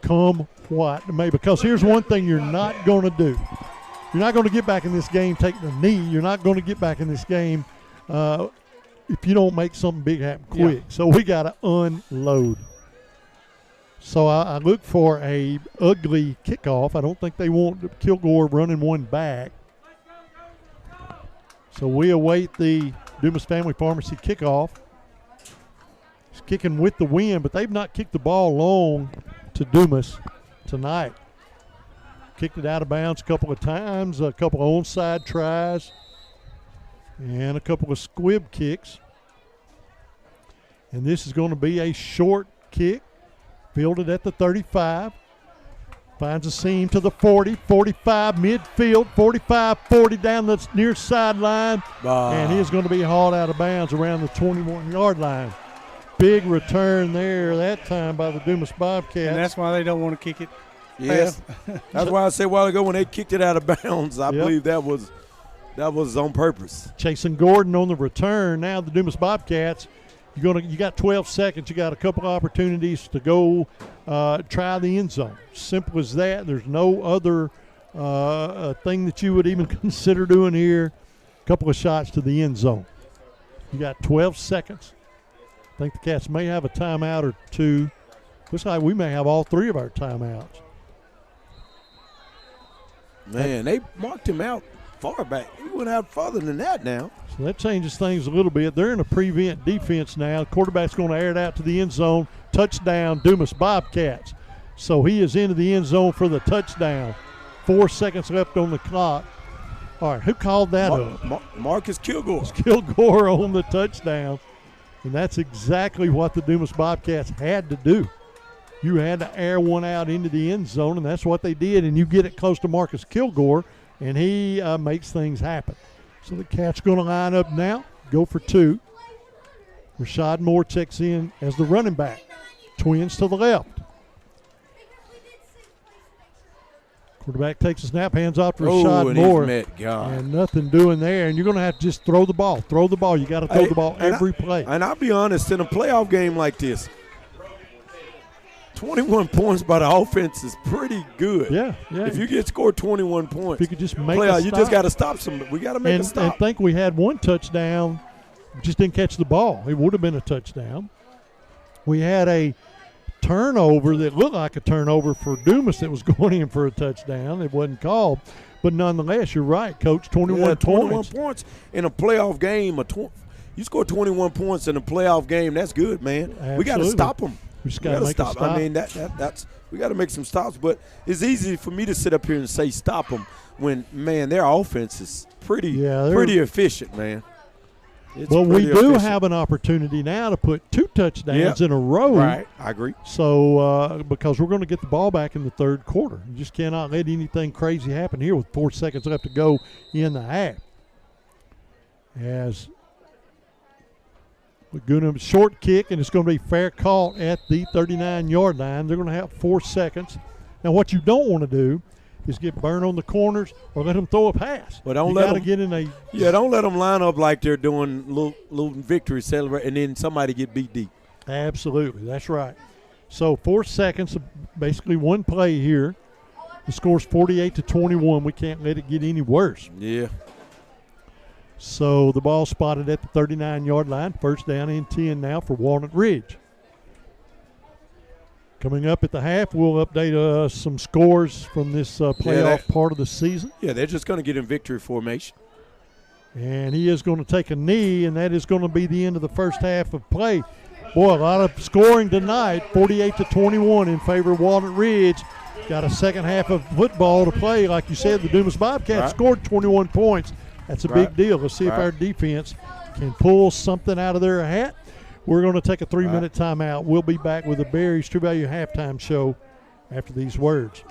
come what may. Because here's one thing you're not going to do. You're not going to get back in this game taking a knee. You're not going to get back in this game if you don't make something big happen quick. Yeah. So we got to unload. So I look for a ugly kickoff. I don't think they want Kilgore running one back. So we await the Dumas Family Pharmacy kickoff. He's kicking with the wind, but they've not kicked the ball long to Dumas tonight. Kicked it out of bounds a couple of times, a couple of onside tries, and a couple of squib kicks. And this is going to be a short kick, fielded at the 35. Finds a seam to the 40, 45, midfield, 45, 40 down the near sideline. And he is going to be hauled out of bounds around the 21-yard line. Big return there that time by the Dumas Bobcats. And that's why they don't want to kick it. Yes. That's why I said a while ago when they kicked it out of bounds, I believe that was on purpose. Jason Gordon on the return. Now the Dumas Bobcats, you got 12 seconds. You got a couple of opportunities to go try the end zone. Simple as that. There's no other thing that you would even consider doing here. A couple of shots to the end zone. You got 12 seconds. I think the Cats may have a timeout or two. Looks like we may have all three of our timeouts. Man, they marked him out far back. He went out farther than that now. So that changes things a little bit. They're in a prevent defense now. Quarterback's going to air it out to the end zone. Touchdown, Dumas Bobcats. So he is into the end zone for the touchdown. 4 seconds left on the clock. All right, who called that up? Marcus Kilgore. Kilgore on the touchdown. And that's exactly what the Dumas Bobcats had to do. You had to air one out into the end zone, and that's what they did. And you get it close to Marcus Kilgore, and he makes things happen. So the Cats going to line up now, go for two. Rashad Moore checks in as the running back. Twins to the left. Quarterback takes a snap, hands off to Rashad Moore. And nothing doing there. And you're going to have to just throw the ball. Throw the ball. You got to throw the ball every play. And I'll be honest, in a playoff game like this, 21 points by the offense is pretty good. Yeah. If you get scored 21 points, if you could just make playoff, a stop. you just got to stop somebody. We got to make a stop. I think we had one touchdown, just didn't catch the ball. It would have been a touchdown. We had a turnover that looked like a turnover for Dumas that was going in for a touchdown. It wasn't called. But nonetheless, you're right, Coach, 21 points in a playoff game. You score 21 points in a playoff game, that's good, man. Absolutely. We got to stop them. We just got to stop. I mean, that's we got to make some stops. But it's easy for me to sit up here and say stop them when, man, their offense is pretty efficient, man. Well, we do have an opportunity now to put 2 touchdowns in a row. Right, I agree. So, because we're going to get the ball back in the third quarter. You just cannot let anything crazy happen here with 4 seconds left to go in the half. As we're going to short kick, and it's going to be fair caught at the 39-yard line. They're going to have 4 seconds. Now, what you don't want to do is get burned on the corners or let them throw a pass. But don't let them line up like they're doing little victory celebrate, and then somebody get beat deep. Absolutely, that's right. So 4 seconds, basically one play here. The score's 48-21. We can't let it get any worse. Yeah. So the ball spotted at the 39-yard line. First down and 10 now for Walnut Ridge. Coming up at the half, we'll update some scores from this playoff part of the season. Yeah, they're just going to get in victory formation. And he is going to take a knee, and that is going to be the end of the first half of play. Boy, a lot of scoring tonight, 48-21 in favor of Walnut Ridge. Got a second half of football to play. Like you said, the Dumas Bobcats scored 21 points. That's a big deal. Let's see if our defense can pull something out of their hat. We're going to take a 3-minute timeout. We'll be back with the Berry's True Value halftime show after these words.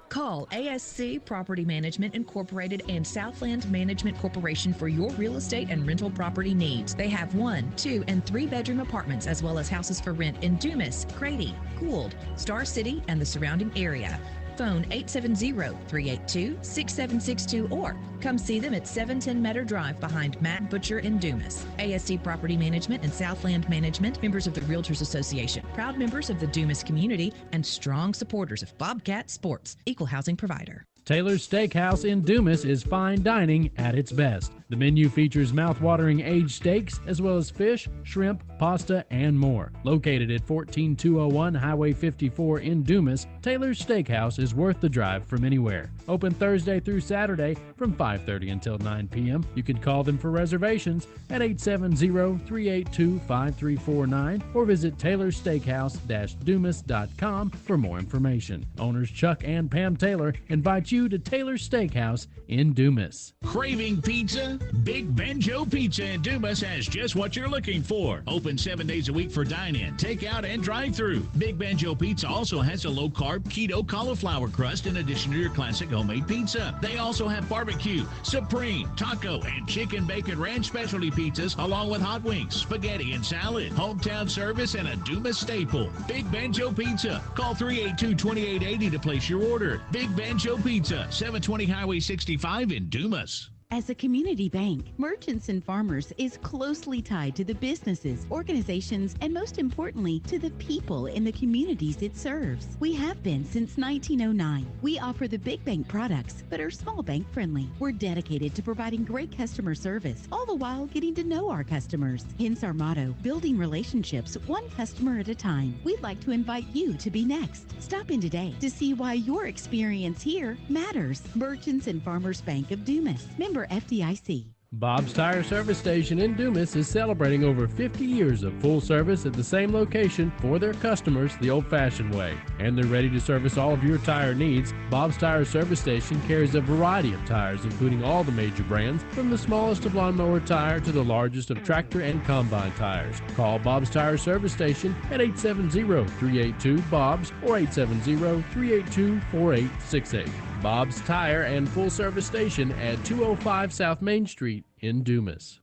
Call ASC Property Management Incorporated and Southland Management Corporation for your real estate and rental property needs. They have 1, 2, and 3-bedroom apartments as well as houses for rent in Dumas, Grady, Gould, Star City, and the surrounding area. Phone 870-382-6762 or come see them at 710 Meadow Drive behind Matt Butcher in Dumas. ASC Property Management and Southland Management, members of the Realtors Association, proud members of the Dumas community, and strong supporters of Bobcat Sports, equal housing provider. Taylor's Steakhouse in Dumas is fine dining at its best. The menu features mouth-watering aged steaks as well as fish, shrimp, pasta, and more. Located at 14201 Highway 54 in Dumas, Taylor's Steakhouse is worth the drive from anywhere. Open Thursday through Saturday from 5:30 until 9 p.m. You can call them for reservations at 870-382-5349 or visit taylorsteakhouse-dumas.com for more information. Owners Chuck and Pam Taylor invite you to Taylor's Steakhouse in Dumas. Craving pizza? Big Benjo Pizza in Dumas has just what you're looking for. Open 7 days a week for dine-in, take-out, and drive-through. Big Benjo Pizza also has a low-carb keto cauliflower crust in addition to your classic homemade pizza. They also have barbecue, supreme, taco, and chicken bacon ranch specialty pizzas along with hot wings, spaghetti, and salad. Hometown service and a Dumas staple. Big Benjo Pizza. Call 382-2880 to place your order. Big Benjo Pizza, 720 Highway 65 in Dumas. As a community bank, Merchants and Farmers is closely tied to the businesses, organizations, and most importantly, to the people in the communities it serves. We have been since 1909. We offer the big bank products, but are small bank friendly. We're dedicated to providing great customer service, all the while getting to know our customers. Hence our motto, building relationships one customer at a time. We'd like to invite you to be next. Stop in today to see why your experience here matters. Merchants and Farmers Bank of Dumas. Member FDIC. Bob's Tire Service Station in Dumas is celebrating over 50 years of full service at the same location for their customers the old-fashioned way. And they're ready to service all of your tire needs. Bob's Tire Service Station carries a variety of tires, including all the major brands, from the smallest of lawnmower tire to the largest of tractor and combine tires. Call Bob's Tire Service Station at 870-382-BOBS or 870-382-4868. Bob's Tire and Full Service Station at 205 South Main Street in Dumas.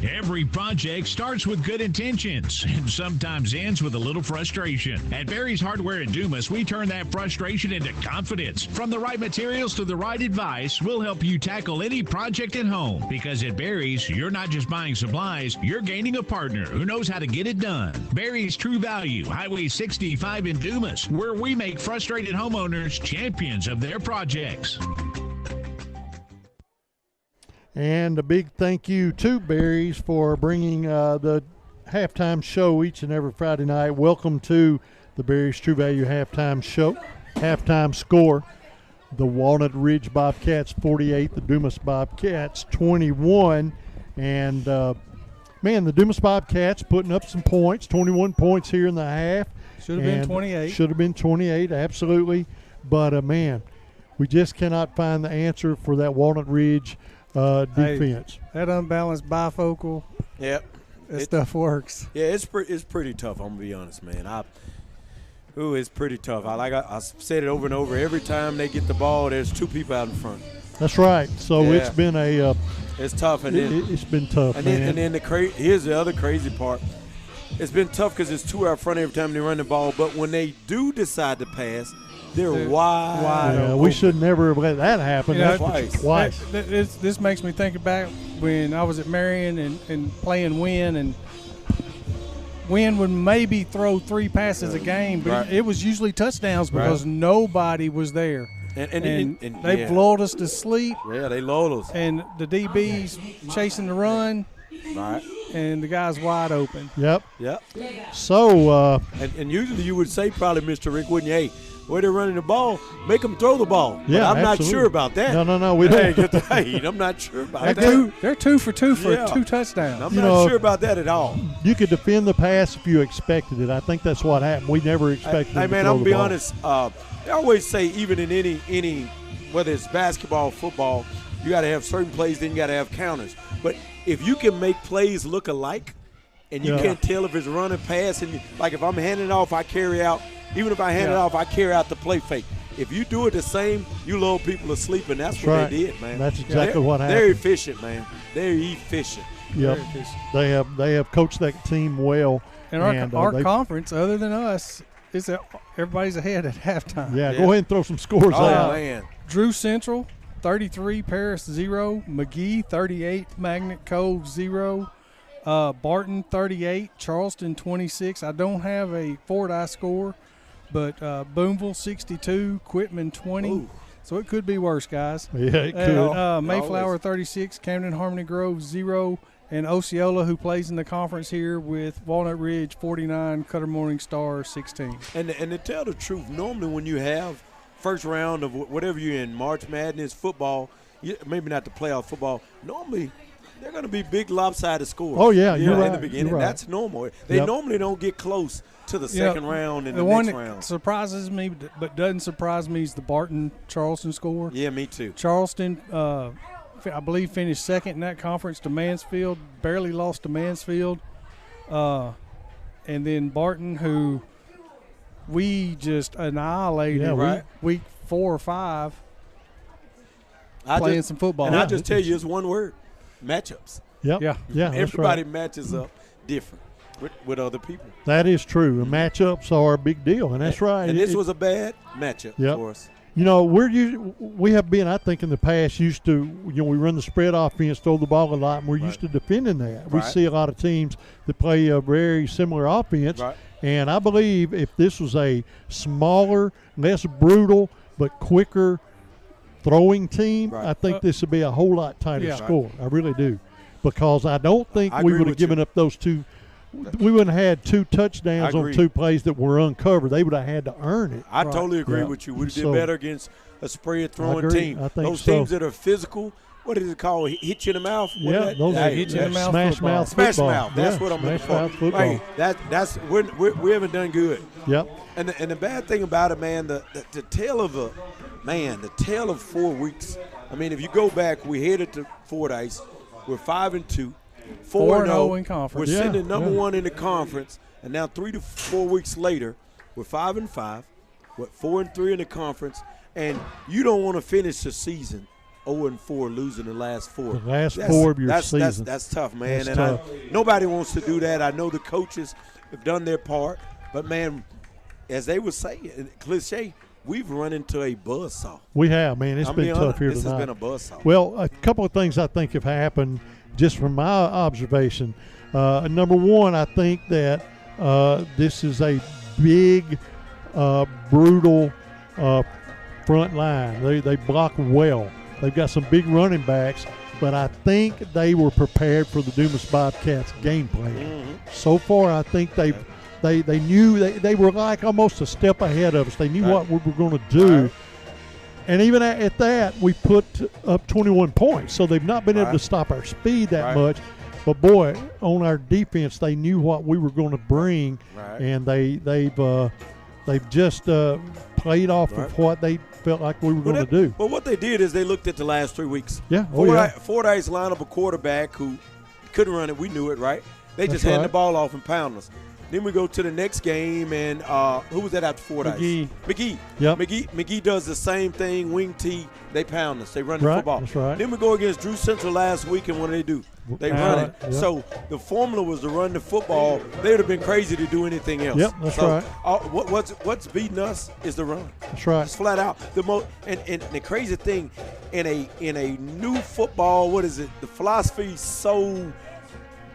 Every project starts with good intentions and sometimes ends with a little frustration. At Barry's Hardware in Dumas, we turn that frustration into confidence. From the right materials to the right advice, we'll help you tackle any project at home. Because at Barry's, you're not just buying supplies, you're gaining a partner who knows how to get it done. Barry's True Value, Highway 65 in Dumas, where we make frustrated homeowners champions of their projects. And a big thank you to Barry's for bringing the halftime show each and every Friday night. Welcome to the Barry's True Value halftime show. Halftime score: the Walnut Ridge Bobcats 48, the Dumas Bobcats 21. And man, the Dumas Bobcats putting up some points, 21 points here in the half. Should have been 28. Should have been 28, absolutely. But man, we just cannot find the answer for that Walnut Ridge defense. Hey, that unbalanced bifocal. Yep. That stuff works. Yeah, it's pretty tough. I'm gonna be honest, man. It's pretty tough. I said it over and over. Every time they get the ball, there's two people out in front. That's right. So yeah. It's been it's tough, and it's been tough, and man. Then here's the other crazy part. It's been tough because it's two out front every time they run the ball. But when they do decide to pass, they're wide. Yeah, we should never have let that happen. You know, twice. This makes me think about when I was at Marion and playing Wynn, and Wynn would maybe throw 3 passes a game, but it was usually touchdowns because nobody was there. And they lulled us to sleep. Yeah, they lulled us. And the DB's chasing the run. Right. And the guy's wide open. Yep. So and usually you would say probably, Mr. Rick, wouldn't you? Hey, where they're running the ball, make them throw the ball. Yeah, but I'm absolutely. not sure about that. No, we don't. I'm not sure about that. They're 2 for 2 for 2 touchdowns. I'm not sure about that at all. You could defend the pass if you expected it. I think that's what happened. We never expected Hey, them man, to throw I'm the going to be ball. honest. They always say even in any whether it's basketball or football, you got to have certain plays, then you got to have counters. But if you can make plays look alike and you can't tell if it's run or pass, and like if I'm handing it off, I carry out. Even if I hand it off, I carry out the play fake. If you do it the same, you lull people asleep, and that's what they did, man. That's exactly what happened. They're efficient, man. They're efficient. Yep. They have coached that team well. And our conference, other than us, is everybody's ahead at halftime. Yeah, go ahead and throw some scores out. Man. Drew Central, 33, Paris 0. McGee, 38, Magnet Cove 0. Barton, 38, Charleston, 26. I don't have a Fordyce score, but Boonville, 62, Quitman, 20. Ooh. So it could be worse, guys. Yeah, it could. Mayflower, 36, Camden Harmony Grove, 0. And Osceola, who plays in the conference here with Walnut Ridge, 49, Cutter Morning Star, 16. And to tell the truth, normally when you have first round of whatever you're in, March Madness, football, maybe not the playoff football, normally they're going to be big lopsided scores. Oh, yeah, you're right. In the beginning. Right. That's normal. They normally don't get close to the second round and the next round. The round. one that surprises me but doesn't surprise me is the Barton-Charleston score. Yeah, me too. Charleston, I believe, finished second in that conference to Mansfield, barely lost to Mansfield. And then Barton, who we just annihilated week 4 or 5 playing some football. And I just tell you, it's one word, matchups. Yep. Yeah. Everybody matches up different with other people. That is true. And matchups are a big deal, and that's right. And this was a bad matchup for us. You know, we have been, I think, in the past used to, we run the spread offense, throw the ball a lot, and we're used to defending that. We see a lot of teams that play a very similar offense. Right. And I believe if this was a smaller, less brutal, but quicker throwing team, I think this would be a whole lot tighter score. I really do. Because I don't think we would have given up those two. We wouldn't have had 2 touchdowns on 2 plays that were uncovered. They would have had to earn it. I totally agree with you. We would have did better against a spread throwing team. I think those teams that are physical, what is it called? Hit you in the mouth? Yeah, those are hit you in the mouth. Smash mouth football. Smash mouth. That's what I'm looking for. Hey, that's we haven't done good. Yep. And the bad thing about it, man, the tail of 4 weeks. I mean, if you go back, we headed to Fordyce. We're 5-2. 4-0 in conference. We're sitting at number 1 in the conference, and now 3 to 4 weeks later, we're 5-5. We're 4-3 in the conference, and you don't want to finish the season 0-4, losing the last 4. The last 4 of your season. That's tough, man. That's tough. Nobody wants to do that. I know the coaches have done their part, but man, as they would say, cliche, we've run into a buzzsaw. We have, man. It's been tough here tonight. This has been a buzzsaw. Well, a couple of things I think have happened just from my observation. Number one, I think that this is a big, brutal front line. They block well. They've got some big running backs. but I think they were prepared for the Dumas Bobcats game plan. So far, I think they knew they were like almost a step ahead of us. They knew what we were going to do. And even at that, we put up 21 points. So they've not been able to stop our speed that much. But, boy, on our defense, they knew what we were going to bring. And they've just played off of what they felt like we were going to do. Well, what they did is they looked at the last 3 weeks. Yeah. Fordyce lined up a quarterback who couldn't run it. We knew it, right? They just handed the ball off and pounded us. Then we go to the next game, and who was that after Fordyce? McGee. Yep. McGee does the same thing, wing T. They pound us. They run the football. That's right. Then we go against Drew Central last week, and what do they do? They run it. Yep. So the formula was to run the football. They would have been crazy to do anything else. Yep, that's right. What's beating us is the run. That's right. It's flat out. And the crazy thing, in a new football, what is it? The philosophy is so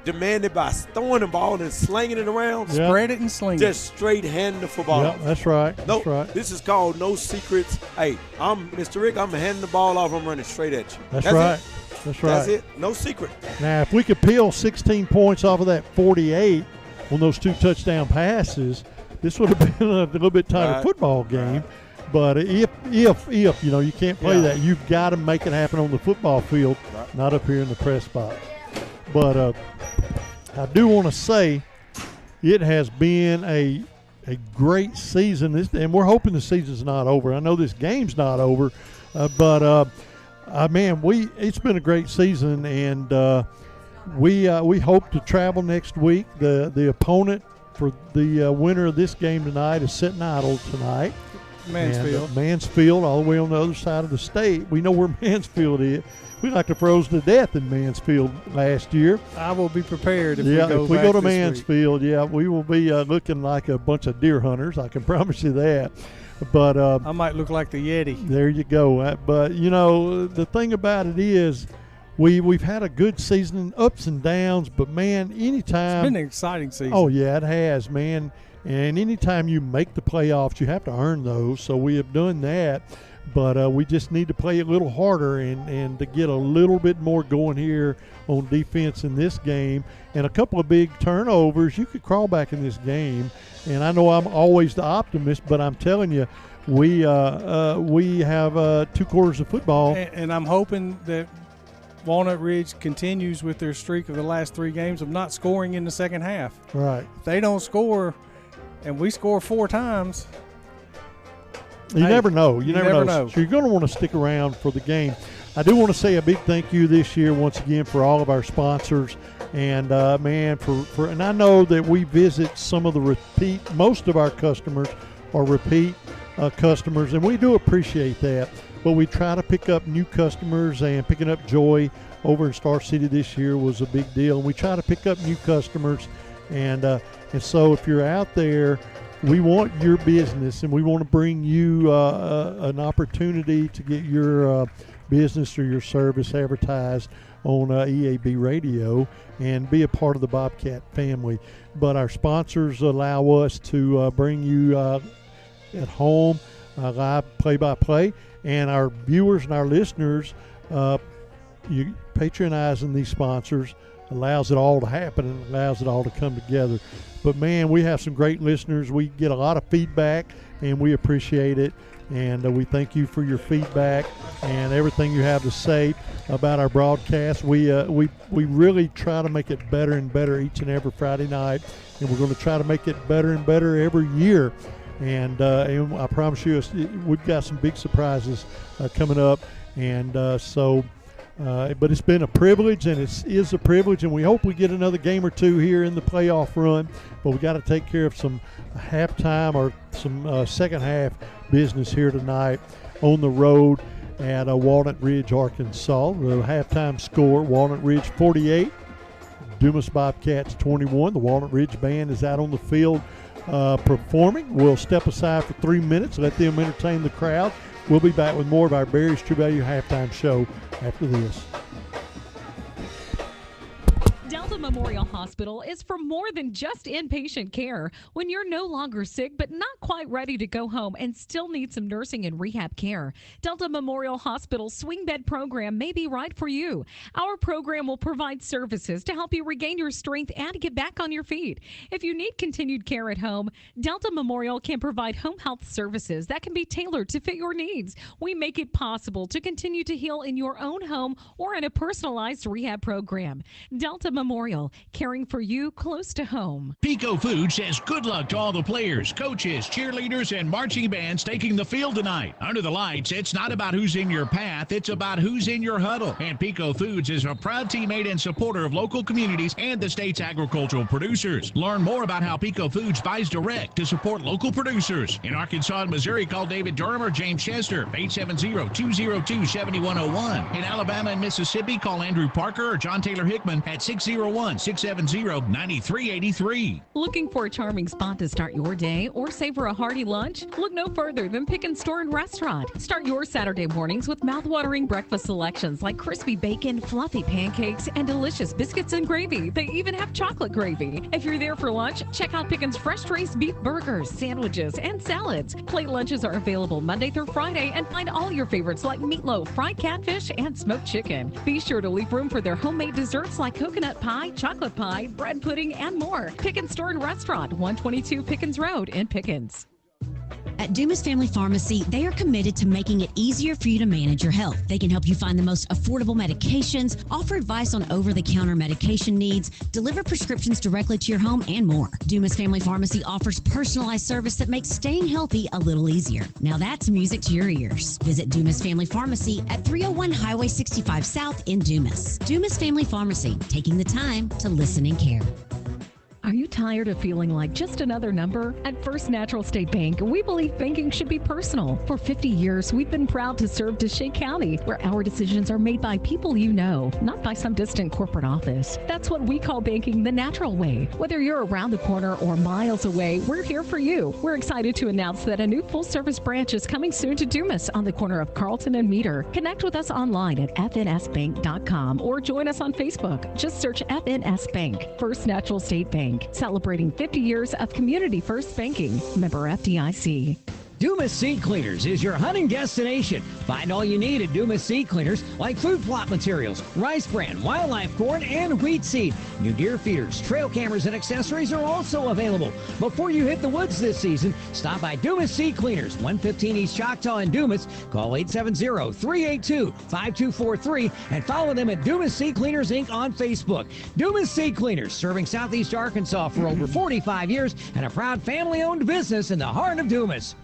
demanded by throwing the ball and slinging it around. Spread it and sling it. Just straight hand the football. Yeah, that's right. That's right. This is called no secrets. Hey, I'm Mr. Rick. I'm handing the ball off. I'm running straight at you. That's right. That's right. That's it. No secret. Now, if we could peel 16 points off of that 48 on those 2 touchdown passes, this would have been a little bit tighter football game. But if you know, you can't play that, you've got to make it happen on the football field, not up here in the press box. But I do want to say it has been a great season, and we're hoping the season's not over. I know this game's not over, but man, it's been a great season, and we hope to travel next week. The opponent for the winner of this game tonight is sitting idle tonight. Mansfield, all the way on the other side of the state. We know where Mansfield is. We like to froze to death in Mansfield last year. I will be prepared if we go to Mansfield. Yeah, we will be looking like a bunch of deer hunters. I can promise you that. But I might look like the Yeti. There you go. But you know, the thing about it is, we've had a good season, ups and downs. But man, anytime it's been an exciting season. Oh yeah, it has, man. And anytime you make the playoffs, you have to earn those. So we have done that. But we just need to play a little harder and to get a little bit more going here on defense in this game. And a couple of big turnovers, you could crawl back in this game. And I know I'm always the optimist, but I'm telling you, we have 2 quarters of football. And I'm hoping that Walnut Ridge continues with their streak of the last 3 games of not scoring in the second half. Right. If they don't score and we score 4 times – You never know. You never know. So you're going to want to stick around for the game. I do want to say a big thank you this year once again for all of our sponsors. And, man, and I know that we visit some of the most of our customers are repeat customers, and we do appreciate that. But we try to pick up new customers, and picking up Joy over in Star City this year was a big deal. And we try to pick up new customers. And so if you're out there, we want your business, and we want to bring you an opportunity to get your business or your service advertised on EAB Radio and be a part of the Bobcat family. But our sponsors allow us to bring you at home live play-by-play, and our viewers and our listeners, you patronizing these sponsors allows it all to happen and allows it all to come together. But, man, we have some great listeners. We get a lot of feedback, and we appreciate it. And we thank you for your feedback and everything you have to say about our broadcast. We really try to make it better and better each and every Friday night, and we're going to try to make it better and better every year. And I promise you, we've got some big surprises coming up. And but it's been a privilege, and it is a privilege, and we hope we get another game or 2 here in the playoff run. But we got to take care of some halftime or some second half business here tonight on the road at Walnut Ridge, Arkansas. The halftime score: Walnut Ridge 48, Dumas Bobcats 21. The Walnut Ridge band is out on the field performing. We'll step aside for 3 minutes, let them entertain the crowd. We'll be back with more of our Barry's True Value halftime show after this. Delta Memorial Hospital is for more than just inpatient care. When you're no longer sick but not quite ready to go home and still need some nursing and rehab care, Delta Memorial Hospital's swing bed program may be right for you. Our program will provide services to help you regain your strength and get back on your feet. If you need continued care at home, Delta Memorial can provide home health services that can be tailored to fit your needs. We make it possible to continue to heal in your own home or in a personalized rehab program. Delta Memorial, caring for you close to home. Pico Food says good luck to all the players, coaches, cheerleaders, and marching bands taking the field tonight. Under the lights, it's not about who's in your path, it's about who's in your huddle. And Pico Foods is a proud teammate and supporter of local communities and the state's agricultural producers. Learn more about how Pico Foods buys direct to support local producers. In Arkansas and Missouri, call David Durham or James Chester, 870-202-7101. In Alabama and Mississippi, call Andrew Parker or John Taylor Hickman at 601-670-9383. Looking for a charming spot to start your day or savor a hearty lunch? Look no further than Pick and Store and Restaurant. Start your Saturday mornings with mouth-watering breakfast selections like crispy bacon, fluffy pancakes, and delicious biscuits and gravy. They even have chocolate gravy. If you're there for lunch, check out Picken's fresh-raised beef burgers, sandwiches, and salads. Plate lunches are available Monday through Friday, and find all your favorites like meatloaf, fried catfish, and smoked chicken. Be sure to leave room for their homemade desserts like coconut pie, chocolate pie, bread pudding, and more. Pickens Store and Restaurant, 122 Pickens Road in Pickens. At Dumas Family Pharmacy, they are committed to making it easier for you to manage your health. They can help you find the most affordable medications, offer advice on over-the-counter medication needs, deliver prescriptions directly to your home, and more. Dumas Family Pharmacy offers personalized service that makes staying healthy a little easier. Now that's music to your ears. Visit Dumas Family Pharmacy at 301 Highway 65 South in Dumas. Dumas Family Pharmacy, taking the time to listen and care. Are you tired of feeling like just another number? At First Natural State Bank, we believe banking should be personal. For 50 years, we've been proud to serve Deshae County, where our decisions are made by people you know, not by some distant corporate office. That's what we call banking the natural way. Whether you're around the corner or miles away, we're here for you. We're excited to announce that a new full-service branch is coming soon to Dumas on the corner of Carlton and Meter. Connect with us online at fnsbank.com or join us on Facebook. Just search FNS Bank. First Natural State Bank. Celebrating 50 years of community first banking. Member FDIC. Dumas Seed Cleaners is your hunting destination. Find all you need at Dumas Seed Cleaners, like food plot materials, rice bran, wildlife corn, and wheat seed. New deer feeders, trail cameras, and accessories are also available. Before you hit the woods this season, stop by Dumas Seed Cleaners, 115 East Choctaw in Dumas. Call 870-382-5243 and follow them at Dumas Seed Cleaners Inc. on Facebook. Dumas Seed Cleaners, serving Southeast Arkansas for over 45 years and a proud family-owned business in the heart of Dumas.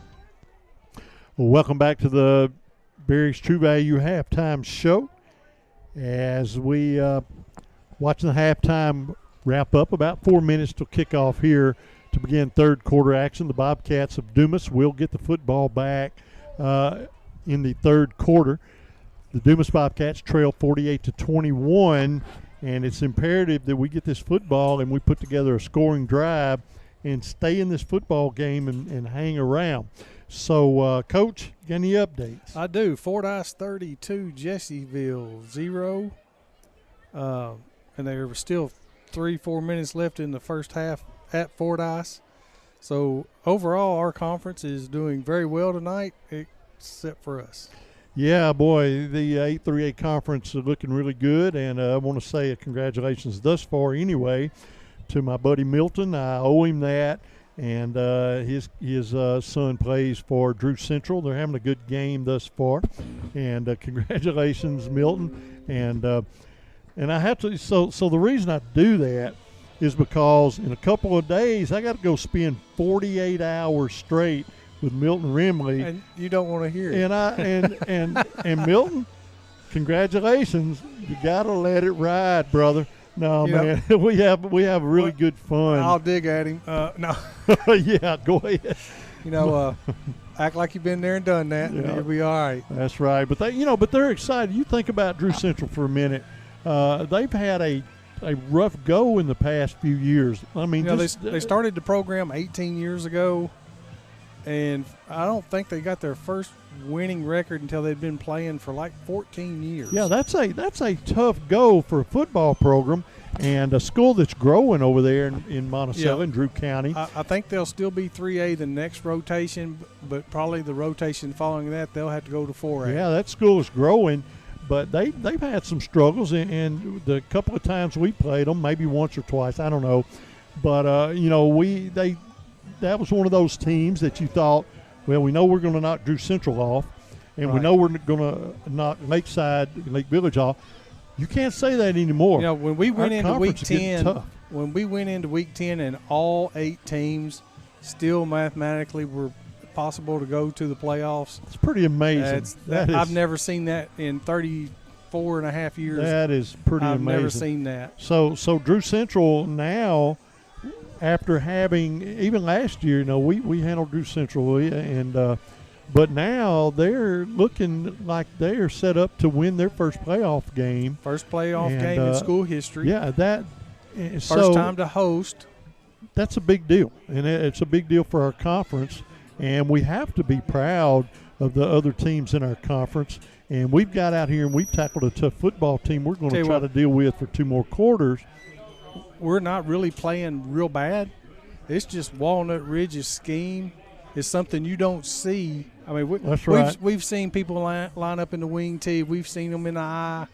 Well, welcome back to the Berry's True Value halftime show. As we watch the halftime wrap up, about 4 minutes till kickoff here to begin third quarter action. The Bobcats of Dumas will get the football back in the third quarter. The Dumas Bobcats trail 48-21, and it's imperative that we get this football and we put together a scoring drive and stay in this football game and hang around. So, Coach, got any updates? I do. Fordyce 32, Jessieville 0. And there were still 3-4 minutes left in the first half at Fordyce. So, overall, our conference is doing very well tonight, except for us. Yeah, boy, the 8-3-8 conference is looking really good, and I want to say congratulations thus far anyway to my buddy Milton. I owe him that. And his son plays for Drew Central. They're having a good game thus far, and congratulations, Milton. And I have to. So the reason I do that is because in a couple of days I got to go spend 48 hours straight with Milton Rimley. And you don't want to hear it. And Milton, congratulations. You got to let it ride, brother. No, man, we have really good fun. I'll dig at him. No. Yeah, go ahead. Act like you've been there and done that, and you'll be all right. That's right. But they're excited. You think about Drew Central for a minute. They've had a rough go in the past few years. I mean, they started the program 18 years ago, and I don't think they got their first winning record until they'd been playing for like 14 years. Yeah, that's a tough go for a football program. and a school that's growing over there in Monticello and Drew County. I think they'll still be 3A the next rotation, but probably the rotation following that they'll have to go to 4A. Yeah, that school is growing, but they've had some struggles, and the couple of times we played them, maybe once or twice, I don't know, but that was one of those teams that you thought, well, we know we're going to knock Drew Central off, and we know we're going to knock Lake Village off. You can't say that anymore. You know, when we went into week 10, and all 8 teams still mathematically were possible to go to the playoffs. It's pretty amazing. I've never seen that in 34 and a half years. That is pretty amazing. I've never seen that. So Drew Central now, after having, even last year, we handled Drew Central, but now they're looking like they're set up to win their first playoff game. First playoff game in school history. Yeah, first time to host. That's a big deal, and it's a big deal for our conference, and we have to be proud of the other teams in our conference. And we've got out here and we've tackled a tough football team we're going to try to deal with for 2 more quarters. We're not really playing real bad. It's just Walnut Ridge's scheme is something you don't see. I mean, that's right. We've seen people line up in the wing tee. We've seen them in the eye.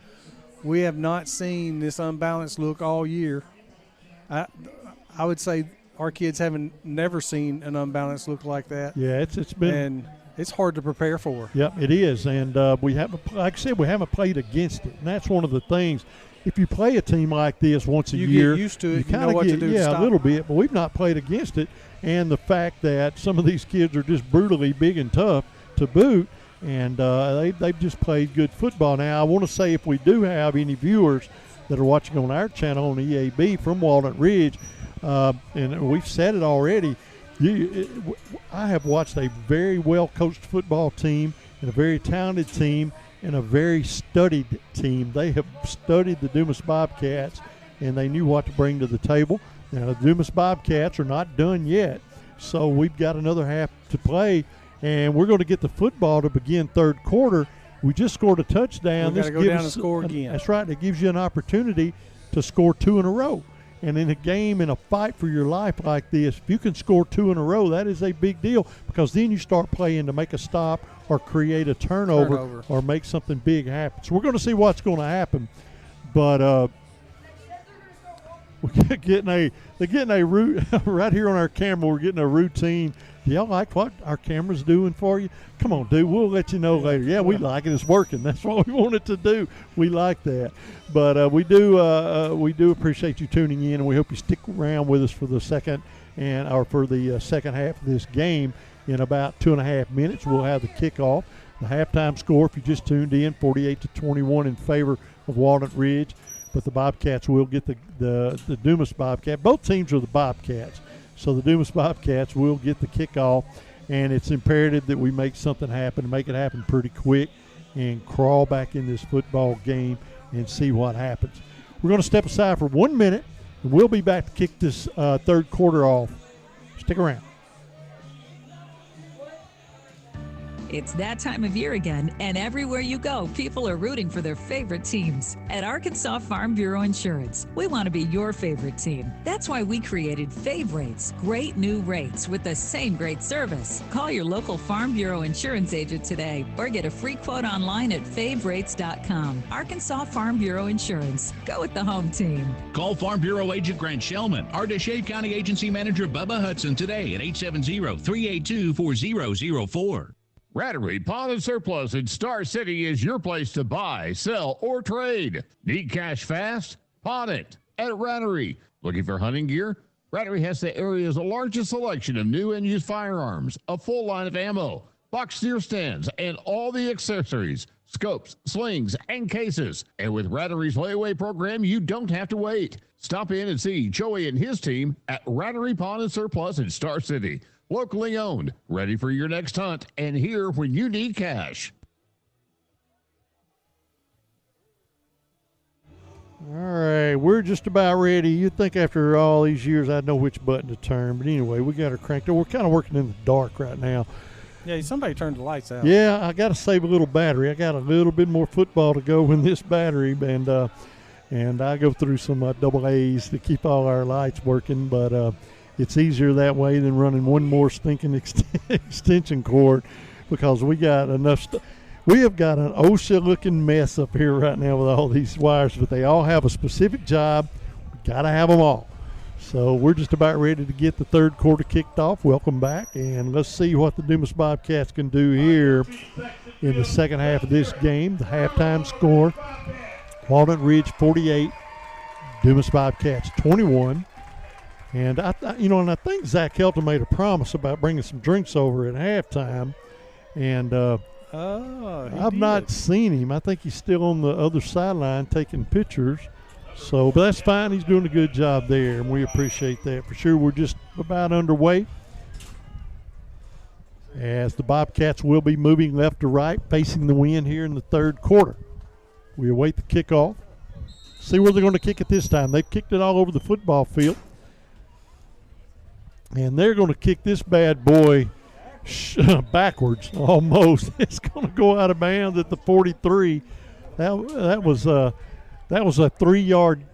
We have not seen this unbalanced look all year. I would say our kids haven't never seen an unbalanced look like that. Yeah, it's been, and it's hard to prepare for. Yep, it is, and we haven't, like I said, we haven't played against it, and that's one of the things. If you play a team like this once a year, get used to it. You kind of get a little bit, but we've not played against it. And the fact that some of these kids are just brutally big and tough to boot, and they've just played good football. Now, I want to say if we do have any viewers that are watching on our channel on EAB from Walnut Ridge, and we've said it already, I have watched a very well-coached football team and a very talented team and a very studied team. They have studied the Dumas Bobcats, and they knew what to bring to the table. Now, the Dumas Bobcats are not done yet, so we've got another half to play, and we're going to get the football to begin third quarter. We just scored a touchdown. We've got to go down and score again. That's right. It gives you an opportunity to score 2 in a row. And in a game, in a fight for your life like this, if you can score 2 in a row, that is a big deal, because then you start playing to make a stop or create a turnover. Or make something big happen. So we're going to see what's going to happen. But we're getting a right here on our camera. We're getting a routine. Do y'all like what our camera's doing for you? Come on, dude. We'll let you know later. Yeah, we like it. It's working. That's what we want it to do. We like that. But we do appreciate you tuning in, and we hope you stick around with us for the second second half of this game. In about 2.5 minutes, we'll have the kickoff. The halftime score, if you just tuned in, 48-21 in favor of Walnut Ridge. But the Bobcats will get the Dumas Bobcat. Both teams are the Bobcats. So the Dumas Bobcats will get the kickoff, and it's imperative that we make something happen, make it happen pretty quick, and crawl back in this football game and see what happens. We're going to step aside for 1 minute, and we'll be back to kick this third quarter off. Stick around. It's that time of year again, and everywhere you go, people are rooting for their favorite teams. At Arkansas Farm Bureau Insurance, we want to be your favorite team. That's why we created Fave Rates, great new rates with the same great service. Call your local Farm Bureau Insurance agent today or get a free quote online at faverates.com. Arkansas Farm Bureau Insurance. Go with the home team. Call Farm Bureau Agent Grant Shellman or DeShave County Agency Manager Bubba Hudson today at 870-382-4004. Rattery Pawn and Surplus in Star City is your place to buy, sell, or trade. Need cash fast? Pawn it at Rattery. Looking for hunting gear? Rattery has the area's largest selection of new and used firearms, a full line of ammo, box deer stands, and all the accessories, scopes, slings, and cases. And with Rattery's layaway program, you don't have to wait. Stop in and see Joey and his team at Rattery Pawn and Surplus in Star City. Locally owned, ready for your next hunt, and here when you need cash. All right, we're just about ready. You'd think after all these years I'd know which button to turn, but anyway, we got her cranked up. We're kind of working in the dark right now. Yeah, somebody turned the lights out. Yeah, I got to save a little battery. I got a little bit more football to go in this battery, and And I go through some double A's to keep all our lights working, but it's easier that way than running one more stinking extension cord, because we got enough stuff. We have got an OSHA-looking mess up here right now with all these wires, but they all have a specific job. We got to have them all. So we're just about ready to get the third quarter kicked off. Welcome back, and let's see what the Dumas Bobcats can do here in the second half of this game. The halftime score, Walnut Ridge 48, Dumas Bobcats 21. And I think Zach Helton made a promise about bringing some drinks over at halftime, and I've not seen him. I think he's still on the other sideline taking pictures. So, but that's fine. He's doing a good job there, and we appreciate that for sure. We're just about underway, as the Bobcats will be moving left to right, facing the wind here in the third quarter. We await the kickoff. See where they're going to kick it this time. They've kicked it all over the football field, and they're going to kick this bad boy backwards almost. It's going to go out of bounds at the 43. That was a 3-yard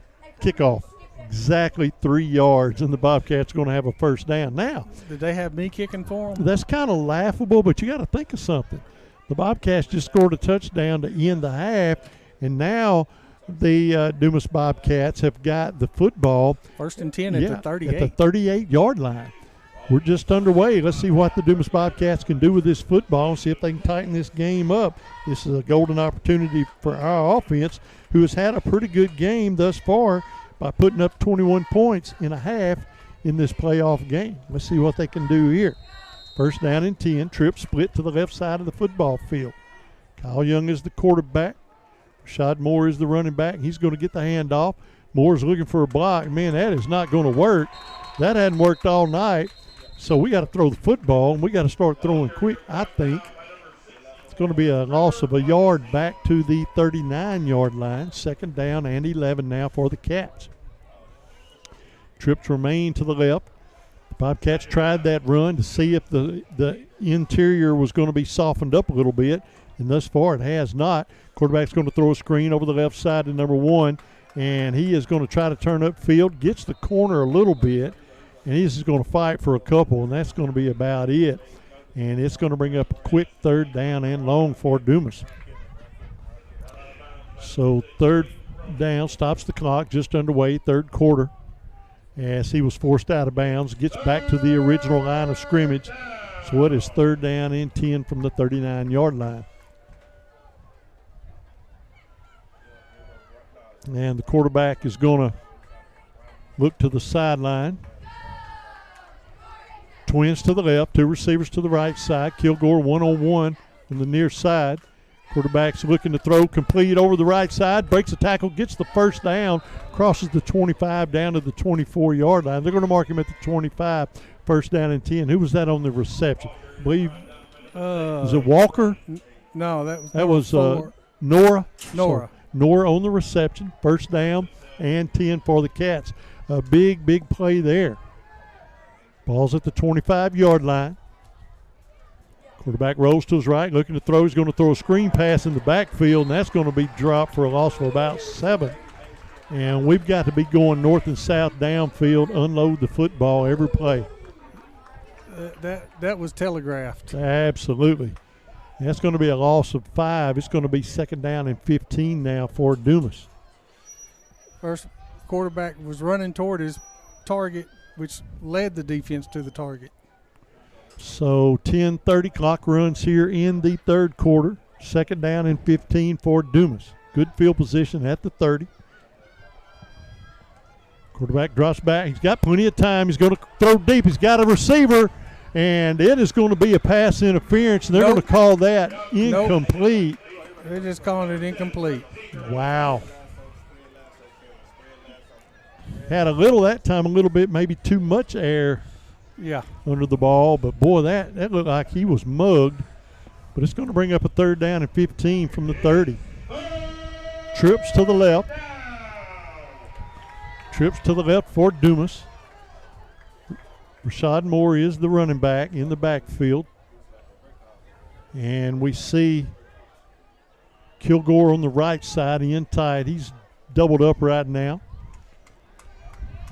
kickoff, exactly 3 yards, and the Bobcats going to have a first down. Now, did they have me kicking for them? That's kind of laughable, but you got to think of something. The Bobcats just scored a touchdown to end the half, and now the Dumas Bobcats have got the football. 1st and 10 at the 38. At the 38-yard line. We're just underway. Let's see what the Dumas Bobcats can do with this football and see if they can tighten this game up. This is a golden opportunity for our offense, who has had a pretty good game thus far by putting up 21 points in a half in this playoff game. Let's see what they can do here. First down and 10. Trip split to the left side of the football field. Kyle Young is the quarterback. Rashad Moore is the running back. He's going to get the handoff. Moore's looking for a block. Man, that is not going to work. That hadn't worked all night. So we got to throw the football, and we got to start throwing quick, I think. It's going to be a loss of a yard back to the 39-yard line. Second down and 11 now for the Cats. Trips remain to the left. The Bobcats tried that run to see if the interior was going to be softened up a little bit, and thus far it has not. Quarterback's going to throw a screen over the left side to number 1, and he is going to try to turn upfield, gets the corner a little bit, and he's just going to fight for a couple, and that's going to be about it. And it's going to bring up a quick third down and long for Dumas. So third down, stops the clock, just underway, third quarter, as he was forced out of bounds, gets back to the original line of scrimmage. So it is third down and 10 from the 39-yard line. And the quarterback is going to look to the sideline. Twins to the left, 2 receivers to the right side. Kilgore one-on-one on the near side. Quarterback's looking to throw complete over the right side. Breaks the tackle, gets the first down, crosses the 25 down to the 24-yard line. They're going to mark him at the 25, first down and 10. Who was that on the reception? I believe, was it Walker? No, that was Nora. Nora. So, Nora on the reception, first down and 10 for the Cats. A big, big play there. Ball's at the 25-yard line. Quarterback rolls to his right, looking to throw. He's going to throw a screen pass in the backfield, and that's going to be dropped for a loss of about 7. And we've got to be going north and south downfield, unload the football every play. That was telegraphed. Absolutely. That's going to be a loss of 5. It's going to be second down and 15 now for Dumas. First quarterback was running toward his target, which led the defense to the target. So 10:30 clock runs here in the third quarter. Second down and 15 for Dumas. Good field position at the 30. Quarterback drops back. He's got plenty of time. He's going to throw deep. He's got a receiver, and it is going to be a pass interference, and they're going to call that incomplete. They're just calling it incomplete. Wow. Had a little bit, maybe too much air under the ball. But, boy, that looked like he was mugged. But it's going to bring up a third down and 15 from the 30. Trips to the left. Trips to the left for Dumas. Rashad Moore is the running back in the backfield. And we see Kilgore on the right side, in tight. He's doubled up right now.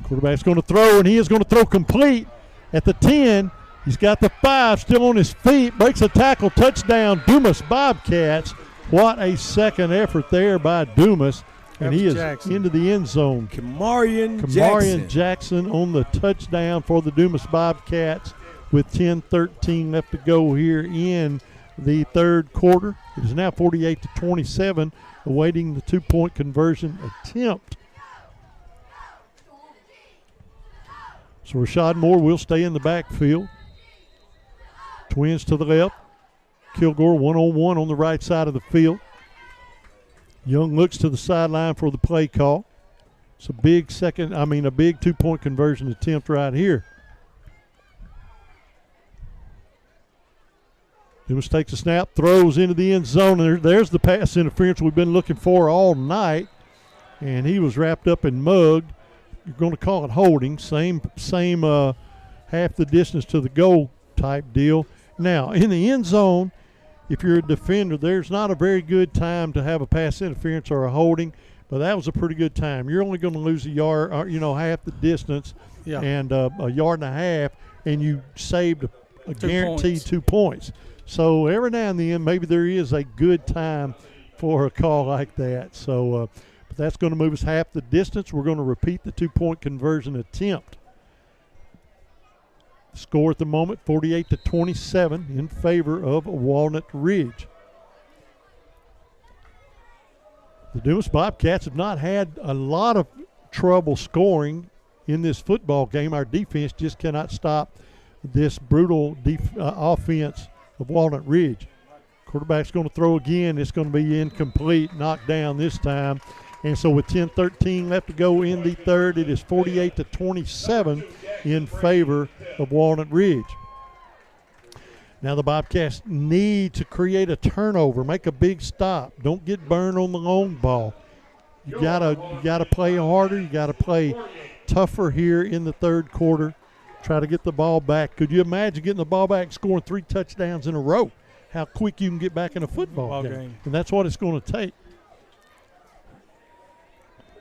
Quarterback's going to throw, and he is going to throw complete at the 10. He's got the 5, still on his feet, breaks a tackle, touchdown, Dumas Bobcats. What a second effort there by Dumas. And he is into the end zone. Kamarian Jackson on the touchdown for the Dumas Bobcats with 10:13 left to go here in the third quarter. It is now 48-27, awaiting the 2-point conversion attempt. So Rashad Moore will stay in the backfield. Twins to the left. Kilgore one-on-one on the right side of the field. Young looks to the sideline for the play call. It's a big 2-point conversion attempt right here. Dumas takes a snap, throws into the end zone, and there's the pass interference we've been looking for all night. And he was wrapped up and mugged. You're going to call it holding. Same half the distance to the goal type deal. Now, in the end zone, if you're a defender, there's not a very good time to have a pass interference or a holding, but that was a pretty good time. You're only going to lose a yard, or, half the distance, and a yard and a half, and you saved a guaranteed 2 points. So every now and then, maybe there is a good time for a call like that. So but that's going to move us half the distance. We're going to repeat the 2-point conversion attempt. Score at the moment, 48-27 in favor of Walnut Ridge. The Dumas Bobcats have not had a lot of trouble scoring in this football game. Our defense just cannot stop this brutal offense of Walnut Ridge. Quarterback's going to throw again. It's going to be incomplete, knocked down this time. And so with 10:13 left to go in the third, it is 48-27 in favor of Walnut Ridge. Now the Bobcats need to create a turnover, make a big stop. Don't get burned on the long ball. You gotta play harder. You gotta play tougher here in the third quarter. Try to get the ball back. Could you imagine getting the ball back and scoring 3 touchdowns in a row? How quick you can get back in a football game. And that's what it's going to take.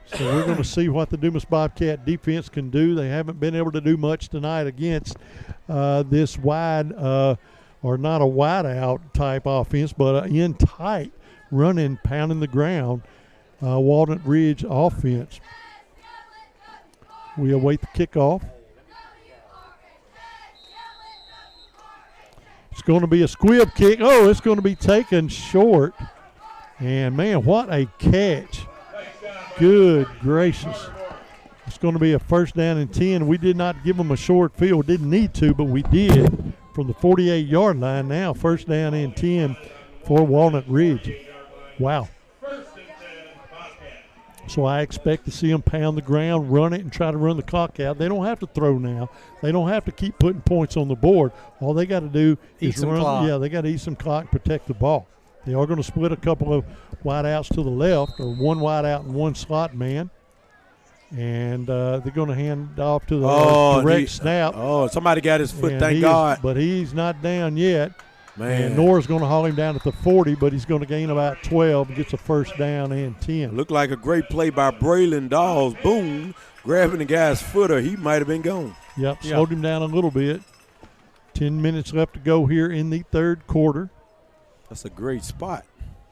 So we're going to see what the Dumas Bobcat defense can do. They haven't been able to do much tonight against this wide, or not a wide out type offense, but an in tight, running, pounding the ground, Walnut Ridge offense. We await the kickoff. It's going to be a squib kick. Oh, it's going to be taken short. And, man, what a catch. Good gracious. It's going to be a 1st down and 10. We did not give them a short field. Didn't need to, but we did from the 48-yard line. Now 1st down and 10 for Walnut Ridge. Wow. So I expect to see them pound the ground, run it, and try to run the clock out. They don't have to throw now. They don't have to keep putting points on the board. All they got to do is run. Clock. Yeah, they got to eat some clock, protect the ball. They are going to split a couple of wide outs to the left, or one wide out and one slot man. And they're going to hand off to the direct snap. Oh, somebody got his foot, thank God. But he's not down yet. Man. And Nora's going to haul him down at the 40, but he's going to gain about 12 and gets a 1st down and 10. Looked like a great play by Braylon Dawes. Boom, grabbing the guy's foot, or he might have been gone. Yep, slowed him down a little bit. 10 minutes left to go here in the third quarter. That's a great spot.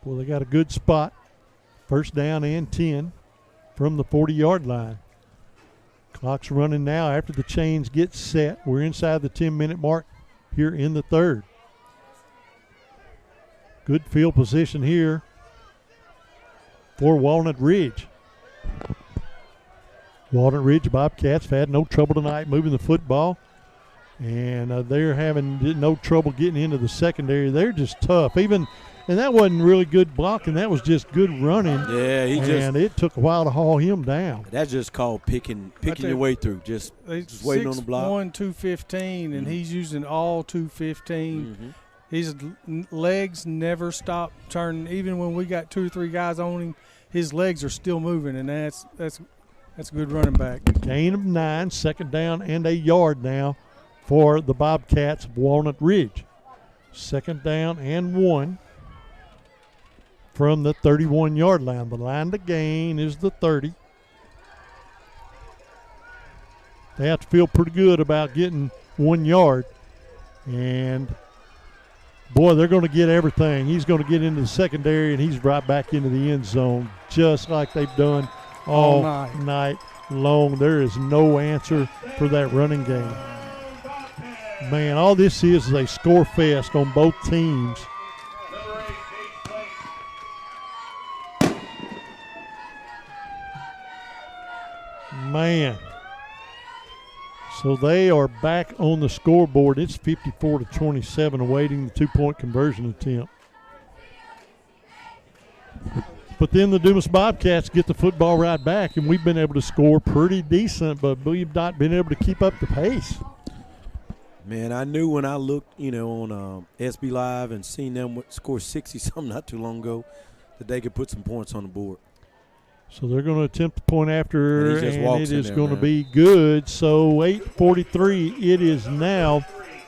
Well, they got a good spot. 1st down and 10 from the 40-yard line. Clock's running now after the chains get set. We're inside the 10-minute mark here in the third. Good field position here for Walnut Ridge. Walnut Ridge Bobcats have had no trouble tonight moving the football. And they're having no trouble getting into the secondary. They're just tough. And that wasn't really good blocking. That was just good running. Yeah, and it took a while to haul him down. That's just called picking your way through. Just waiting on the block. 6'1", 215, and he's using all 215. His legs never stop turning. Even when we got 2 or 3 guys on him, his legs are still moving, and that's a good running back. Gain of 9, 2nd down and a yard now for the Bobcats of Walnut Ridge. 2nd down and 1 from the 31-yard line. The line to gain is the 30. They have to feel pretty good about getting 1 yard. And, boy, they're going to get everything. He's going to get into the secondary, and he's right back into the end zone just like they've done all night long. There is no answer for that running game. Man, all this is a score fest on both teams. Man. So they are back on the scoreboard. It's 54-27, awaiting the two-point conversion attempt. But then the Dumas Bobcats get the football right back, and we've been able to score pretty decent, but we've not been able to keep up the pace. Man, I knew when I looked, on SB Live and seen them score 60-something not too long ago that they could put some points on the board. So they're going to attempt the point after, and it is going to man. be good. So 8:43, it is now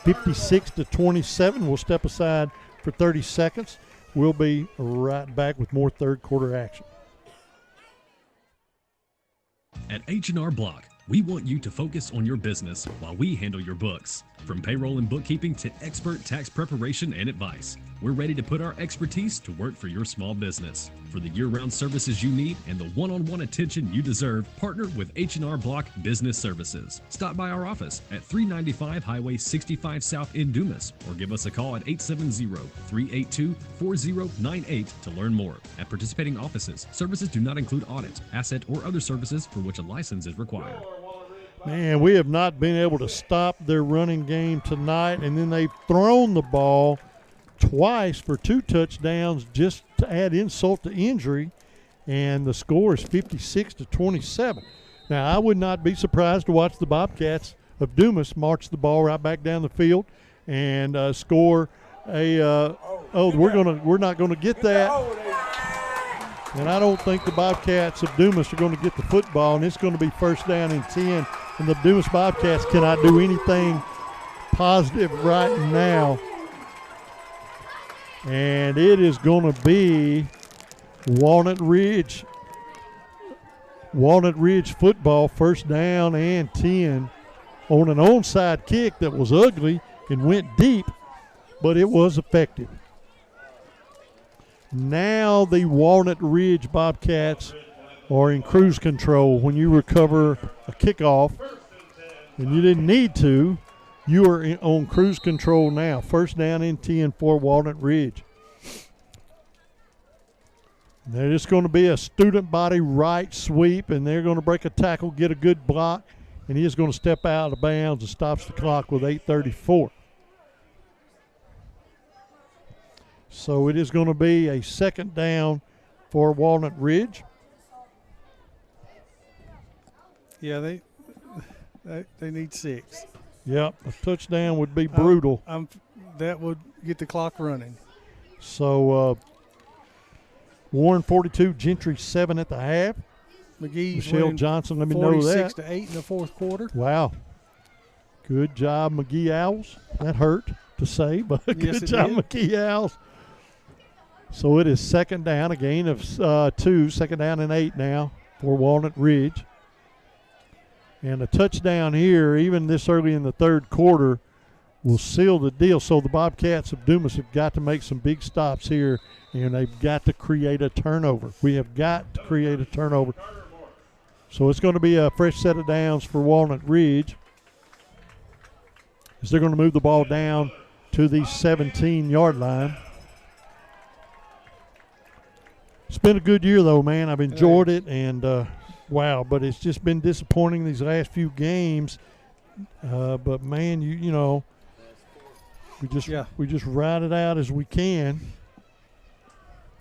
56-27. We'll step aside for 30 seconds. We'll be right back with more third quarter action. At H&R Block, we want you to focus on your business while we handle your books. From payroll and bookkeeping to expert tax preparation and advice, we're ready to put our expertise to work for your small business. For the year-round services you need and the one-on-one attention you deserve, partner with H&R Block Business Services. Stop by our office at 395 Highway 65 South in Dumas, or give us a call at 870-382-4098 to learn more. At participating offices, services do not include audit, asset, or other services for which a license is required. Man, we have not been able to stop their running game tonight, and then they've thrown the ball twice for 2 touchdowns just to add insult to injury, and the score is 56-27. Now, I would not be surprised to watch the Bobcats of Dumas march the ball right back down the field and score a we're not going to get that. And I don't think the Bobcats of Dumas are going to get the football, and it's going to be first down and 10. And the Dumas Bobcats cannot do anything positive right now. And it is going to be Walnut Ridge football, first down and 10 on an onside kick that was ugly and went deep, but it was effective. Now the Walnut Ridge Bobcats are in cruise control. When you recover a kickoff and you didn't need to, you are on cruise control now. First down and 10 for Walnut Ridge. They're just going to be a student body right sweep, and they're going to break a tackle, get a good block, and he is going to step out of bounds and stops the clock with 8:34. So it is going to be a second down for Walnut Ridge. Yeah, they need 6. Yep, a touchdown would be brutal. That would get the clock running. So Warren 42, Gentry 7 at the half. Michelle Johnson, let me know that. 46-8 in the fourth quarter. Wow. Good job, McGee Owls. That hurt to say, but good job, McGee Owls. So it is second down, a gain of 2, second down and 8 now for Walnut Ridge. And a touchdown here, even this early in the third quarter, will seal the deal. So the Bobcats of Dumas have got to make some big stops here, and they've got to create a turnover. We have got to create a turnover. So it's going to be a fresh set of downs for Walnut Ridge, as they're going to move the ball down to the 17-yard line. It's been a good year, though, man. I've enjoyed it, and wow, but it's just been disappointing these last few games. But man, you know, we just ride it out as we can.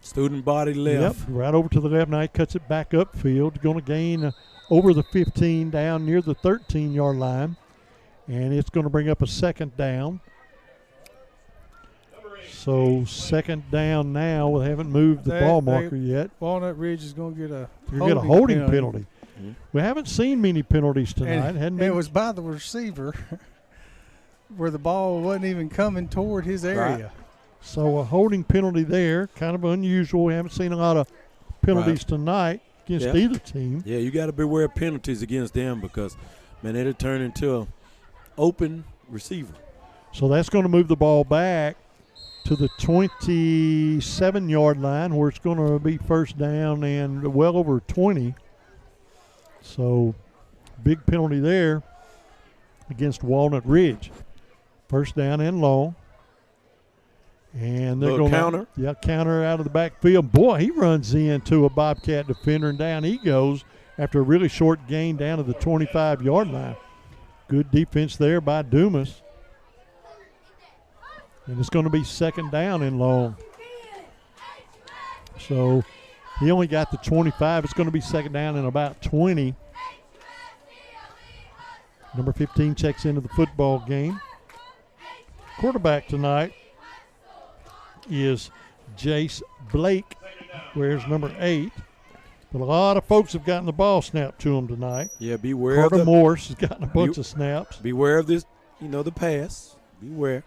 Student body left. Yep, right over to the left. Now he cuts it back upfield. Going to gain over the 15 down near the 13-yard line, and it's going to bring up a second down. So second down now. We haven't moved the ball marker yet. Walnut Ridge is going to get a holding penalty. Mm-hmm. We haven't seen many penalties tonight. It was by the receiver where the ball wasn't even coming toward his area. So a holding penalty there, kind of unusual. We haven't seen a lot of penalties tonight against either team. Yeah, you got to beware of penalties against them because, man, it'll turn into an open receiver. So that's going to move the ball back to the 27-yard line where it's going to be first down and well over 20. So big penalty there against Walnut Ridge. First down and long. And they're going counter. Counter out of the backfield. Boy, he runs into a Bobcat defender, and down he goes after a really short gain down to the 25-yard line. Good defense there by Dumas. And it's going to be second down and long. So he only got the 25. It's going to be second down and about 20. Number 15 checks into the football game. Quarterback tonight is Jace Blake, wears number 8. But a lot of folks have gotten the ball snapped to them tonight. Yeah, beware Carter of Morse has gotten a bunch of snaps. Beware of this, the pass. Beware.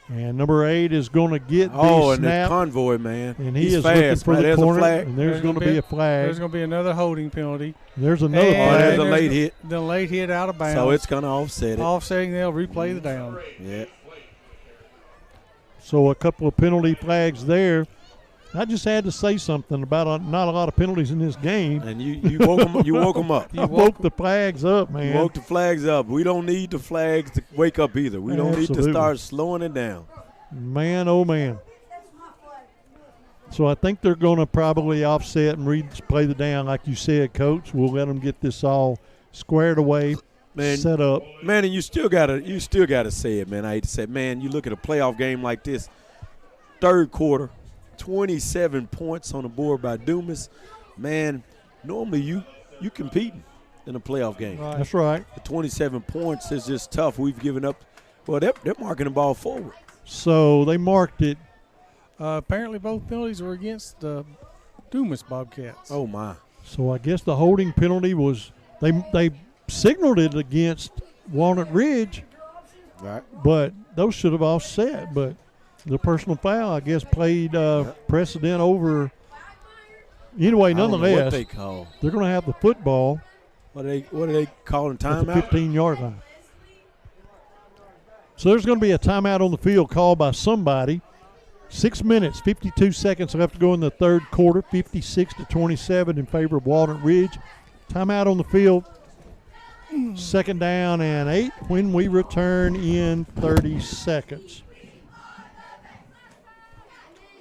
And number 8 is going to get the and snap. the convoy, man. And He's he is fast. looking for the corner. A flag. And there's going to be a flag. There's going to be another holding penalty. There's another flag. There's a late hit. The late hit out of bounds. So it's going to offset it. Offsetting, they'll replay the down. Yeah. So a couple of penalty flags there. I just had to say something about not a lot of penalties in this game. And you woke them up. You woke them up. I woke the flags up, man. You woke the flags up. We don't need the flags to wake up either. We don't need to start slowing it down. Man, oh, man. So I think they're going to probably offset and replay the down like you said, Coach. We'll let them get this all squared away, set up. Man, and you still gotta say it, man. I hate to say it. Man, you look at a playoff game like this, third quarter, 27 points on the board by Dumas. Man, normally you competing in a playoff game. Right. That's right. The 27 points is just tough. We've given up. Well, they're marking the ball forward. So they marked it. Apparently both penalties were against the Dumas Bobcats. Oh, my. So I guess the holding penalty was they signaled it against Walnut Ridge. Right. But those should have offset. But the personal foul, I guess, played precedent over. Anyway, nonetheless, what they call. They're going to have the football. What are they calling timeout? At the 15-yard line. So there's going to be a timeout on the field called by somebody. 6 minutes, 52 seconds left to go in the third quarter, 56-27 in favor of Walnut Ridge. Timeout on the field. Second down and 8 when we return in 30 seconds.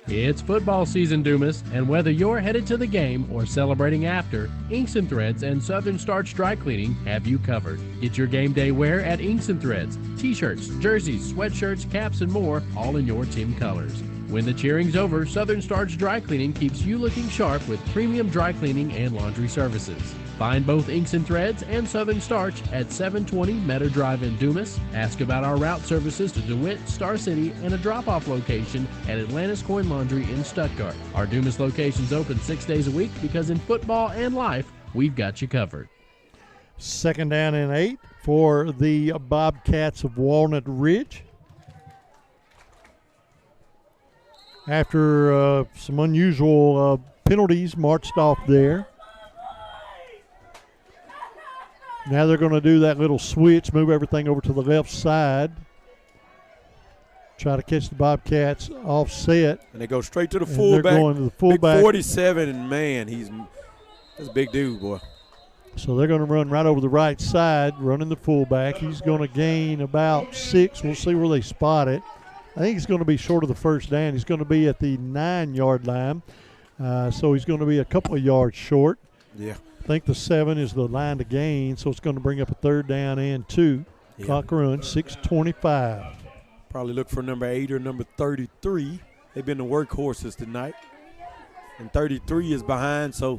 It's football season, Dumas, and whether you're headed to the game or celebrating after, Inks and Threads and Southern Starch Dry Cleaning have you covered. Get your game day wear at Inks and Threads. T-shirts, jerseys, sweatshirts, caps, and more, all in your team colors. When the cheering's over, Southern Starch Dry Cleaning keeps you looking sharp with premium dry cleaning and laundry services. Find both Inks and Threads and Southern Starch at 720 Meadow Drive in Dumas. Ask about our route services to DeWitt, Star City, and a drop-off location at Atlantis Coin Laundry in Stuttgart. Our Dumas location's open 6 days a week because in football and life, we've got you covered. Second down and 8 for the Bobcats of Walnut Ridge. After some unusual penalties marched off there. Now they're going to do that little switch, move everything over to the left side. Try to catch the Bobcats offset. And they go straight to the fullback. They're going to the fullback. Big 47, and man, that's a big dude, boy. So they're going to run right over the right side, running the fullback. He's going to gain about 6. We'll see where they spot it. I think he's going to be short of the first down. He's going to be at the 9-yard line. So he's going to be a couple of yards short. Yeah. I think the 7 is the line to gain, so it's going to bring up a third down and 2. Yeah. Clock run, 6:25. Probably look for number 8 or number 33. They've been the workhorses tonight. And 33 is behind, so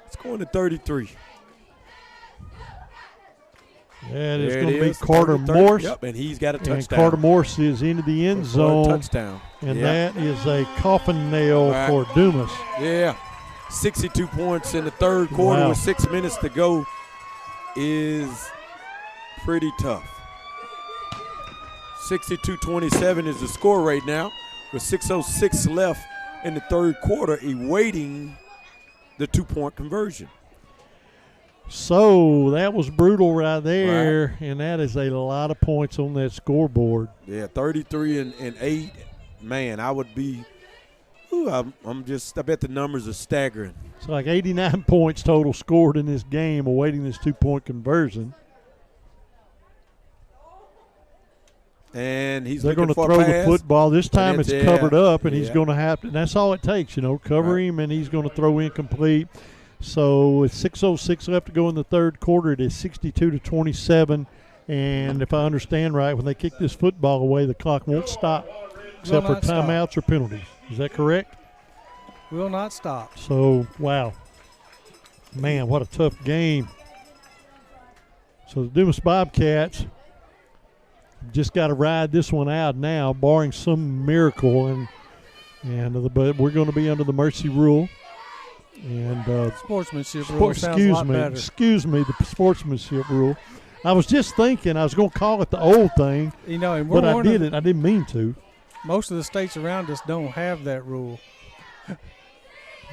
it's going to 33. And it's going to be Carter Morse. Yep, and he's got a touchdown. And Carter Morse is into the end zone. Touchdown. And that is a coffin nail for Dumas. Yeah. 62 points in the third quarter with 6 minutes to go is pretty tough. 62-27 is the score right now with 6:06 left in the third quarter, awaiting the two-point conversion. So that was brutal right there, and that is a lot of points on that scoreboard. Yeah, 33 and 8. Man, I would be I bet the numbers are staggering. It's like 89 points total scored in this game, awaiting this two-point conversion. And they're going to throw the football. This time it's covered up, and he's going to have to. And that's all it takes, cover him, and he's going to throw incomplete. So with 6:06 left to go in the third quarter, it is 62-27. And if I understand right, when they kick this football away, the clock won't stop except for timeouts or penalties. Is that correct? Will not stop. So, wow. Man, what a tough game. So the Dumas Bobcats just got to ride this one out now, barring some miracle. But we're going to be under the mercy rule. And sportsmanship rule sounds a lot better. Excuse me, the sportsmanship rule. I was just thinking I was going to call it the old thing, but I didn't. I didn't mean to. Most of the states around us don't have that rule.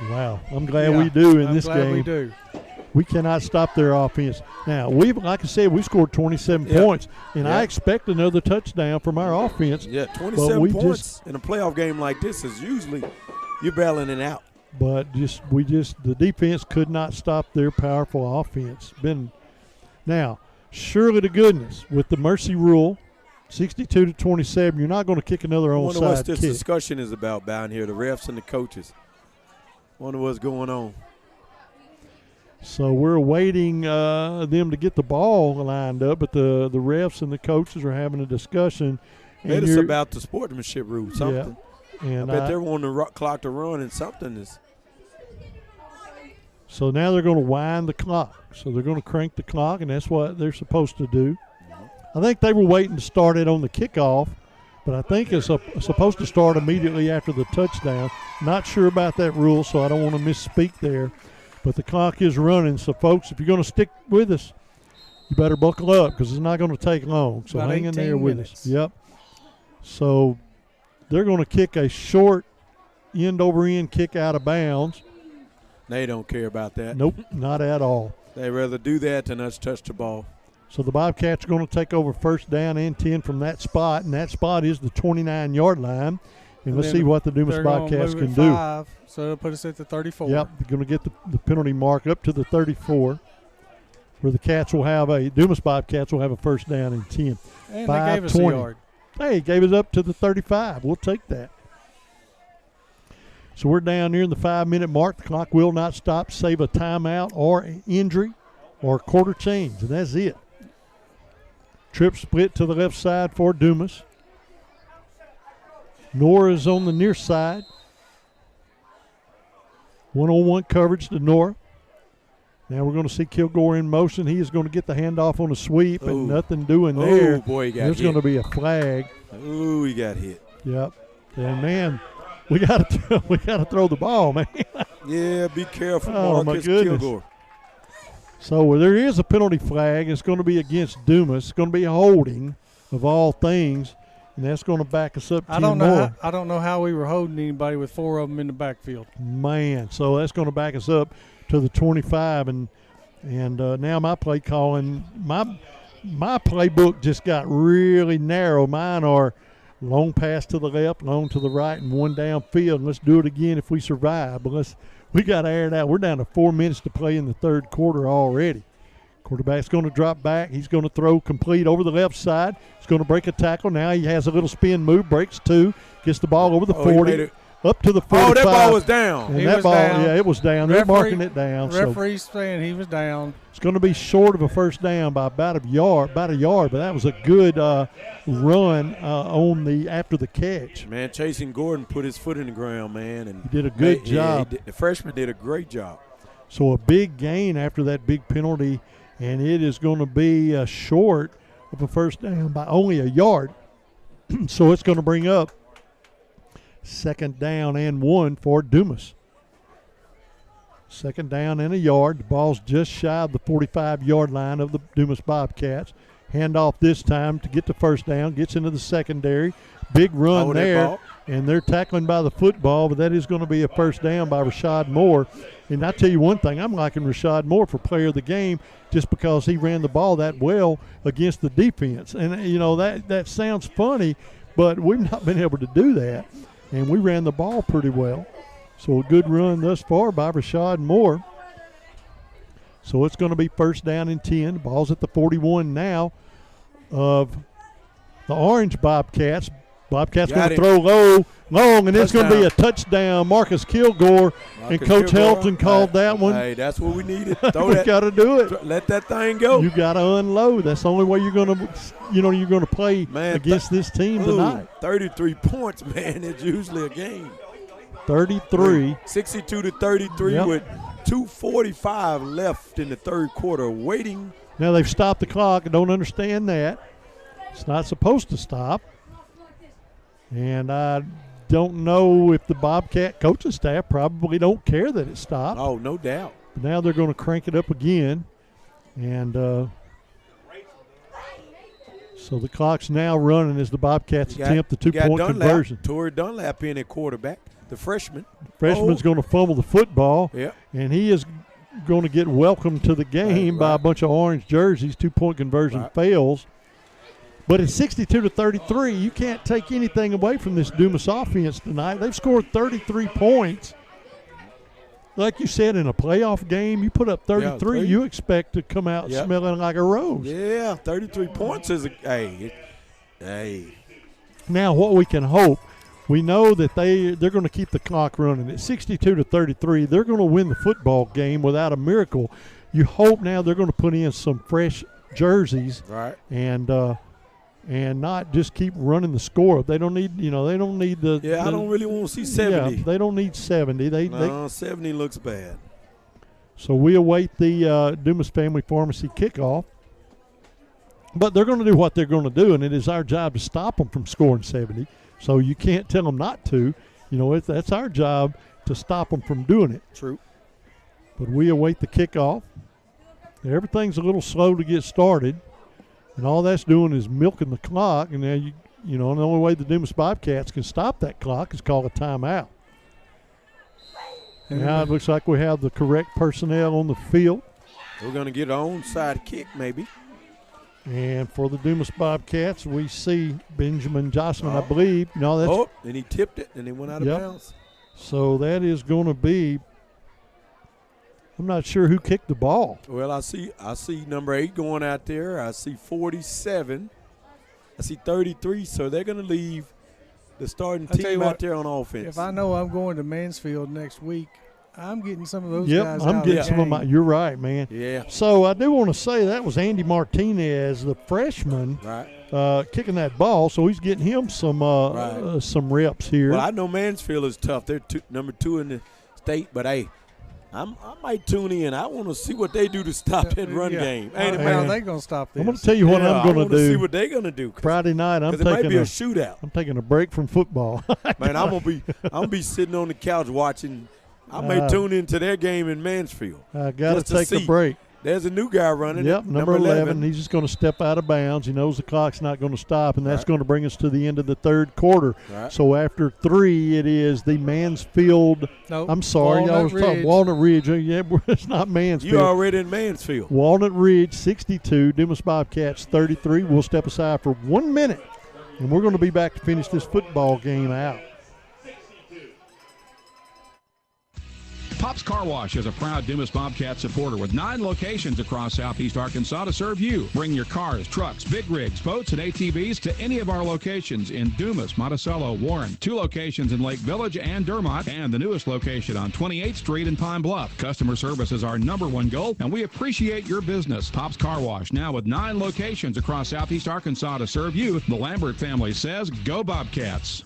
Wow, I'm glad we do in this game. I'm glad we do. We cannot stop their offense. Now, like I said, we scored 27 points, and I expect another touchdown from our offense. Yeah, 27 points in a playoff game like this is usually you're bailing it out. But the defense could not stop their powerful offense. Now, surely to goodness, with the mercy rule, 62-27, you're not going to kick another onside kick. I wonder what this discussion is about down here, the refs and the coaches. Wonder what's going on. So we're awaiting them to get the ball lined up, but the refs and the coaches are having a discussion. It's about the sportsmanship rule, something. Yeah, and I bet they're wanting the clock to run, and something is. So now they're going to wind the clock. So they're going to crank the clock, and that's what they're supposed to do. I think they were waiting to start it on the kickoff, but I think it's supposed to start immediately after the touchdown. Not sure about that rule, so I don't want to misspeak there. But the clock is running, so folks, if you're going to stick with us, you better buckle up because it's not going to take long. So hang in there with us. Yep. So they're going to kick a short end-over-end kick out of bounds. They don't care about that. Nope, not at all. They'd rather do that than us touch the ball. So the Bobcats are going to take over first down and 10 from that spot, and that spot is the 29-yard line. And let's see what the Dumas Bobcats can do. So it'll put us at the 34. Yep, they're going to get the penalty mark up to the 34, where the Dumas Bobcats will have a first down and 10. And they gave us a yard. Hey, gave it up to the 35. We'll take that. So we're down near the 5-minute mark. The clock will not stop, save a timeout or injury or quarter change, and that's it. Trip split to the left side for Dumas. Nora is on the near side. One-on-one coverage to Nora. Now we're going to see Kilgore in motion. He is going to get the handoff on a sweep, but nothing doing there. Oh, boy, he got There's hit. going to be a flag. Ooh, he got hit. Yep. And, man, we got to throw the ball, man. Yeah, be careful, Marcus my goodness. Kilgore. So there is a penalty flag. It's going to be against Dumas. It's going to be a holding of all things, and that's going to back us up 10 more. I don't know how we were holding anybody with four of them in the backfield. Man, so that's going to back us up to the 25, and now my play calling, my playbook just got really narrow. Mine are long pass to the left, long to the right, and one downfield. And let's do it again if we survive. But we got to air it out. We're down to 4 minutes to play in the third quarter already. Quarterback's going to drop back. He's going to throw complete over the left side. He's going to break a tackle. Now he has a little spin move, breaks two, gets the ball over the 40, up to the 45. Oh, that ball was down. And that ball, yeah, it was down. They're marking it down. Referee's saying he was down. It's going to be short of a first down by about a yard, but that was a good run after the catch. Man, Chasing Gordon put his foot in the ground, man. And he did a good job. The freshman did a great job. So a big gain after that big penalty, and it is going to be short of a first down by only a yard. So it's going to bring up second down and 1 for Dumas. Second down and a yard. The ball's just shy of the 45-yard line of the Dumas Bobcats. Hand off this time to get the first down. Gets into the secondary. Big run there. And they're tackling by the football, but that is going to be a first down by Rashad Moore. And I tell you one thing, I'm liking Rashad Moore for player of the game just because he ran the ball that well against the defense. And, you know, that sounds funny, but we've not been able to do that. And we ran the ball pretty well. So a good run thus far by Rashad Moore. So it's going to be first down and 10. The ball's at the 41 now of the Orange Bobcats. Bobcats going to throw long, and it's going to be a touchdown. Marcus Kilgore, and Coach Helton called that one. Hey, that's what we needed. We got to do it. Let that thing go. You got to unload. That's the only way you're going to, you're going to play against this team tonight. 33 points, man. It's usually a game. 33. 62-33 with 2:45 left in the third quarter. Waiting. Now they've stopped the clock. I don't understand that. It's not supposed to stop. And I don't know if the Bobcat coaching staff probably don't care that it stopped. Oh, no doubt. But now they're going to crank it up again. And so the clock's now running as the Bobcats attempt the two-point conversion. Torrey Dunlap in at quarterback, the freshman. Freshman's going to fumble the football. Yeah. And he is going to get welcomed to the game by a bunch of orange jerseys. Two-point conversion fails. But it's 62-33. You can't take anything away from this Dumas offense tonight. They've scored 33 points. Like you said, in a playoff game, you put up 33, you expect to come out smelling like a rose. Yeah, 33 points is hey. Now, what we can hope, we know that they're going to keep the clock running. At 62-33, they're going to win the football game without a miracle. You hope now they're going to put in some fresh jerseys. Right. And not just keep running the score up. They don't need, they don't need the. Yeah, I don't really want to see 70. Yeah, they don't need 70. 70 looks bad. So we await the Dumas Family Pharmacy kickoff. But they're going to do what they're going to do, and it is our job to stop them from scoring 70. So you can't tell them not to. That's our job to stop them from doing it. True. But we await the kickoff. Everything's a little slow to get started. And all that's doing is milking the clock. And now, the only way the Dumas Bobcats can stop that clock is call a timeout. Now it looks like we have the correct personnel on the field. We're going to get an onside kick maybe. And for the Dumas Bobcats, we see Benjamin Jossman, I believe. And he tipped it, and he went out of bounds. So that is going to be, I'm not sure who kicked the ball. Well, I see number 8 going out there. I see 47. I see 33. So they're going to leave the starting team out there on offense. If I know I'm going to Mansfield next week, I'm getting some of those guys I'm getting some of my. You're right, man. Yeah. So I do want to say that was Andy Martinez, the freshman, kicking that ball. So he's getting him some reps here. Well, I know Mansfield is tough. They're number 2 in the state, but hey. I might tune in. I want to see what they do to stop that run game. How are they going to stop this? I'm going to tell you what I'm going to do. See what they're going to do. Friday night, it might be a shootout. I'm taking a break from football. Man, I'm gonna be sitting on the couch watching. I may tune into their game in Mansfield. I got to take a break. There's a new guy running. Yep, number 11. He's just going to step out of bounds. He knows the clock's not going to stop, and that's going to bring us to the end of the third quarter. Right. So after 3, it is the Mansfield. Nope. I'm sorry, y'all was talking Walnut Ridge. Yeah, it's not Mansfield. You already in Mansfield. Walnut Ridge 62, Dumas Bobcats 33. We'll step aside for 1 minute, and we're going to be back to finish this football game out. Pop's Car Wash is a proud Dumas Bobcat supporter with 9 locations across southeast Arkansas to serve you. Bring your cars, trucks, big rigs, boats, and ATVs to any of our locations in Dumas, Monticello, Warren, 2 locations in Lake Village and Dermott, and the newest location on 28th Street in Pine Bluff. Customer service is our #1 goal, and we appreciate your business. Pop's Car Wash, now with 9 locations across southeast Arkansas to serve you. The Lambert family says, go Bobcats.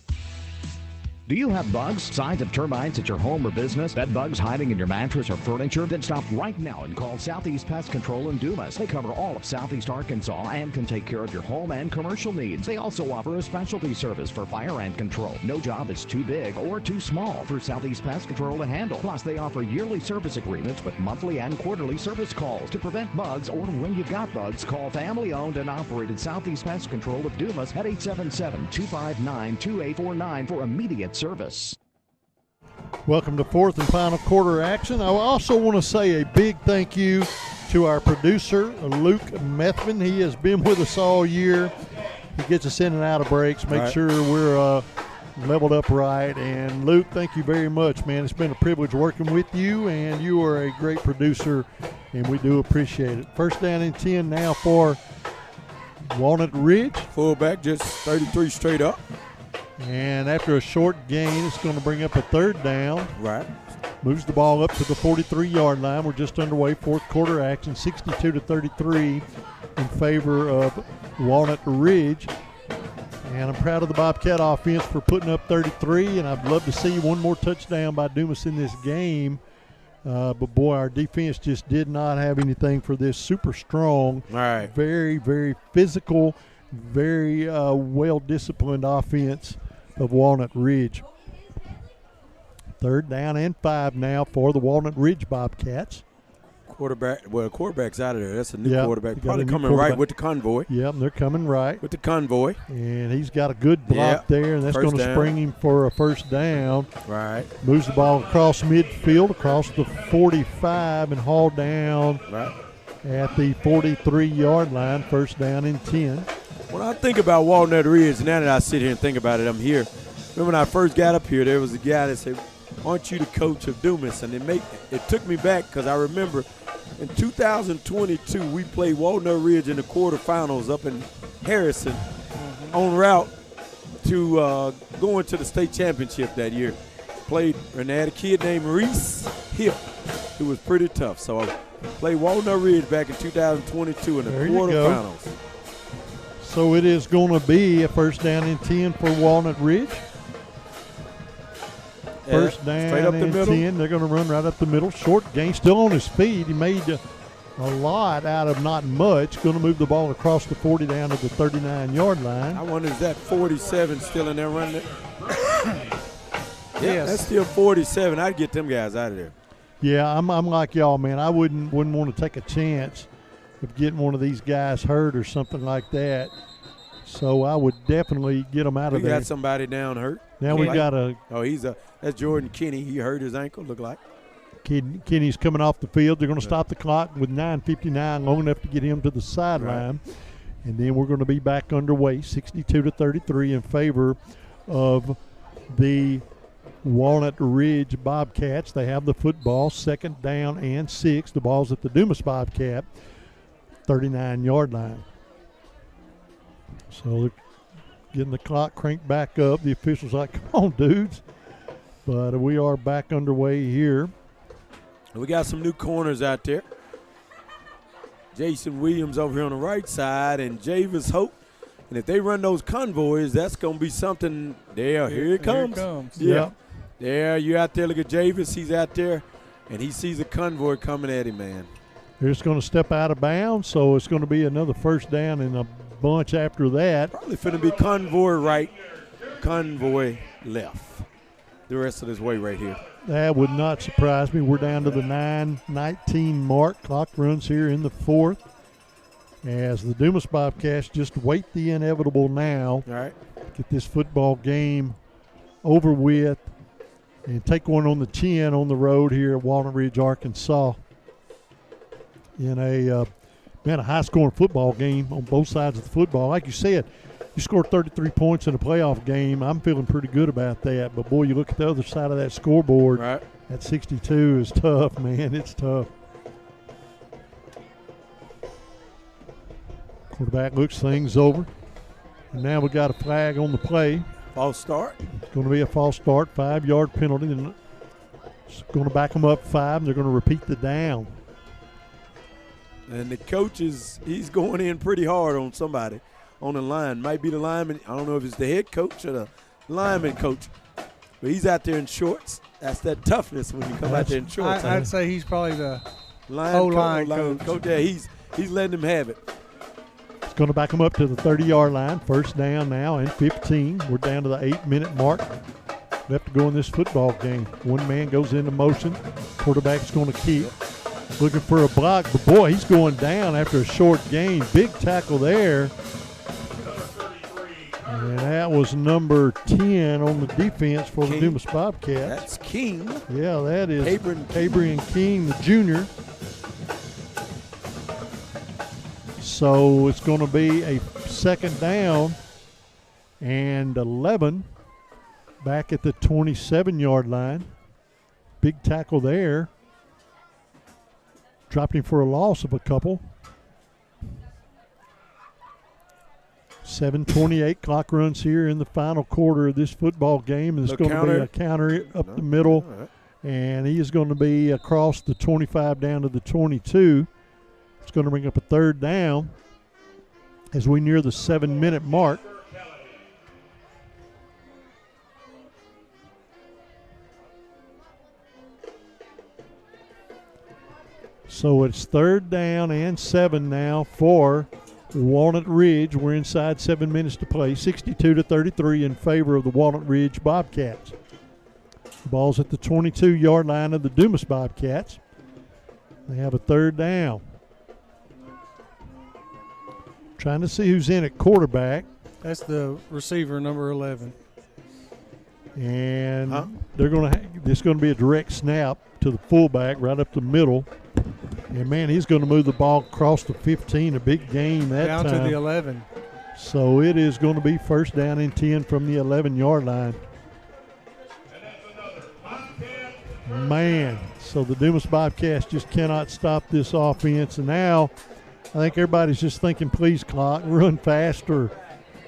Do you have bugs, signs of termites at your home or business? Bed bugs hiding in your mattress or furniture? Then stop right now and call Southeast Pest Control in Dumas. They cover all of Southeast Arkansas and can take care of your home and commercial needs. They also offer a specialty service for fire ant control. No job is too big or too small for Southeast Pest Control to handle. Plus, they offer yearly service agreements with monthly and quarterly service calls. To prevent bugs or when you've got bugs, call family-owned and operated Southeast Pest Control of Dumas at 877-259-2849 for immediate service. Welcome to fourth and final quarter action. I also want to say a big thank you to our producer, Luke Methvin. He has been with us all year. He gets us in and out of breaks, make sure we're leveled up right. And Luke, thank you very much, man. It's been a privilege working with you, and you are a great producer, and we do appreciate it. First down and 10 now for Walnut Ridge. Fullback just 33 straight up. And after a short gain, it's going to bring up a third down. Right. Moves the ball up to the 43-yard line. We're just underway, fourth quarter action, 62-33 in favor of Walnut Ridge. And I'm proud of the Bobcat offense for putting up 33, and I'd love to see one more touchdown by Dumas in this game. But, boy, our defense just did not have anything for this. Super strong, very, very physical, very well-disciplined offense of Walnut Ridge. Third down and 5 now for the Walnut Ridge Bobcats. Quarterback's out of there. That's a new quarterback. Probably coming quarterback. Right with the convoy. Yep, they're coming right. With the convoy. And he's got a good block there, and that's going to spring him for a first down. Right. Moves the ball across midfield, across the 45, and hauled down at the 43-yard line, first down and 10. When I think about Walnut Ridge, now that I sit here and think about it, I'm here. Remember when I first got up here, there was a guy that said, "Aren't you the coach of Dumas?" And it took me back because I remember in 2022 we played Walnut Ridge in the quarterfinals up in Harrison en route to going to the state championship that year. And they had a kid named Reese Hill who was pretty tough. So I played Walnut Ridge back in 2022 in the quarterfinals. So it is going to be a first down and 10 for Walnut Ridge. First down straight up the and middle. 10. They're going to run right up the middle. Short gain, still on his feet. He made a lot out of not much. Going to move the ball across the 40 down to the 39-yard line. I wonder, is that 47 still in there running it? Yes. That's still 47. I'd get them guys out of there. Yeah, I'm like y'all, man. I wouldn't want to take a chance of getting one of these guys hurt or something like that. So I would definitely get them out of there. We got somebody down hurt. Now we got a – that's Jordan Kinney. He hurt his ankle, look like. Kenny's coming off the field. They're going to stop the clock with 9:59, long enough to get him to the sideline. Right. And then we're going to be back underway, 62-33 in favor of the Walnut Ridge Bobcats. They have the football, second down and 6. The ball's at the Dumas Bobcat 39-yard line. So they're getting the clock cranked back up. The officials are like, come on, dudes. But we are back underway here. We got some new corners out there. Jason Williams over here on the right side and Javis Hope. And if they run those convoys, that's going to be something there. Here it comes. Yeah. There, you're out there. Look at Javis. He's out there. And he sees a convoy coming at him, man. They're just going to step out of bounds, so it's going to be another first down and a bunch after that. Probably finna be convoy right, convoy left. The rest of this way right here. That would not surprise me. We're down to the 9:19 mark. Clock runs here in the fourth as the Dumas Bobcats just wait the inevitable now. All right. Get this football game over with and take one on the chin on the road here at Walnut Ridge, Arkansas. In a high-scoring football game on both sides of the football. Like you said, you scored 33 points in a playoff game. I'm feeling pretty good about that. But, boy, you look at the other side of that scoreboard. Right. That 62 is tough, man. It's tough. Quarterback looks things over. And now we got a flag on the play. False start. It's going to be a false start, 5-yard penalty. And it's going to back them up 5, and they're going to repeat the down. And the coach he's going in pretty hard on somebody on the line. Might be the lineman. I don't know if it's the head coach or the lineman coach. But he's out there in shorts. That's that toughness when you come out there in shorts. I'd say he's probably the O-line coach. Coach, yeah, he's letting him have it. It's going to back him up to the 30-yard line. First down now and 15. We're down to the 8-minute mark. Left to go in this football game. One man goes into motion. Quarterback's going to keep. Looking for a block, but boy, he's going down after a short gain. Big tackle there. And that was number 10 on the defense for the Dumas Bobcats. That's King. Yeah, that is Abraham King, the junior. So it's going to be a second down and 11 back at the 27-yard line. Big tackle there. Dropped him for a loss of a couple. 7:28 clock runs here in the final quarter of this football game. It's going to be a counter up the middle, and he is going to be across the 25 down to the 22. It's going to bring up a third down as we near the 7-minute mark. So it's third down and 7 now for Walnut Ridge. We're inside 7 minutes to play. 62-33 in favor of the Walnut Ridge Bobcats. The ball's at the 22-yard line of the Dumas Bobcats. They have a third down. Trying to see who's in at quarterback. That's the receiver, number 11. And they're going to. It's going to be a direct snap to the fullback right up the middle. And, man, he's going to move the ball across the 15, a big gain that time. Down to the 11. So it is going to be first down and 10 from the 11-yard line. Man, so the Dumas Bobcats just cannot stop this offense. And now I think everybody's just thinking, please, clock, run faster,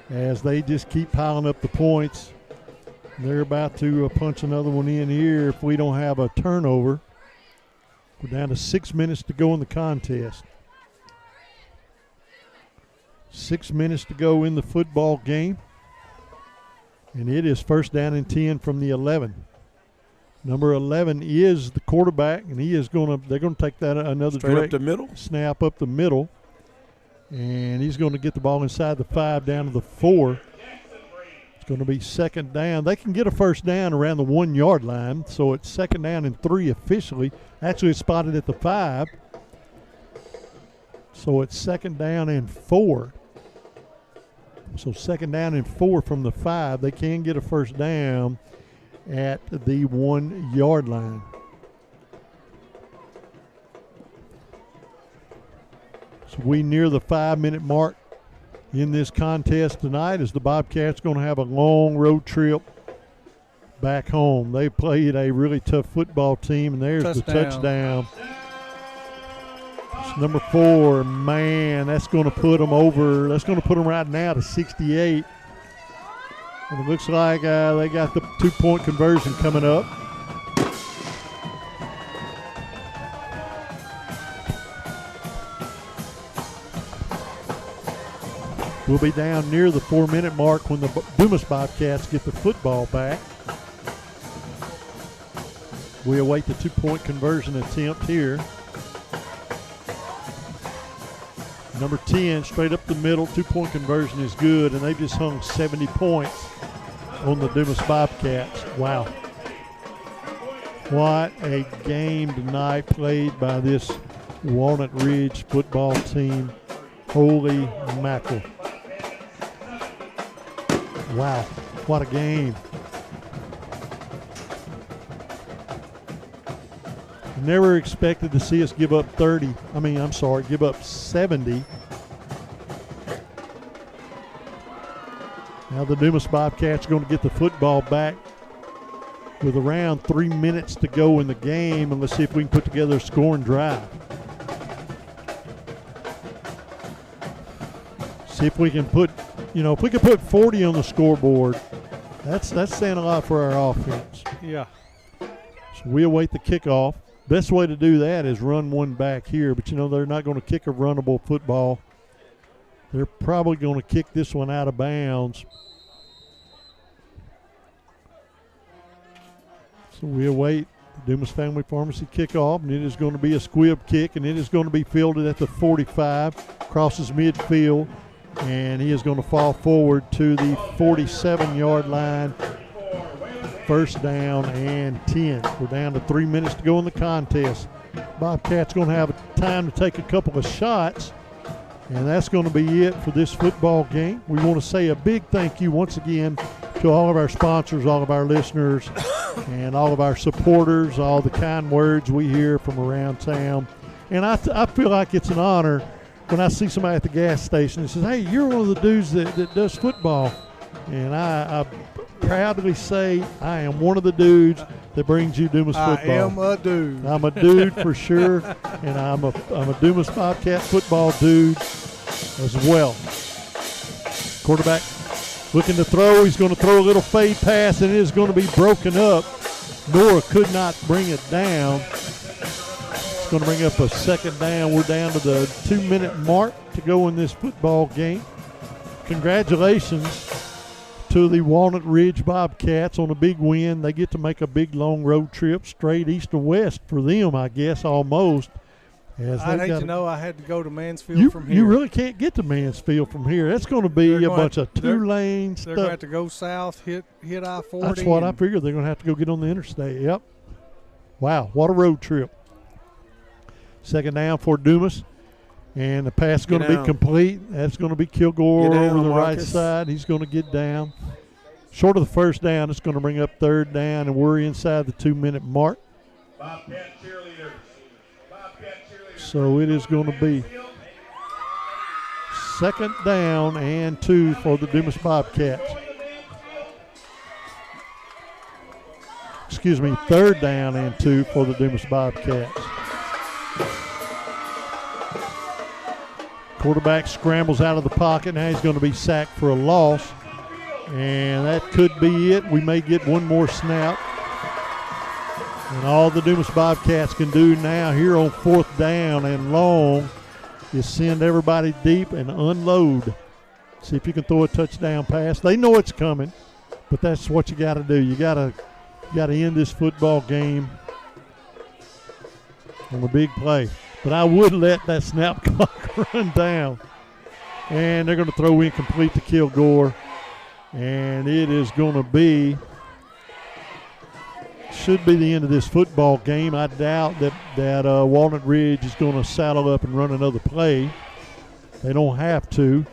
as they just keep piling up the points. They're about to punch another one in here if we don't have a turnover. We're down to 6 minutes to go in the contest. 6 minutes to go in the football game. And it is first down and 10 from the 11. Number 11 is the quarterback, and they're going to take that another straight direct up the middle. Snap up the middle. And he's going to get the ball inside the 5 down to the 4. It's going to be second down. They can get a first down around the 1-yard line, so it's second down and 3 officially. Actually, it's spotted at the 5. So it's second down and 4. So second down and 4 from the 5. They can get a first down at the 1-yard line. So we near the 5-minute mark in this contest tonight, as the Bobcats going to have a long road trip back home. They played a really tough football team, and there's the touchdown. It's number 4. Man, that's going to put them over. That's going to put them right now to 68. And it looks like they got the 2-point conversion coming up. We'll be down near the 4-minute mark when the Dumas Bobcats get the football back. We await the 2-point conversion attempt here. Number 10, straight up the middle, 2-point conversion is good, and they've just hung 70 points on the Dumas Bobcats. Wow. What a game tonight played by this Walnut Ridge football team. Holy mackerel. Wow, what a game. Never expected to see us give up 70. Now the Dumas Bobcats are going to get the football back with around 3 minutes to go in the game, and let's see if we can put together a scoring drive. See if we can put, if we could put 40 on the scoreboard, that's saying a lot for our offense. Yeah. So we await the kickoff. Best way to do that is run one back here, but they're not going to kick a runnable football. They're probably going to kick this one out of bounds. So we await the Dumas Family Pharmacy kickoff, and it is going to be a squib kick, and it is going to be fielded at the 45, crosses midfield, and he is going to fall forward to the 47-yard line. First down and 10. We're down to 3 minutes to go in the contest. Bobcats going to have time to take a couple of shots, and that's going to be it for this football game. We want to say a big thank you once again to all of our sponsors, all of our listeners, and all of our supporters, all the kind words we hear from around town. And I feel like it's an honor when I see somebody at the gas station that says, hey, you're one of the dudes that does football. And I proudly say I am one of the dudes that brings you Dumas football. I am a dude. I'm a dude for sure, and I'm a Dumas Bobcat football dude as well. Quarterback looking to throw. He's going to throw a little fade pass, and it is going to be broken up. Nora could not bring it down. It's going to bring up a second down. We're down to the 2-minute mark to go in this football game. Congratulations to the Walnut Ridge Bobcats on a big win. They get to make a big long road trip straight east to west for them, I guess, almost. I'd hate to know I had to go to Mansfield from here. You really can't get to Mansfield from here. That's going to be a bunch of two-lane stuff. They're going to have to go south, hit I-40. That's what I figured. They're going to have to go get on the interstate. Yep. Wow, what a road trip. Second down for Dumas. And the pass is going to be complete. That's going to be Kilgore over the right side. He's going to get down. Short of the first down, it's going to bring up third down, and we're inside the 2-minute mark. So it is going to be second down and 2 for the Dumas Bobcats. Excuse me, third down and 2 for the Dumas Bobcats. Quarterback scrambles out of the pocket. Now he's going to be sacked for a loss. And that could be it. We may get one more snap. And all the Dumas Bobcats can do now here on fourth down and long is send everybody deep and unload. See if you can throw a touchdown pass. They know it's coming, but that's what you got to do. You got to end this football game on a big play. But I would let that snap clock run down. And they're going to throw incomplete to Kilgore. And it is going to be, should be the end of this football game. I doubt that Walnut Ridge is going to saddle up and run another play. They don't have to.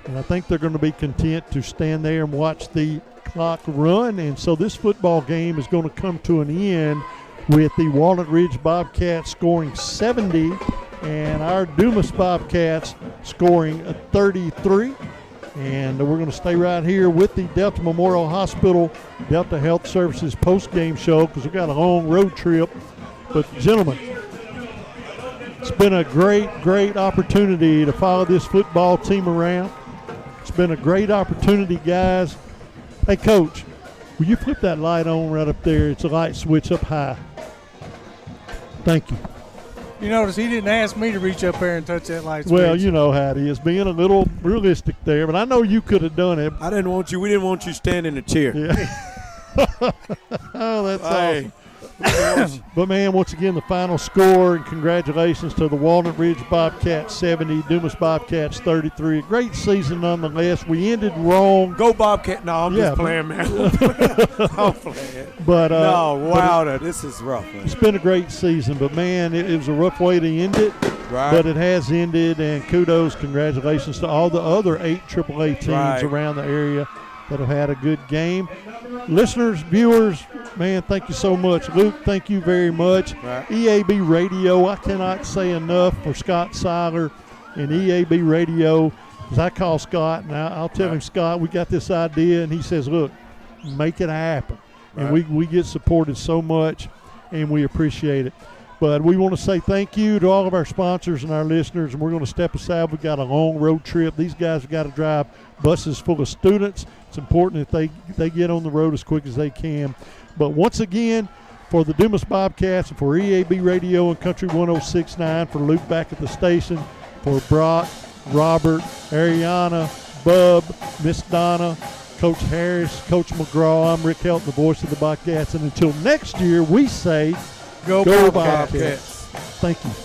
And I think they're going to be content to stand there and watch the clock run. And so this football game is going to come to an end with the Walnut Ridge Bobcats scoring 70 and our Dumas Bobcats scoring 33. And we're going to stay right here with the Delta Memorial Hospital Delta Health Services post-game show because we've got a long road trip. But, gentlemen, it's been a great, great opportunity to follow this football team around. It's been a great opportunity, guys. Hey, Coach, will you flip that light on right up there? It's a light switch up high. Thank you. You notice he didn't ask me to reach up there and touch that light switch. Well, you know how it is, being a little realistic there, but I know you could have done it. We didn't want you standing in a chair. Yeah. Oh, that's awesome. But, man, once again, the final score, and congratulations to the Walnut Ridge Bobcats 70, Dumas Bobcats 33. A great season nonetheless. We ended wrong. Go Bobcat. No, I'm just playing, man. I'm playing. But, this is rough, man. It's been a great season, but, man, it was a rough way to end it. Right. But it has ended, and kudos, congratulations to all the other 8 AAA teams around the area that have had a good game. Listeners, viewers, man, thank you so much. Luke, thank you very much. Right. EAB Radio, I cannot say enough for Scott Seiler and EAB Radio. As I call Scott, and I'll tell him, Scott, we got this idea, and he says, look, make it happen. And we get supported so much, and we appreciate it. But we want to say thank you to all of our sponsors and our listeners, and we're going to step aside. We've got a long road trip. These guys have got to drive buses full of students. It's important that they get on the road as quick as they can. But once again, for the Dumas Bobcats and for EAB Radio and Country 106.9, for Luke back at the station, for Brock, Robert, Ariana, Bub, Miss Donna, Coach Harris, Coach McGraw, I'm Rick Helton, the voice of the Bobcats. And until next year, we say, Go Bobcats. Bobcats. Thank you.